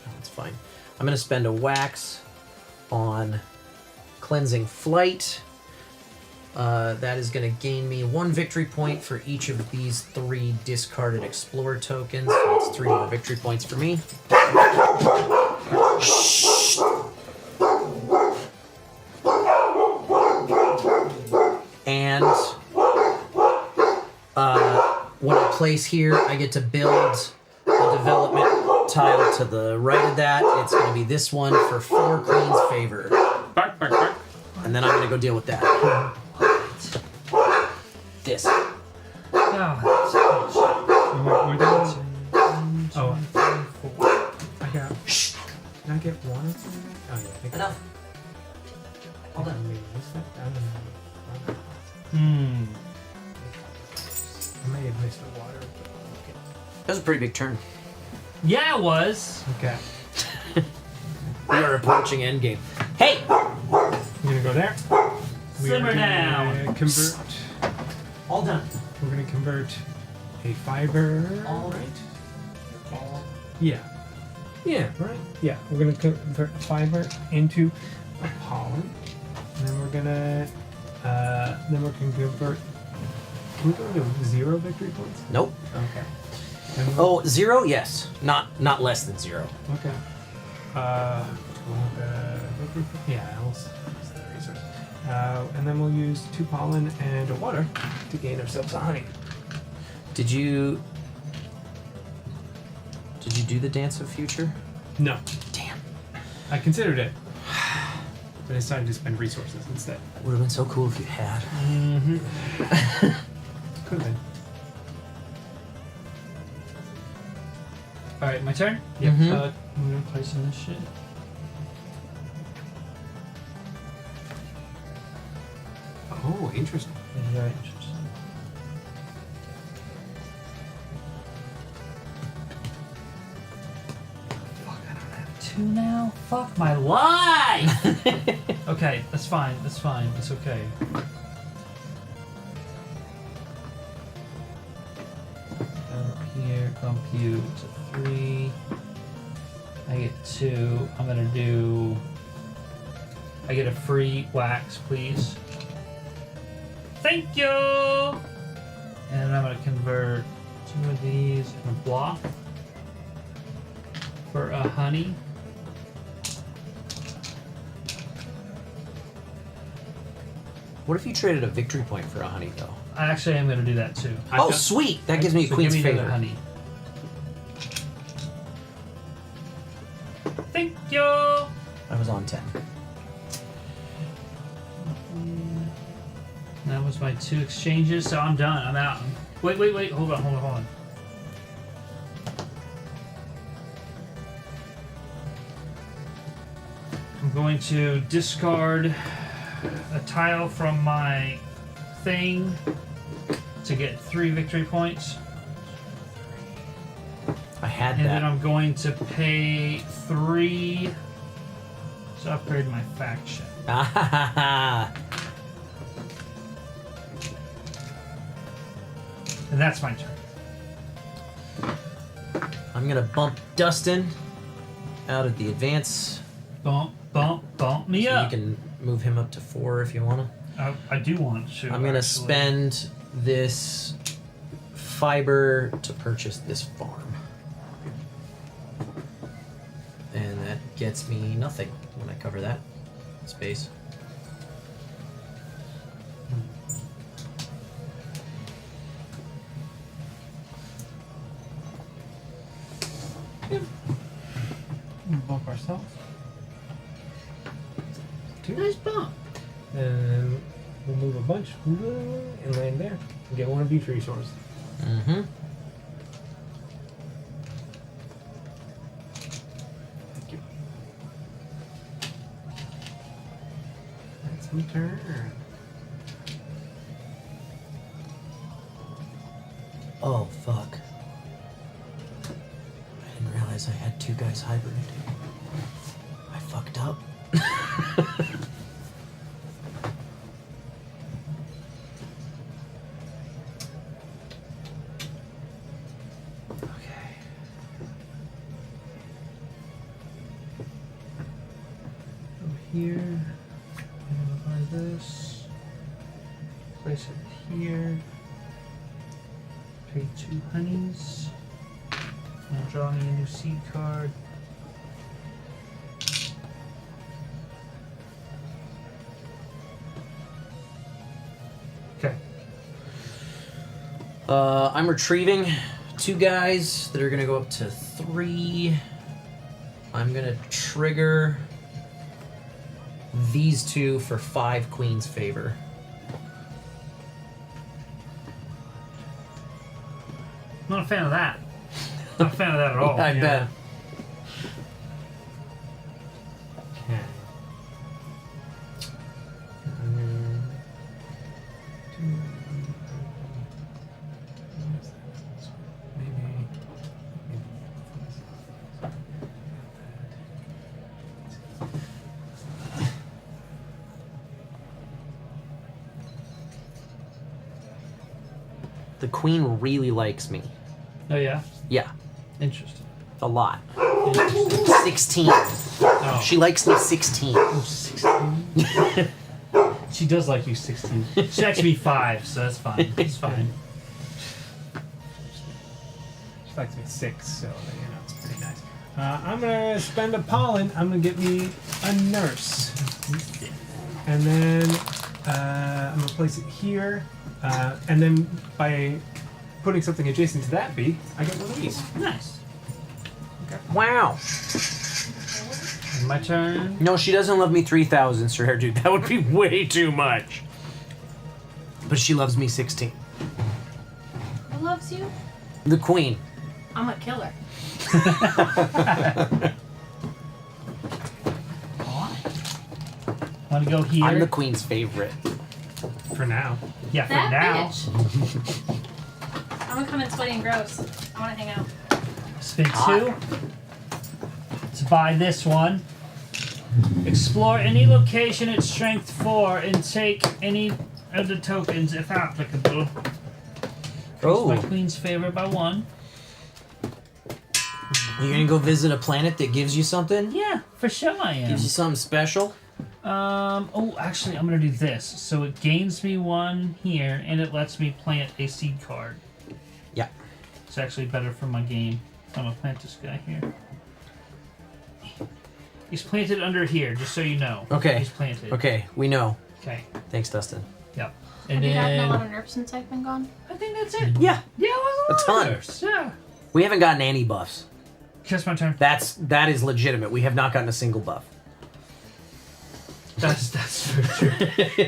That's fine. I'm going to spend a wax on Cleansing Flight. That is going to gain me 1 victory point for each of these 3 discarded Explorer tokens. So that's 3 more victory points for me. And when I place here, I get to build a development tile to the right of that. It's going to be this one for 4 Queen's Favor. And then I'm going to go deal with that. This. We're done. Oh, I got. Can I get 1? Oh yeah. Enough. Hold on. I may have missed the water. That was a pretty big turn. Yeah, it was. Okay. We are approaching endgame. Hey! I'm gonna go there. Simmer down. Convert. All done. We're gonna convert a fiber. All right. Yeah. Yeah. Right. Yeah. We're gonna convert a fiber into a pollen, and then we're gonna convert. Can we go to 0 victory points? Nope. Okay. Oh, 0? Yes. Not less than 0. Okay. Yeah, else the resource. And then we'll use 2 pollen and a water to gain ourselves a honey. Did you do the Dance of Future? No. Damn. I considered it, but I decided to spend resources instead. Would have been so cool if you had. Mm-hmm. Could have been. All right, my turn. Yep. Mhm. I'm gonna place in this shit. Oh, interesting. Very interesting. Fuck, I don't have 2 now. Fuck my life. Okay, that's fine. That's fine. It's okay. Up here, compute to 3. I get 2. I'm gonna do. I get a free wax, please. Thank you! And I'm going to convert 2 of these in a block for a honey. What if you traded a victory point for a honey, though? I actually am going to do that too. Oh, sweet! That gives me a So Queen's give me another Favor. honey. Thank you! I was on 10. That was my 2 exchanges, so I'm done. I'm out. Wait. Hold on. I'm going to discard a tile from my thing to get 3 victory points. I had And that. then I'm going to pay 3 to upgrade my faction. And that's my turn. I'm gonna bump Dustin out of the advance. Bump me so up. You can move him up to 4 if you wanna. I do want to. I'm gonna actually. spend this fiber to purchase this farm. gets me nothing when I cover that space. Bump ourselves. Nice bump. And we'll move a bunch and land there. And get one of each resource. Mm-hmm. Thank you. That's my turn. Oh, fuck. I didn't realize I had 2 guys hibernating. I fucked up. Here, and buy this, place it here, pay 2 honeys, and draw me a new seed card. Okay. I'm retrieving 2 guys that are gonna go up to 3. I'm gonna trigger these 2 for 5 Queen's favor. Not a fan of that. Not a fan of that at all. I bet. Okay. The Queen really likes me. Oh yeah? Yeah. Interesting. A lot. Interesting. 16. Oh. She likes me 16. Oh, 16? She does like you 16. She likes me 5, so that's fine. It's fine. She likes me 6, so it's pretty nice. I'm gonna spend a pollen. I'm gonna get me a nurse, and then I'm gonna place it here, and then by putting something adjacent to that bee, I get one of these. Nice. Okay. Wow. My turn. No, she doesn't love me 3,000, Sir Dude. That would be way too much. But she loves me 16. Who loves you? The Queen. I'm a killer. Want to go here? I'm the Queen's favorite. For now. Yeah, for That now. bitch. I'm gonna come in sweaty and gross. I wanna hang out. Spin 2. To buy this one. Explore any location at strength 4 and take any of the tokens if applicable. Oh. My Queen's favorite by 1. You gonna go visit a planet that gives you something? Yeah, for sure I am. Gives you something special? Oh, actually, I'm gonna do this. So it gains me 1 here, and it lets me plant a seed card. Yeah. It's actually better for my game. So I'm gonna plant this guy here. He's planted under here, just so you know. Okay. He's planted. Okay, we know. Okay. Thanks, Dustin. Yep. Have And you gotten a then lot of nerfs since I've been gone? I think that's it. Yeah. Yeah, it was A ton. Nerfs. Yeah. We haven't gotten any buffs. Just my turn. That is legitimate. We have not gotten a single buff. That's very true.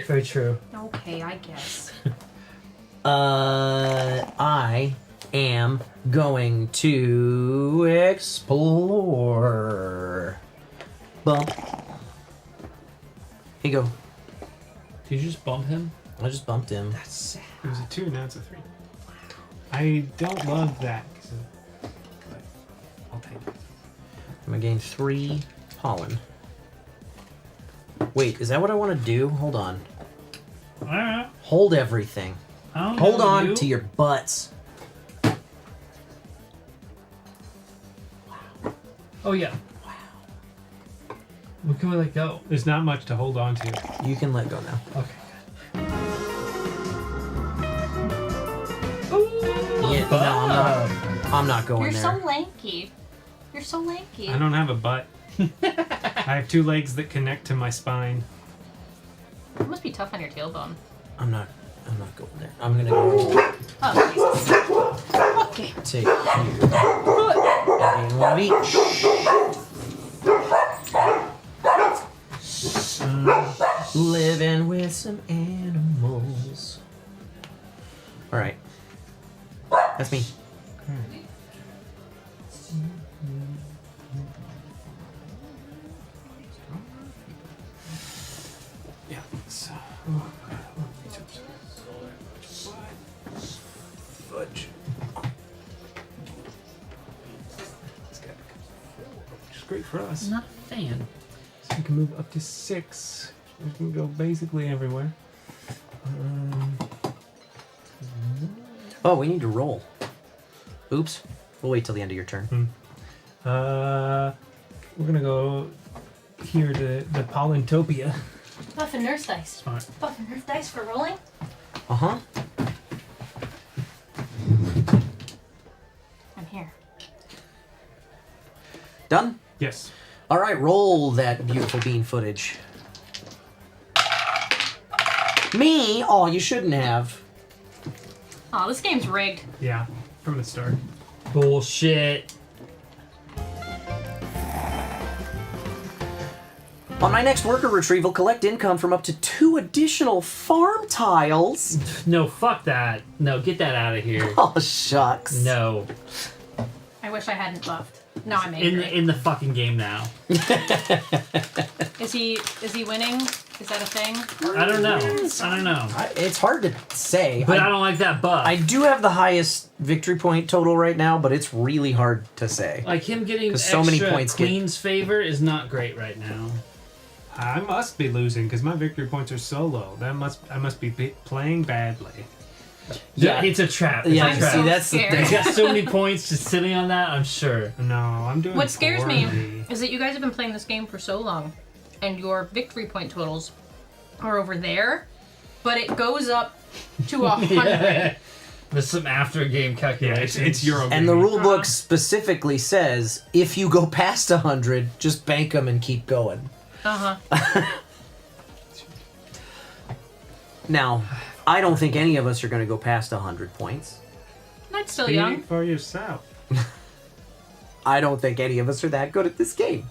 Very true. Okay, I guess. I am going to explore. Bump. Here you go. Did you just bump him? I just bumped him. That's sad. It was a 2, now it's a 3. I don't love that. But I'll take it. I'm gonna gain 3 pollen. Wait, is that what I want to do? Hold on. Alright. Hold everything. I don't Hold know on you. to your butts. Oh yeah. Wow. What can we let go? There's not much to hold on to. You can let go now. Okay. Yeah, no, I'm not going You're there. so lanky. You're so lanky. I don't have a butt. I have 2 legs that connect to my spine. It must be tough on your tailbone. I'm not going there. I'm gonna go Oh, Jesus. Okay. take here. And one of each. Living with some animals. Alright. That's me. Yeah. So. Fudge. Which is great for us. Not a fan. So we can move up to 6. We can go basically everywhere. Oh, we need to roll. Oops. We'll wait till the end of your turn. We're gonna go here to the Pollentopia. Buff and Nerf dice. Smart. Buff and Nerf dice for rolling? Uh-huh. I'm here. Done? Yes. Alright, roll that beautiful bean footage. Me? Oh, you shouldn't have. Oh, this game's rigged. Yeah, from the start. Bullshit. On my next worker retrieval, collect income from up to 2 additional farm tiles. No, fuck that. No, get that out of here. Oh, shucks. No. I wish I hadn't buffed. Now I'm angry. In the fucking game now. Is he winning? Is that a thing? I don't know. I don't know. It's hard to say. But I don't like that buff. I do have the highest victory point total right now, but it's really hard to say. Like him getting extra so many points Queen's favor is not great right now. I must be losing because my victory points are so low. I must be playing badly. Yeah, it's a trap. It's Yeah, a trap. see, that's the thing. He's got so many points just sitting on that, I'm sure. No, I'm doing What scares me poorly. is that you guys have been playing this game for so long, and your victory point totals are over there, but it goes up to 100. Yeah. There's some after game calculations. It's Euro. And the rule book specifically says if you go past 100, just bank them and keep going. Uh-huh. Now, I don't think any of us are going to go past 100 points. That's still Speak young. for yourself. I don't think any of us are that good at this game.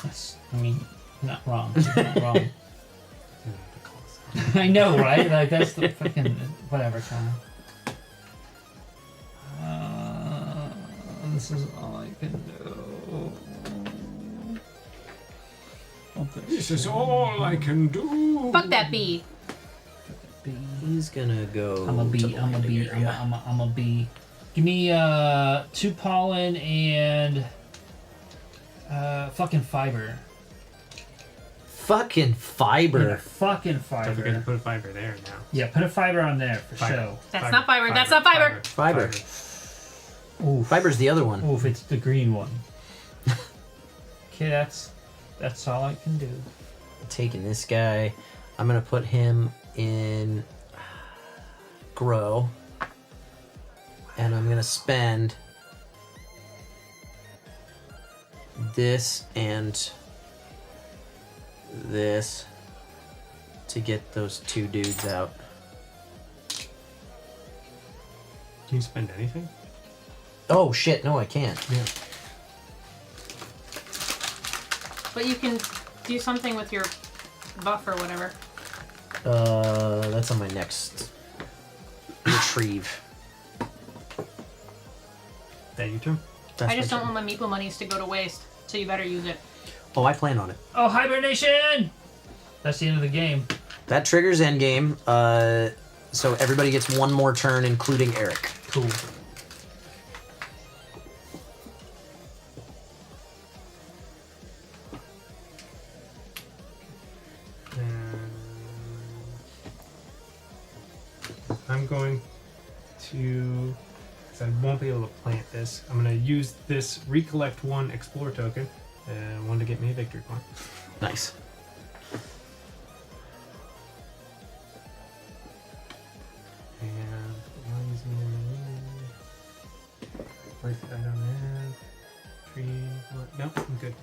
That's, I mean, not wrong. Not wrong. I know, right? Like, that's the fucking... Whatever, Connor. This is all I can do. This is all I can do. Fuck that bee. He's gonna go. I'm a bee. to I'm a bee. area. I'm a bee. Give me 2 pollen and fucking fiber. Fucking fiber. Yeah, fucking Don't forget to fiber. put a fiber there now. Yeah, put a fiber on there for Fiber. show. That's not fiber. That's not fiber. Fiber. Oof. Fiber's the other one. Oof, it's the green one. Okay, that's all I can do. Taking this guy. I'm gonna put him in grow. And I'm gonna spend this and this to get those 2 dudes out. Can you spend anything? Oh shit, no I can't. Yeah. But you can do something with your buff or whatever. That's on my next retrieve. That your turn? That's I just my don't turn. want my meeple monies to go to waste, so you better use it. Oh, I plan on it. Oh, hibernation! That's the end of the game. That triggers endgame. So everybody gets 1 more turn, including Eric. Cool. I'm going to, because I won't be able to plant this, I'm going to use this recollect 1 explore token and 1 to get me a victory point. Nice. And one using place that I don't have. 3, 1. Nope, I'm good.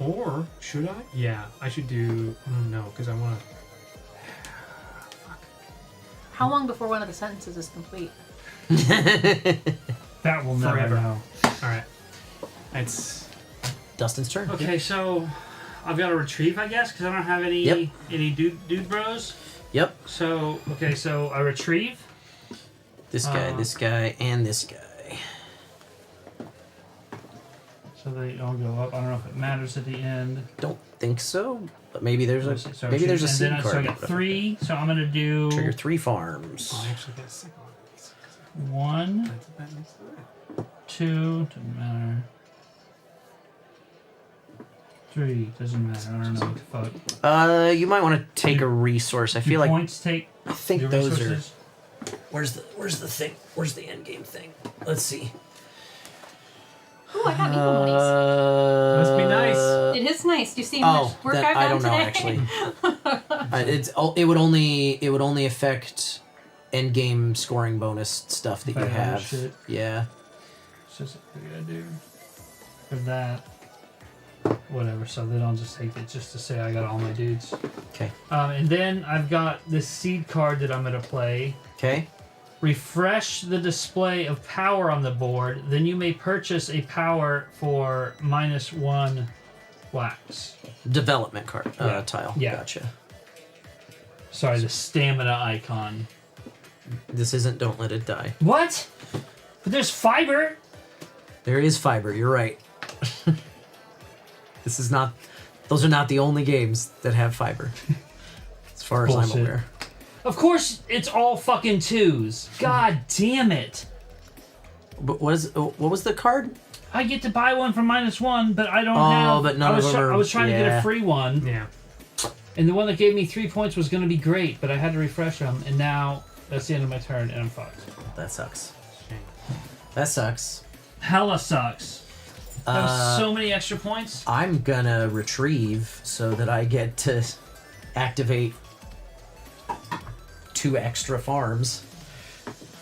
Or should I? Yeah, I should do. No, because I want to. How long before one of the sentences is complete? That will never Forever. know. All right. It's Dustin's turn. Okay, so I've got to retrieve, I guess, because I don't have any any dude bros. Yep. So so I retrieve. This guy, and this guy. So they all go up. I don't know if it matters at the end. Don't think so, but maybe there's a So maybe there's a and seed then card. So I got 3. So I'm gonna do Trigger 3 farms. I actually got a second one. 1, 2, doesn't matter. 3 doesn't matter. I don't know what the fuck. You might want to take a resource. I feel like points take. I think your those resources? are. Where's the thing? Where's the end game thing? Let's see. Ooh, I got eagle monies. Must be nice. It is nice. Do you see how much work I've I done don't know today? actually. It would only affect end game scoring bonus stuff that If you I have have. shit. Yeah. It's just what I do for that. Whatever. So then I'll just take it just to say I got all my dudes. Okay. And then I've got this seed card that I'm gonna play. Okay. Refresh the display of power on the board. Then you may purchase a power for -1 wax. Development card tile. Yeah. Gotcha. Sorry, the stamina icon. This isn't Don't Let It Die. What? But there's fiber. There is fiber. You're right. This is not. Those are not the only games that have fiber, as far as I'm Bullshit. aware. Of course, it's all fucking 2s. God damn it! But what was the card? I get to buy one for -1, but I don't Oh, have. but none I was of them are- I was trying to get yeah. a free one. Yeah. And the one that gave me 3 points was going to be great, but I had to refresh them, and now that's the end of my turn, and I'm fucked. That sucks. That sucks. Hella sucks. That was so many extra points. I'm gonna retrieve so that I get to activate 2 extra farms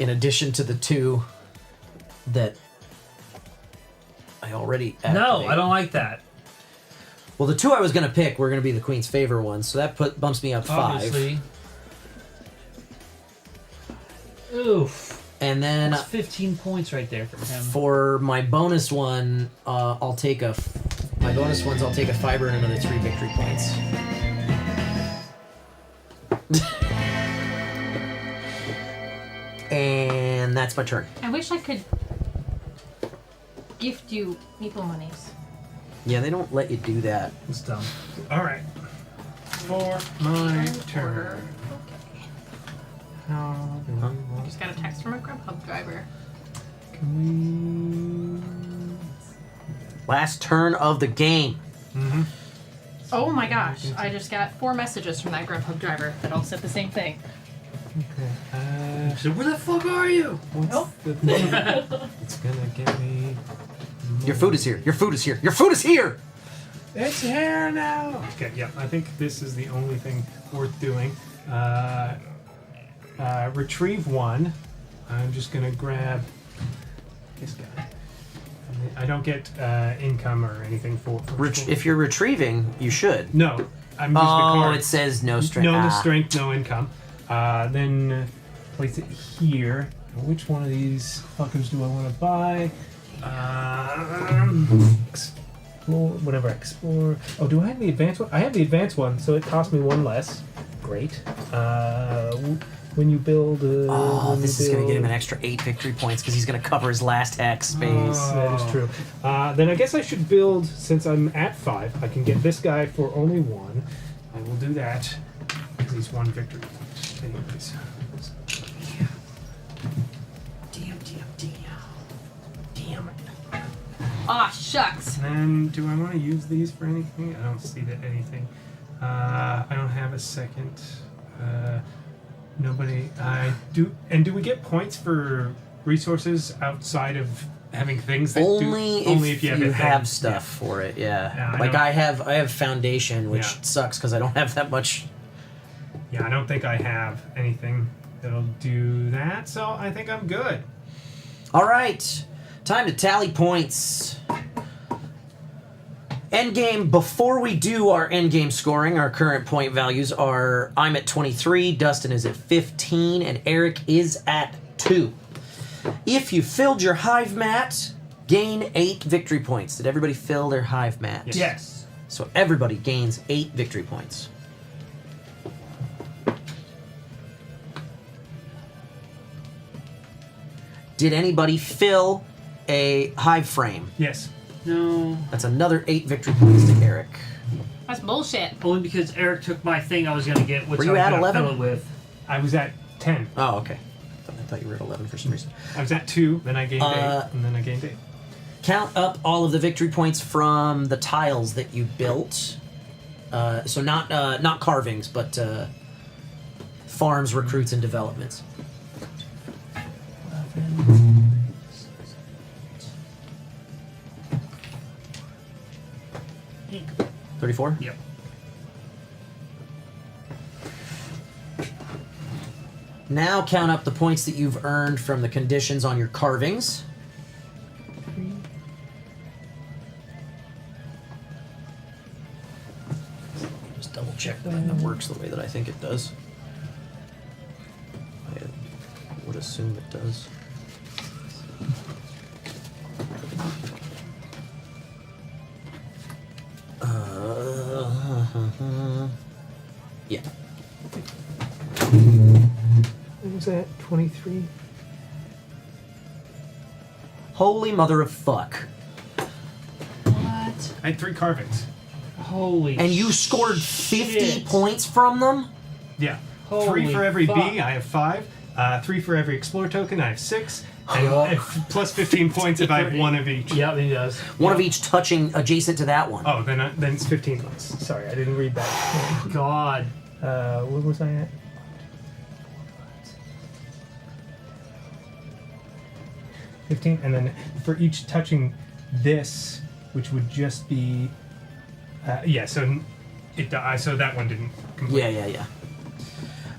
in addition to the 2 that I already activated. No, I don't like that. Well, the 2 I was gonna pick were gonna be the Queen's Favor ones, so that bumps me up 5. Obviously. Oof. And then That's 15 points right there from him. for my bonus one, I'll take a fiber and another 3 victory points. And that's my turn. I wish I could gift you meeple monies. Yeah, they don't let you do that. It's dumb. All right. For my turn. How do we want? Just got a text from a Grubhub driver. Can Last turn of the game. we? Mm-hmm. Oh my gosh, I just got 4 messages from that Grubhub driver that all said the same thing. Okay. So where the fuck are you? What's the thing? It's gonna get me. Your food is here. Your food is here. Your food is here! It's here now. Okay. Yeah. I think this is the only thing worth doing. Retrieve 1. I'm just gonna grab this guy. I don't get income or anything for. If you're retrieving, you should. No, I'm using the Oh, card. it says no strength. No, no Ah. strength, no income. Then place it here. Which one of these fuckers do I want to buy? Explore, whatever, explore. Oh, do I have the advanced one? I have the advanced one, so it costs me 1 less. Great. When you build. Oh, when this you is going to build- get him an extra 8 victory points because he's going to cover his last hex space. That is true. Then I guess I should build, since I'm at 5, I can get this guy for only 1. I will do that because he's 1 victory. Anyways. Damn. Aw, shucks. And then, do I want to use these for anything? I don't see that anything. I don't have a second. Nobody. I do. And do we get points for resources outside of having things that Only do? if you a thing? have stuff for it, yeah. Yeah, I like don't- I have foundation, which Yeah. sucks because I don't have that much. Yeah, I don't think I have anything that'll do that, so I think I'm good. All right, time to tally points. Endgame, before we do our endgame scoring, our current point values are I'm at 23, Dustin is at 15, and Eric is at 2. If you filled your hive mat, gain 8 victory points. Did everybody fill their hive mat? Yes. So everybody gains 8 victory points. Did anybody fill a hive frame? Yes. No. That's another 8 victory points to Eric. That's bullshit. Only because Eric took my thing I was going to get, which Were you I was at gonna 11? fill it with. I was at 10. Oh, okay. I thought you were at 11 for some reason. I was at 2, then I gained 8, and then I gained 8. Count up all of the victory points from the tiles that you built. So not carvings, but farms, recruits, and developments. 34? Yep. Now count up the points that you've earned from the conditions on your carvings. Just double check that works the way that I think it does. I would assume it does. Yeah. What was that? 23? Holy mother of fuck. What? I had 3 carvings. Holy And you scored 50 shit. points from them? Yeah. Holy 3 for every fuck. bee, I have 5. 3 for every Explorer token, I have 6. And plus 15 points if I have 1 of each. Yep, he does. One of each touching adjacent to that one. Oh, then it's 15 points. Sorry, I didn't read that. Oh, God. What was I at? 15, and then for each touching this, which would just be, yeah. So so that one didn't. Complete. Yeah.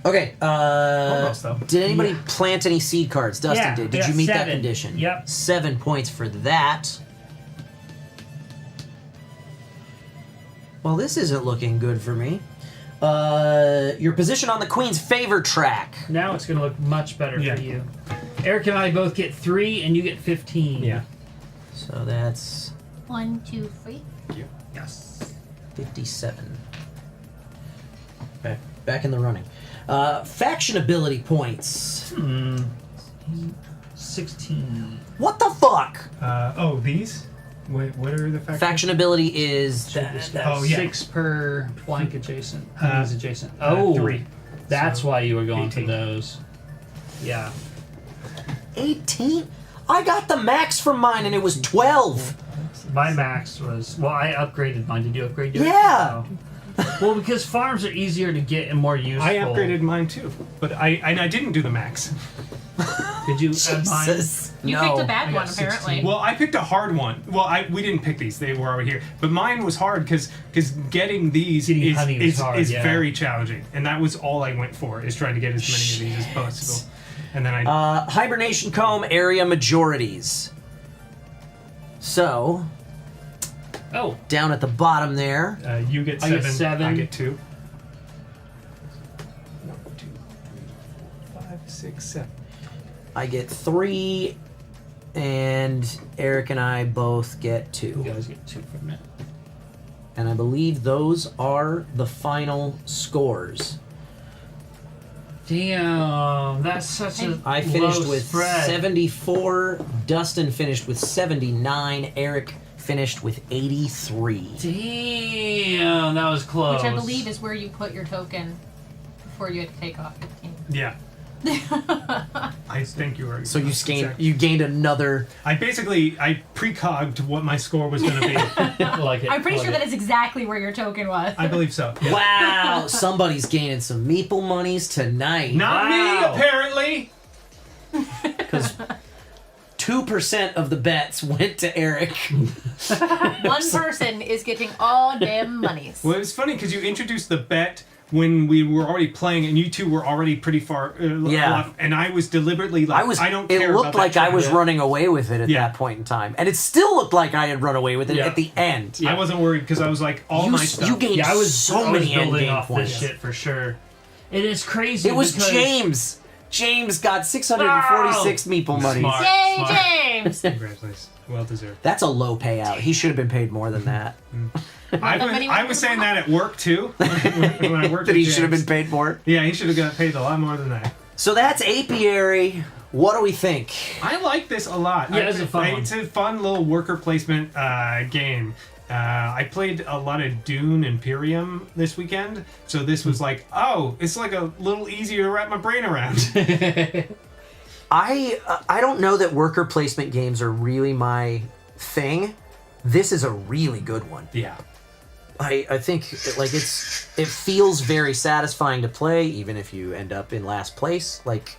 Okay. Almost, though. Did anybody plant any seed cards? Dustin Yeah, did. Did yeah, you meet that 7. condition? Yep. 7 points for that. Well, this isn't looking good for me. Your position on the Queen's favor track. Now it's going to look much better Yeah. for you. Eric and I both get 3, and you get 15. Yeah. So that's 1, 2, 3. Yes. 57. Back in the running. Faction ability points. 16. What the fuck? These? What are the factions? Faction ability is That's Oh, yeah. 6 per flank adjacent. Enemies adjacent. Oh, 3. That's So, why you were going 18. for those. Yeah. 18. I got the max from mine and it was 12. My max was... Well, I upgraded mine. Did you upgrade yours? Yeah. No. Well, because farms are easier to get and more useful. I upgraded mine too, but I didn't do the max. Did you add mine? Jesus. You No. picked a bad I one, got apparently. 16. Well, I picked a hard one. Well, we didn't pick these; they were over here. But mine was hard because getting these Getting honey was is hard, yeah. very challenging, and that was all I went for, is trying to get as many of these as possible. And then I Hibernation Comb area majorities. So, Oh, down at the bottom there. you get I 7, get 7. I get 2. 1, 2, 3, 4, 5, 6, 7. I get 3, and Eric and I both get 2. you guys get 2 from it. And I believe those are the final scores. Damn, that's such a I finished low with spread. 74, Dustin finished with 79, Eric finished with 83. Damn, that was close. Which I believe is where you put your token before you had to take off 15. Yeah. I think you were. So you gained another. I precogged what my score was going to be. Like it, I'm pretty like sure it. that is exactly where your token was. I believe so. Yeah. Wow, somebody's gaining some meeple monies tonight. Not me, apparently. Because 2% of the bets went to Eric. One person is getting all damn monies. Well, it was funny because you introduced the bet when we were already playing, and you two were already pretty far off, and I was deliberately like, I don't care. It looked about like that I was trap. running away with it at that point in time, and it still looked like I had run away with it at the end. I wasn't worried because I was like, all my stuff. You gained I was so many building endgame off points. this shit for sure. It is crazy. It was because... James. James got 646 meeple money. Yay, James! Congratulations. Well deserved. That's a low payout. He should have been paid more than that. I was saying that at work too. When I worked That with he should have James. been paid more. Yeah, he should have got paid a lot more than that. So that's Apiary. What do we think? I like this a lot. Yeah, it's a fun one. It's a fun little worker placement game. I played a lot of Dune Imperium this weekend, so this was like, oh, it's like a little easier to wrap my brain around. I don't know that worker placement games are really my thing. This is a really good one. Yeah. I think like it feels very satisfying to play, even if you end up in last place. Like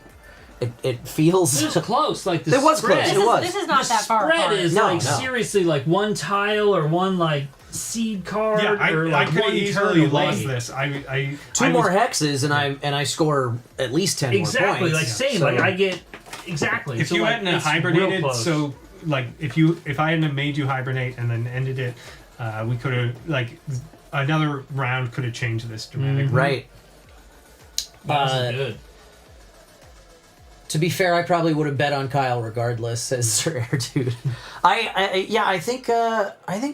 it feels. It was close. Like the it was spread. close. It was. This is not that far Spread apart. is No, like no. seriously like one tile or one like seed card Yeah, or I like could have one easily turn away. lost this. I Two more hexes and I score at least 10 Exactly, more points. like same. So- like I get exactly. If so you like, hadn't it's hibernated, real close. so like if I hadn't made you hibernate and then ended it, we could have like another round could have changed this dramatically. Right. That was good. To be fair, I probably would have bet on Kyle regardless, says Sir Air Dude. I think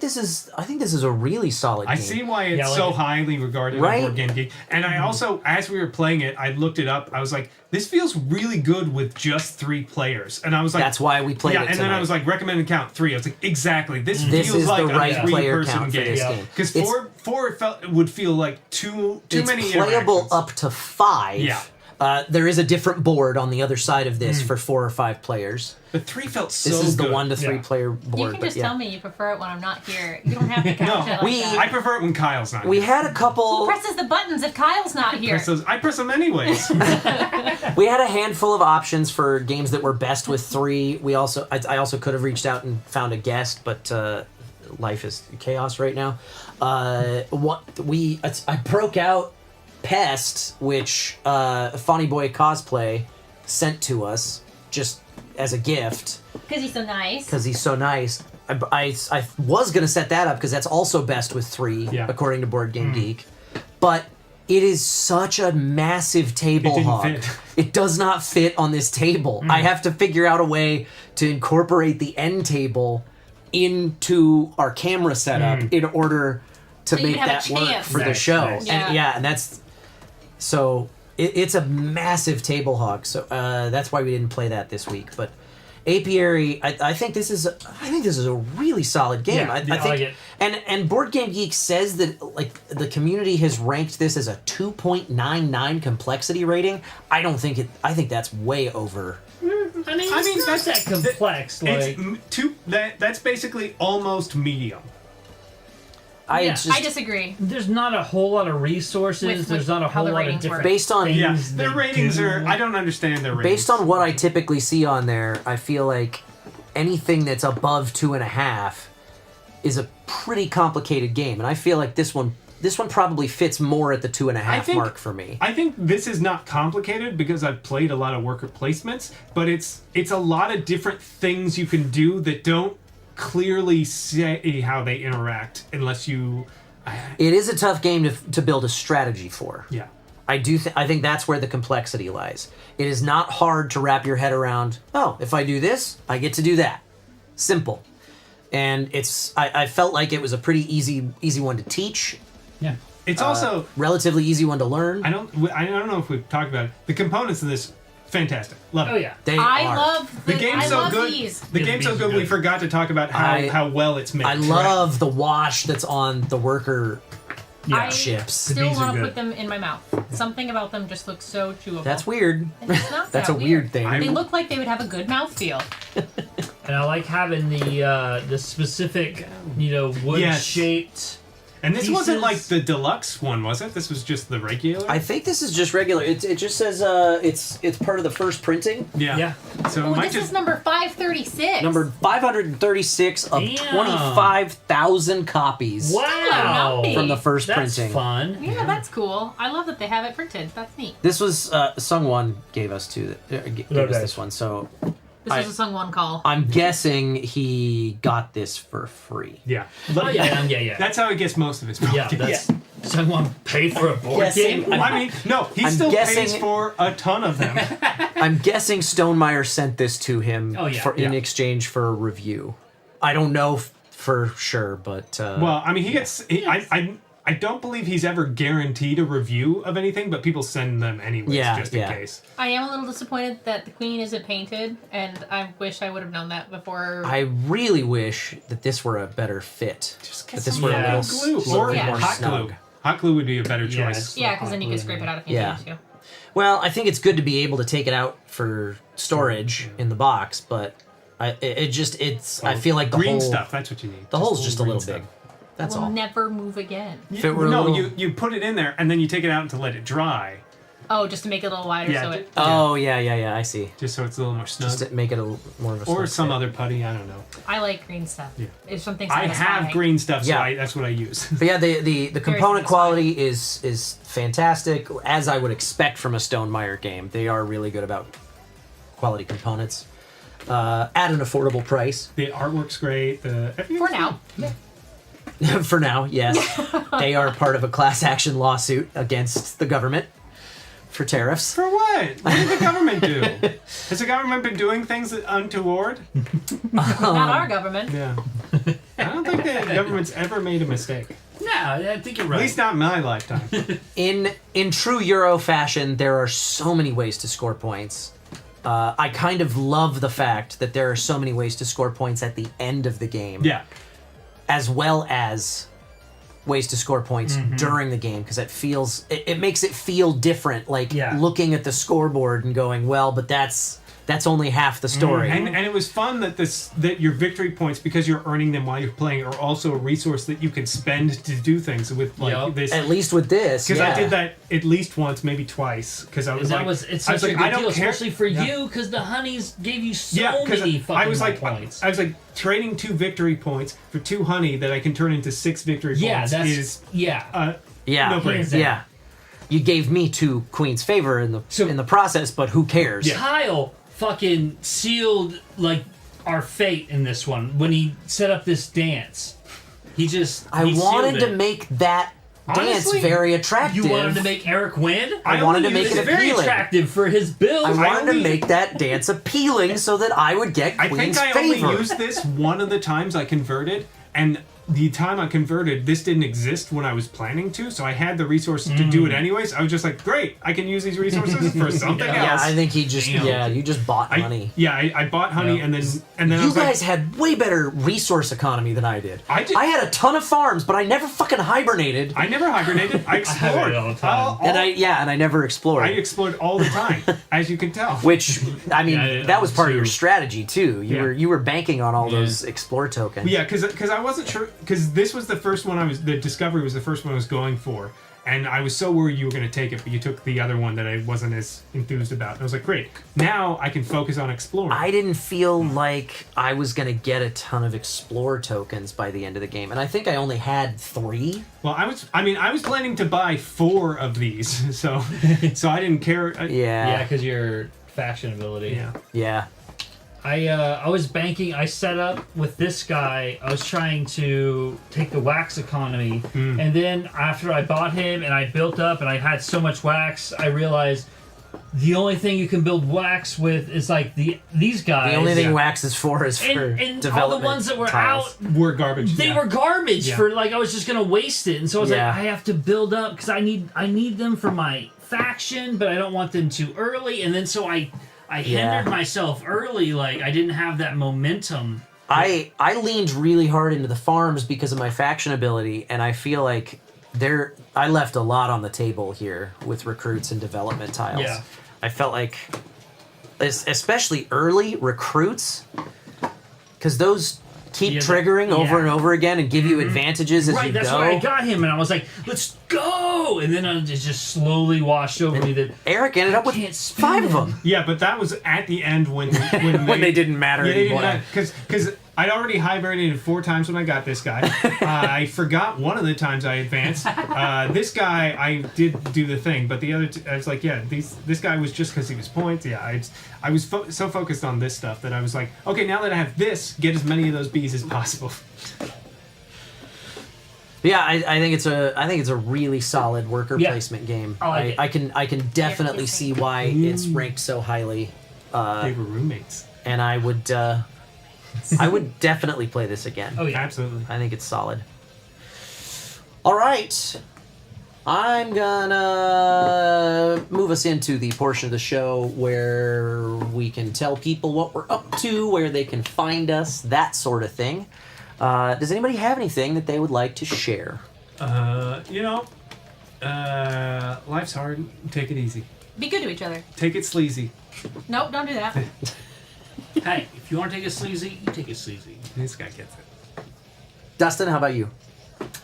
this is a really solid game. I see why it's so highly regarded Right? on Board Game Geek. And I also, as we were playing it, I looked it up. I was like, this feels really good with just 3 players. And I was like, That's why we played it and then tonight. I was like, recommended count 3. I was like, exactly. This This feels is like the right a player 3-person count for this game. Because It's- four would feel like too it's many playable interactions. up to 5. Yeah. There is a different board on the other side of this for 4 or 5 players. But 3 felt so This is the good. 1 to 3 player board. You can but just yeah. tell me you prefer it when I'm not here. You don't have to count it like that. I prefer it when Kyle's not We here. had a couple. Who presses the buttons if Kyle's not here? I press them anyways. We had a handful of options for games that were best with 3. I also could have reached out and found a guest, but life is chaos right now. I broke out Pest, which Funny Boy Cosplay sent to us just as a gift Because he's so nice. because he's so nice. I was gonna set that up because that's also best with 3 according to Board Game Geek, but it is such a massive table didn't hog. fit. It does not fit on this table. I have to figure out a way to incorporate the end table into our camera setup in order to So you make have a that work chance. for the Nice, show. nice. And that's so it's a massive table hog. So that's why we didn't play that this week. But Apiary, I think this is a really solid game. Yeah, I I think, like it. and Board Game Geek says that like the community has ranked this as a 2.99 complexity rating. I don't think it. I think that's way over. I mean, it's not that complex. Like, That's basically almost medium. I disagree. There's not a whole lot of resources. With There's not a how whole the lot of ratings different work. Based on things Their they ratings do. are. I don't understand their ratings. Based on what I typically see on there, I feel like anything that's above 2.5 is a pretty complicated game, and I feel like this one probably fits more at the 2.5 mark for me. I think this is not complicated because I've played a lot of worker placements, but it's a lot of different things you can do that don't clearly say how they interact unless you. It is a tough game to build a strategy for. Yeah. I think that's where the complexity lies. It is not hard to wrap your head around, oh, if I do this, I get to do that. Simple. And I felt like it was a pretty easy one to teach. Yeah. It's also relatively easy one to learn. I don't know if we've talked about it. The components of this, fantastic. Love it. Oh yeah. I love the game's I so love good. these. The game's so good we forgot to talk about how well it's made. I love the wash that's on the worker I ships. still want to put them in my mouth. Something about them just looks so chewable. That's weird. It's not That's that a weird thing. They look like they would have a good mouthfeel. And I like having the specific, wood shaped. And this wasn't pieces. like the deluxe one, was it? This was just the regular. I think this is just regular. It just says it's part of the first printing. Yeah. So it Oh, might this just is number 536. Number 536 of Damn. 25,000 copies. Wow. From the first That's printing. fun. Yeah, that's cool. I love that they have it printed. That's neat. This was Sungwon gave us gave us this one, so This was a Sung One call. I'm guessing he got this for free. Yeah. Oh, yeah. That's how he gets most of his Yeah, money. that's someone pay for a board Guessing- game. I mean, no, he I'm still pays guessing- for a ton of them. I'm guessing Stonemaier sent this to him Oh, yeah. in Yeah. exchange for a review. I don't know for sure, but Well, I mean, he gets. I don't believe he's ever guaranteed a review of anything, but people send them anyways, Yeah, just yeah. in case. I am a little disappointed that the queen isn't painted, and I wish I would have known that before. I really wish that this were a better fit. That this were a little, glue little or bit more hot snug. glue. Hot glue would be a better choice. Yeah, because then you can scrape it out if you Yeah. need to. Well, I think it's good to be able to take it out for storage in the box, but I feel like the green whole stuff. That's what you need. the hole's just a green little stuff. big. That's Will all. never move again. If it were a no, little- you put it in there and then you take it out to let it dry. Oh, just to make it a little wider Yeah, so it. Oh yeah, I see. Just so it's a little more snug. Just to make it a little more of a Or snug some fit. other putty. I don't know. I like green stuff. Yeah. If something I satisfying. have green stuff, so Yeah. that's what I use. But yeah, the component quality is fantastic, as I would expect from a Stonemaier game. They are really good about quality components at an affordable price. The artwork's great. For now. For now, yes. They are part of a class action lawsuit against the government for tariffs. For what? What did the government do? Has the government been doing things untoward? Not our government. Yeah. I don't think the government's ever made a mistake. No, I think you're right. At least not in my lifetime. In true Euro fashion, there are so many ways to score points. I kind of love the fact that there are so many ways to score points at the end of the game. Yeah. As well as ways to score points during the game, because it makes it feel different, like looking at the scoreboard and going, well, but that's only half the story. And it was fun that your victory points, because you're earning them while you're playing, are also a resource that you can spend to do things with, like this. At least with this, Because I did that at least once, maybe twice. Because I was like, it's such a good I don't deal, care. especially for Yeah. you, because the honeys gave you so Yeah, because many fucking I was like, points. I was like trading 2 victory points for 2 honey that I can turn into 6 victory Yeah, points. that's- is yeah. no brainer. Yeah. You gave me 2 Queen's favor in the process, but who cares? Kyle fucking sealed like our fate in this one when he set up this dance. He I sealed wanted to it. make that Honestly, dance very attractive. You wanted to make Eric win? I wanted to make it very appealing. attractive for his build. I wanted to make that dance appealing so that I would get I Queen's think I favor. only used this one of the times I converted, and the time I converted, this didn't exist when I was planning to, so I had the resources to do it anyways. I was just like, great, I can use these resources for something Yeah, else. I think he just you just bought honey. I bought honey, and then I You was guys like, had way better resource economy than I did. I had a ton of farms, but I never fucking hibernated. I never hibernated. I explored. And I never explored. I explored all the time, as you can tell. Which I mean, Yeah, that was part of too. your strategy too. You were banking on all those explore tokens. Yeah, because I wasn't sure, because this was the first one the Discovery was the first one I was going for, and I was so worried you were going to take it, but you took the other one that I wasn't as enthused about. And I was like, great, now I can focus on exploring. I didn't feel like I was going to get a ton of explore tokens by the end of the game, and I think I only had 3. Well, I was planning to buy 4 of these, so I didn't care. Yeah, because your faction ability. Yeah. I was banking. I set up with this guy. I was trying to take the wax economy, and then after I bought him and I built up and I had so much wax, I realized the only thing you can build wax with is like these guys. The only thing wax is for and development. all the ones that were tiles. out were garbage. They were garbage Yeah. for like I was just gonna waste it, and so I was Yeah. like, I have to build up because I need them for my faction, but I don't want them too early, and then so I hindered myself early, like I didn't have that momentum. I leaned really hard into the farms because of my faction ability, and I feel like I left a lot on the table here with recruits and development tiles. Yeah. I felt like, especially early recruits, because those keep triggering over and over again and give you advantages as you that's go. why I got him, and I was like, let's go! And then it just slowly washed over me that Eric ended up with 5 of them. Yeah, but that was at the end when When they didn't matter anymore. Because I'd already hibernated 4 times when I got this guy. I forgot one of the times I advanced. This guy, I did do the thing, but the other I was like, yeah, this guy was just because he was points. Yeah, I was so focused on this stuff that I was like, okay, now that I have this, get as many of those bees as possible. Yeah, I think it's a really solid worker placement game. I can definitely see why it's ranked so highly. They were roommates, and I would definitely play this again. Oh yeah, absolutely. I think it's solid. All right, I'm gonna move us into the portion of the show where we can tell people what we're up to, where they can find us, that sort of thing. Does anybody have anything that they would like to share? Life's hard. Take it easy. Be good to each other. Take it sleazy. Nope, don't do that. Hey, if you want to take it sleazy, you take it sleazy. This guy gets it. Dustin, how about you?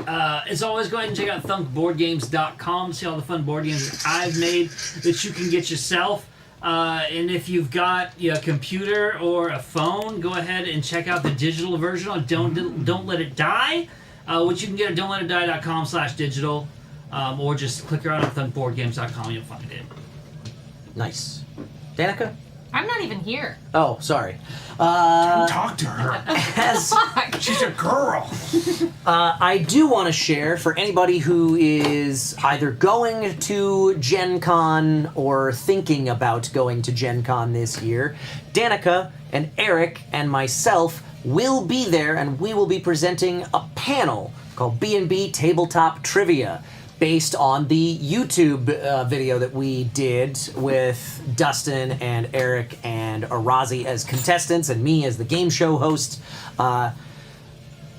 As always, go ahead and check out thunkboardgames.com to see all the fun board games that I've made that you can get yourself. And if you've got a computer or a phone, go ahead and check out the digital version on Don't Let It Die, which you can get at don'tletitdie.com/digital, or just click around on thunkboardgames.com and you'll find it. Nice. Danica? I'm not even here. Oh, sorry. Don't talk to her. She's a girl. I do want to share for anybody who is either going to Gen Con or thinking about going to Gen Con this year, Danica and Eric and myself will be there, and we will be presenting a panel called B&B Tabletop Trivia, based on the YouTube video that we did with Dustin and Eric and Arazi as contestants and me as the game show host.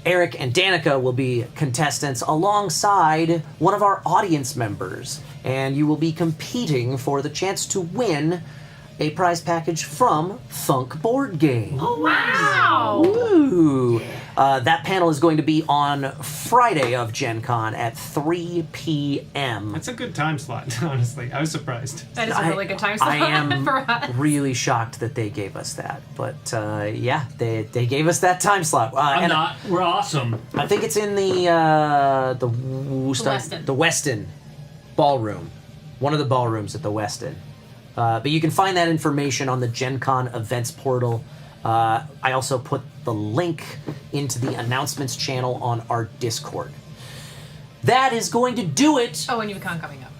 Eric and Danica will be contestants alongside one of our audience members, and you will be competing for the chance to win a prize package from Thunk Board Games. Oh, wow! Ooh. That panel is going to be on Friday of Gen Con at 3 p.m. That's a good time slot, honestly. I was surprised. That is a really good time slot I am for us. really shocked that they gave us that. But yeah, they gave us that time slot. We're awesome. I think it's in the Westin ballroom. One of the ballrooms at the Westin. But you can find that information on the Gen Con events portal. I also put the link into the announcements channel on our Discord. That is going to do it. Oh, and you have a con coming up.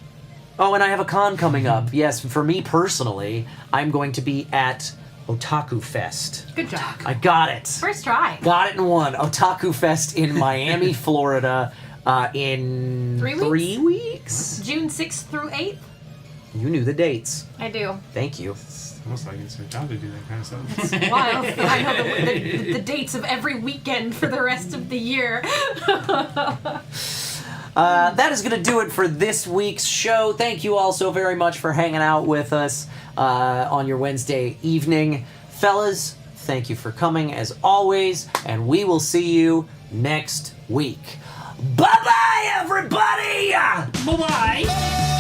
Oh, and I have a con coming up. Yes, for me personally, I'm going to be at Otaku Fest. Good job. I got it. First try. Got it in one. Otaku Fest in Miami, Florida, in 3 weeks? June 6th through 8th. You knew the dates. I do. Thank you. It's almost like it's her job to do that kind of stuff. It's wild. I know the dates of every weekend for the rest of the year. That is going to do it for this week's show. Thank you all so very much for hanging out with us on your Wednesday evening. Fellas, thank you for coming as always, and we will see you next week. Bye-bye, everybody! Bye-bye!